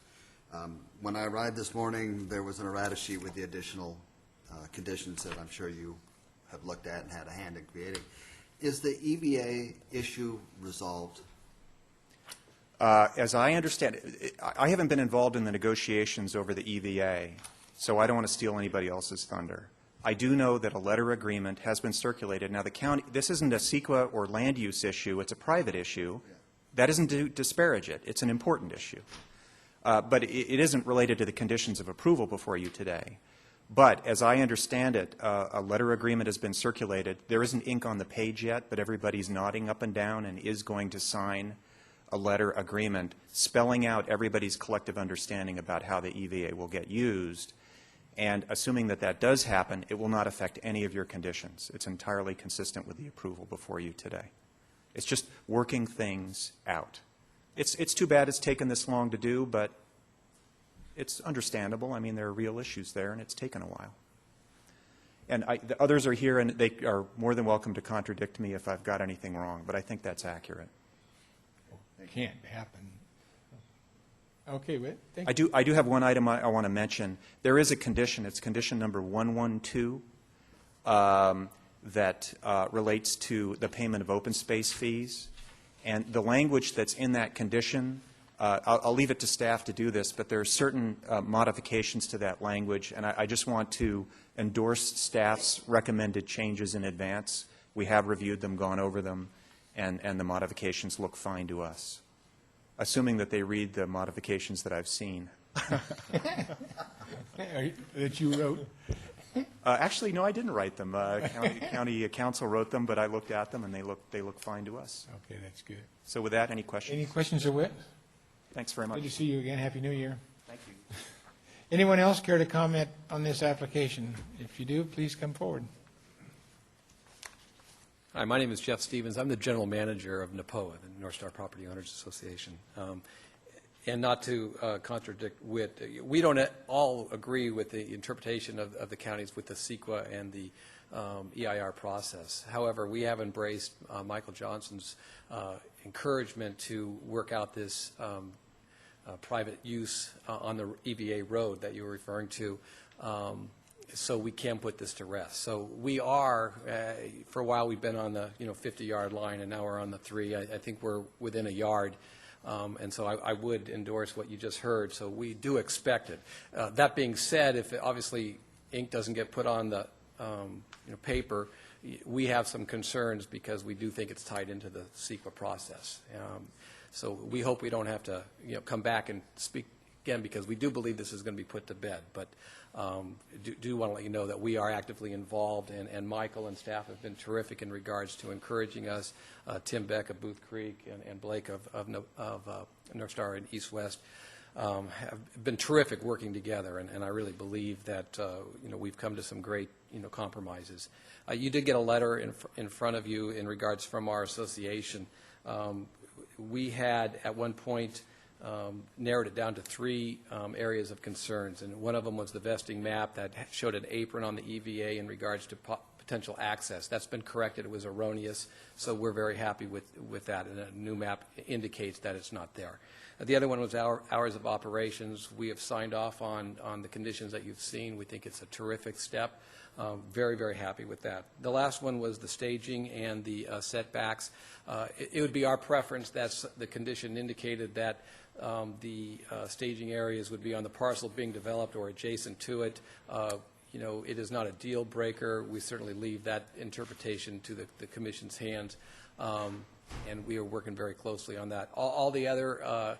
When I arrived this morning, there was an errata sheet with the additional conditions that I'm sure you have looked at and had a hand in creating. Is the EVA issue resolved? As I understand it, I haven't been involved in the negotiations over the EVA, so I don't want to steal anybody else's thunder. I do know that a letter agreement has been circulated. Now, the county, this isn't a CEQA or land use issue. It's a private issue. That isn't to disparage it. It's an important issue. But it isn't related to the conditions of approval before you today. But as I understand it, a letter agreement has been circulated. There isn't ink on the page yet, but everybody's nodding up and down and is going to sign a letter agreement spelling out everybody's collective understanding about how the EVA will get used. And assuming that that does happen, it will not affect any of your conditions. It's entirely consistent with the approval before you today. It's just working things out. It's too bad it's taken this long to do, but it's understandable. I mean, there are real issues there, and it's taken a while. And the others are here, and they are more than welcome to contradict me if I've got anything wrong, but I think that's accurate. It can't happen. Okay, Whit, thank you. I do have one item I want to mention. There is a condition. It's condition number 112 that relates to the payment of open space fees. And the language that's in that condition, I'll leave it to staff to do this, but there are certain modifications to that language, and I just want to endorse staff's recommended changes in advance. We have reviewed them, gone over them, and the modifications look fine to us, assuming that they read the modifications that I've seen. That you wrote? Actually, no, I didn't write them. County Counsel wrote them, but I looked at them, and they look fine to us. Okay, that's good. So with that, any questions? Any questions of Whit? Thanks very much. Good to see you again. Happy New Year. Thank you. Anyone else care to comment on this application? If you do, please come forward. Hi, my name is Jeff Stevens. I'm the general manager of NAPOA, the North Star Property Owners Association. And not to contradict Whit, we don't all agree with the interpretation of the counties with the CEQA and the EIR process. However, we have embraced Michael Johnson's encouragement to work out this private use on the EVA road that you were referring to, so we can put this to rest. So we are, for a while we've been on the 50-yard line, and now we're on the 3. I think we're within a yard. And so I would endorse what you just heard. So we do expect it. That being said, if obviously ink doesn't get put on the paper, we have some concerns because we do think it's tied into the CEQA process. So we hope we don't have to come back and speak again, because we do believe this is going to be put to bed. But do want to let you know that we are actively involved, and Michael and staff have been terrific in regards to encouraging us. Tim Beck of Booth Creek and Blake of North Star and East West have been terrific working together, and I really believe that we've come to some great compromises. You did get a letter in front of you in regards from our association. We had at one point narrowed it down to 3 areas of concerns, and one of them was the vesting map that showed an apron on the EVA in regards to potential access. That's been corrected. It was erroneous, so we're very happy with that, and a new map indicates that it's not there. The other one was hours of operations. We have signed off on the conditions that you've seen. We think it's a terrific step. Very, very happy with that. The last one was the staging and the setbacks. It would be our preference, that's the condition indicated, that the staging areas would be on the parcel being developed or adjacent to it. It is not a deal breaker. We certainly leave that interpretation to the Commission's hands, and we are working very closely on that. All the other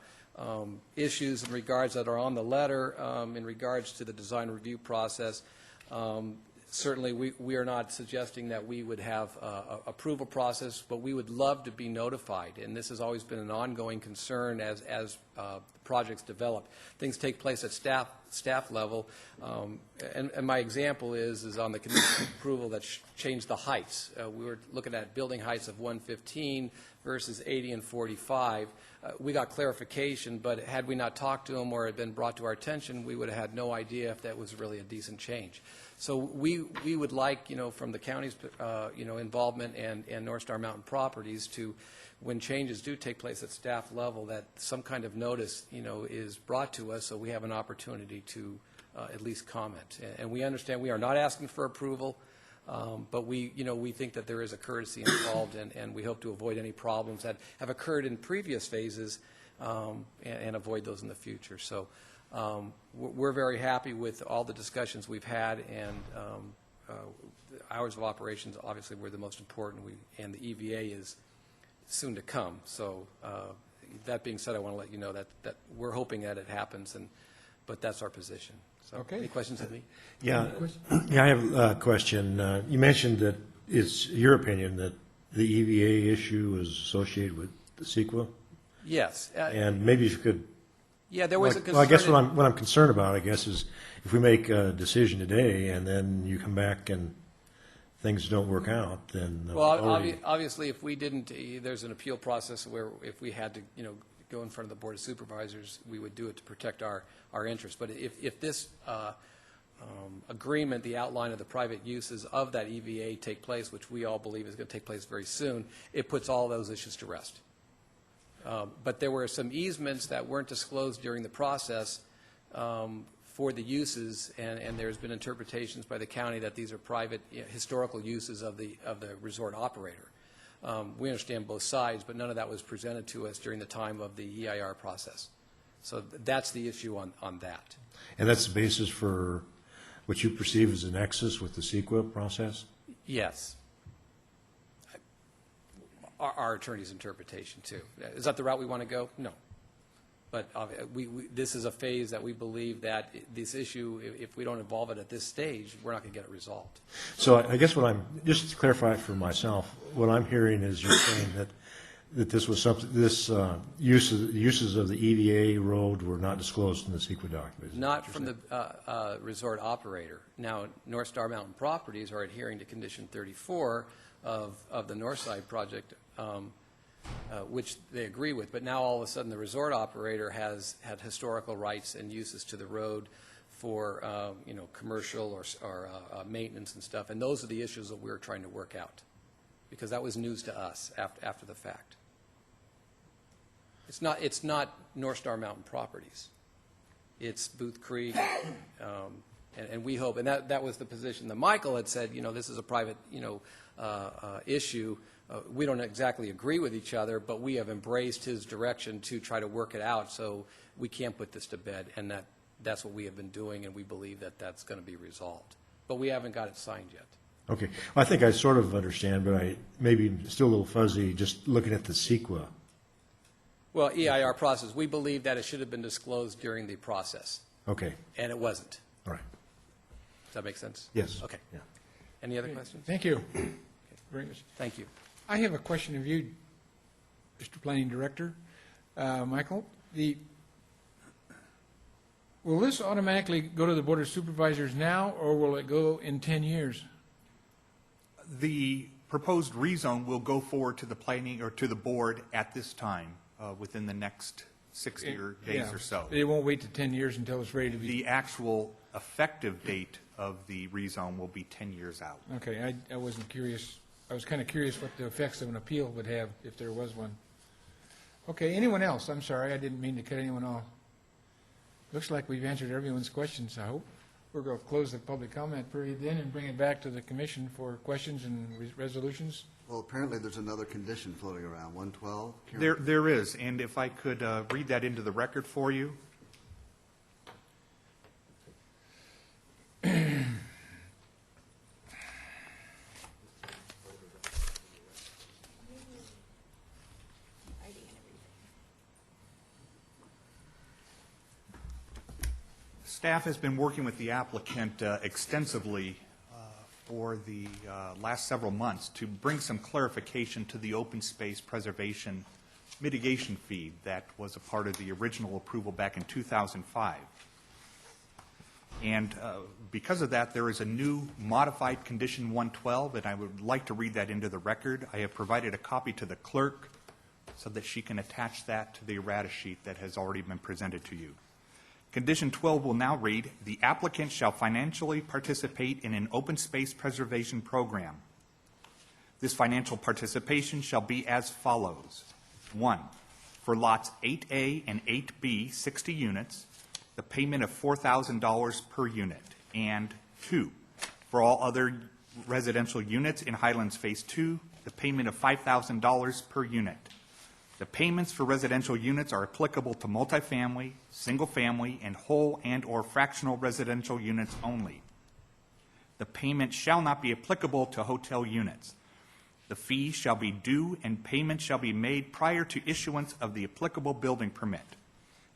issues in regards that are on the letter, in regards to the design review process, certainly we are not suggesting that we would have a approval process, but we would love to be notified, and this has always been an ongoing concern as projects develop. Things take place at staff level, and my example is on the condition of approval that changed the heights. We were looking at building heights of 115 versus 80 and 45. We got clarification, but had we not talked to them or had been brought to our attention, we would have had no idea if that was really a decent change. So we would like, from the county's, involvement and North Star Mountain Properties to, when changes do take place at staff level, that some kind of notice, is brought to us so we have an opportunity to at least comment. And we understand we are not asking for approval, but we think that there is a courtesy involved, and we hope to avoid any problems that have occurred in previous phases and avoid those in the future. So we're very happy with all the discussions we've had, and hours of operations obviously were the most important, and the EVA is soon to come. So that being said, I want to let you know that we're hoping that it happens, but that's our position. So, okay. Any questions of me? Yeah, I have a question. You mentioned that it's your opinion that the EVA issue is associated with the CEQA? Yes. And maybe you could... Yeah, there was a concern... Well, I guess what I'm concerned about, I guess, is if we make a decision today and then you come back and things don't work out, then... Well, obviously, if we didn't, there's an appeal process where if we had to, go in front of the Board of Supervisors, we would do it to protect our interests. But if this agreement, the outline of the private uses of that EVA take place, which we all believe is going to take place very soon, it puts all those issues to rest. But there were some easements that weren't disclosed during the process for the uses, and there's been interpretations by the county that these are private historical uses of the resort operator. We understand both sides, but none of that was presented to us during the time of the EIR process. So that's the issue on that. And that's the basis for what you perceive as a nexus with the CEQA process? Yes. Our attorney's interpretation, too. Is that the route we want to go? No. But this is a phase that we believe that this issue, if we don't involve it at this stage, we're not going to get it resolved. So I guess just to clarify it for myself, what I'm hearing is you're saying that this was something, uses of the EVA road were not disclosed in the CEQA document. Not from the resort operator. Now, North Star Mountain Properties are adhering to Condition 34 of the Northside project, which they agree with, but now all of a sudden the resort operator has had historical rights and uses to the road for commercial or maintenance and stuff, and those are the issues that we're trying to work out, because that was news to us after the fact. It's not North Star Mountain Properties. It's Booth Creek, and we hope, and that was the position that Michael had said, this is a private issue. We don't exactly agree with each other, but we have embraced his direction to try to work it out, so we can't put this to bed, and that's what we have been doing, and we believe that that's going to be resolved. But we haven't got it signed yet. Okay. Well, I think I sort of understand, but I maybe still a little fuzzy just looking at the CEQA Well, EIR process, we believe that it should have been disclosed during the process, Okay, and it wasn't. all right. Does that make sense? Yes. Okay. Yeah. Any other questions? Thank you. Very much. Thank you. I have a question of you, Mr. Planning Director. Michael, will this automatically go to the Board of Supervisors now, or will it go in 10 years? The proposed rezone will go forward to the planning or to the board at this time, within the next 60 days Yeah. or so. It won't wait to 10 years until it's ready to be. The actual effective date of the rezone will be 10 years out. Okay, I wasn't curious. I was kind of curious what the effects of an appeal would have if there was one. Okay, anyone else? I'm sorry, I didn't mean to cut anyone off. Looks like we've answered everyone's questions, I hope. We're going to close the public comment period then and bring it back to the commission for questions and resolutions. Well, apparently there's another condition floating around, 112. There is, and if I could read that into the record for you. Staff has been working with the applicant extensively for the last several months to bring some clarification to the open space preservation mitigation fee that was a part of the original approval back in 2005. And because of that, there is a new modified condition 112, and I would like to read that into the record. I have provided a copy to the clerk so that she can attach that to the errata sheet that has already been presented to you. Condition 12 will now read, the applicant shall financially participate in an open space preservation program. This financial participation shall be as follows. 1, for lots 8A and 8B, 60 units, the payment of $4,000 per unit. And 2, for all other residential units in Highlands Phase 2, the payment of $5,000 per unit. The payments for residential units are applicable to multifamily, single-family, and whole and/or fractional residential units only. The payment shall not be applicable to hotel units. The fee shall be due and payment shall be made prior to issuance of the applicable building permit.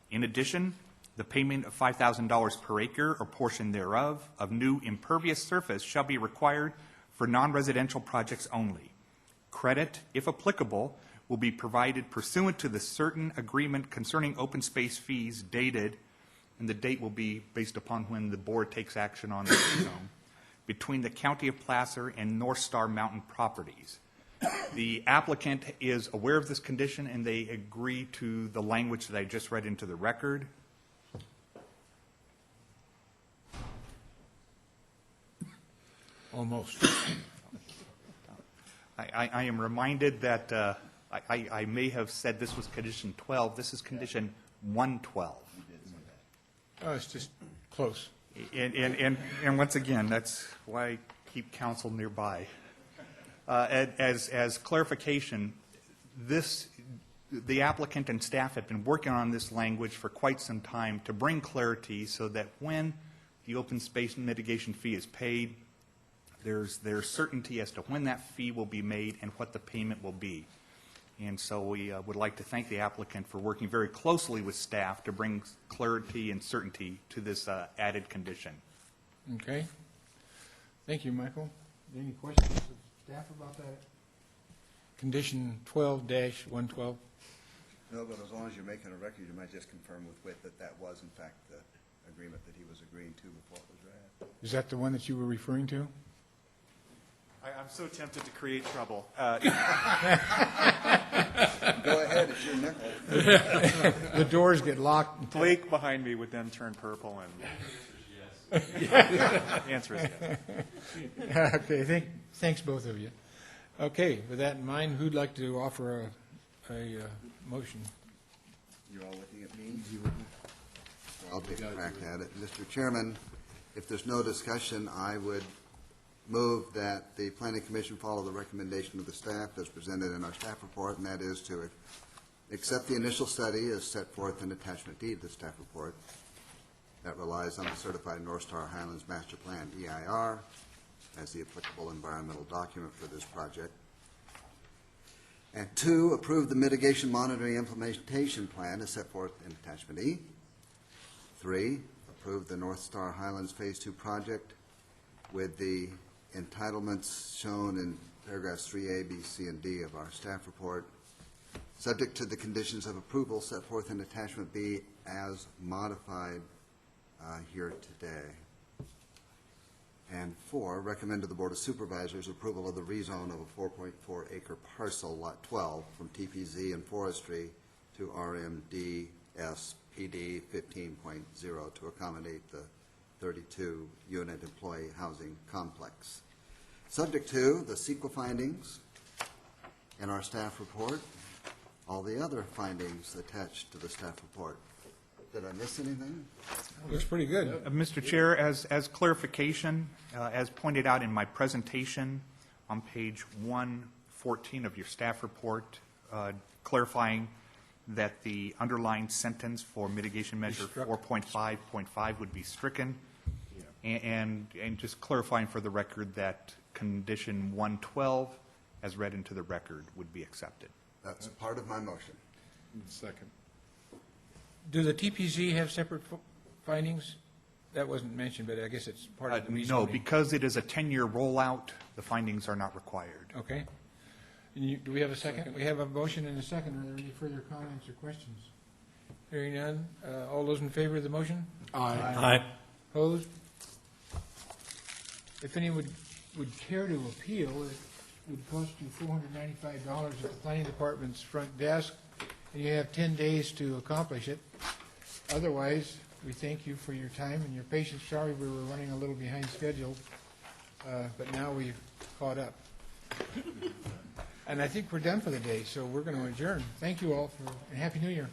In addition, the payment of $5,000 per acre or portion thereof of new impervious surface shall be required for non-residential projects only. Credit, if applicable, will be provided pursuant to the certain agreement concerning open space fees dated, and the date will be based upon when the board takes action on the zone, between the County of Placer and North Star Mountain Properties. The applicant is aware of this condition, and they agree to the language that I just read into the record. Almost. I am reminded that I may have said this was condition 12. This is condition 112. Oh, it's just close. And once again, that's why I keep counsel nearby. As clarification, the applicant and staff have been working on this language for quite some time to bring clarity so that when the open space mitigation fee is paid, there's certainty as to when that fee will be made and what the payment will be. And so we would like to thank the applicant for working very closely with staff to bring clarity and certainty to this added condition. Okay. Thank you, Michael. Any questions of staff about that? Condition 12-112. No, but as long as you're making a record, you might just confirm with Whit that that was in fact the agreement that he was agreeing to before it was read. Is that the one that you were referring to? I'm so tempted to create trouble. Go ahead, it's your nickel. The doors get locked. Blake behind me would then turn purple and... The answer is yes. Okay, thanks both of you. Okay, with that in mind, who'd like to offer a motion? You're all looking at me? I'll take a crack at it. Mr. Chairman, if there's no discussion, I would move that the Planning Commission follow the recommendation of the staff as presented in our staff report, and that is to accept the initial study as set forth in Attachment D of the staff report that relies on the certified North Star Highlands Master Plan, EIR, as the applicable environmental document for this project. And 2, approve the mitigation monitoring implementation plan as set forth in attachment E. 3, approve the North Star Highlands Phase 2 project with the entitlements shown in paragraphs 3A, B, C, and D of our staff report, subject to the conditions of approval set forth in attachment B as modified here today. And 4, recommend to the Board of Supervisors approval of the rezone of a 4.4 acre parcel, Lot 12, from TPZ and Forestry to RMDS PD 15.0 to accommodate the 32-unit employee housing complex. Subject to the CEQA findings in our staff report, all the other findings attached to the staff report. Did I miss anything? Looks pretty good. Mr. Chair, as clarification, as pointed out in my presentation on page 114 of your staff report, clarifying that the underlying sentence for mitigation measure 4.5.5 would be stricken, and just clarifying for the record that condition 112, as read into the record, would be accepted. That's part of my motion. Second. Do the TPZ have separate findings? That wasn't mentioned, but I guess it's part of the reasoning. No, because it is a 10-year rollout, the findings are not required. Okay. Do we have a second? We have a motion and a second. Are there any further comments or questions? Hearing none. All those in favor of the motion? Aye. Aye. Opposed? If anyone would care to appeal, it would cost you $495 at the Planning Department's front desk, and you have 10 days to accomplish it. Otherwise, we thank you for your time and your patience. Sorry we were running a little behind schedule, but now we've caught up. And I think we're done for the day, so we're going to adjourn. Thank you all, and Happy New Year.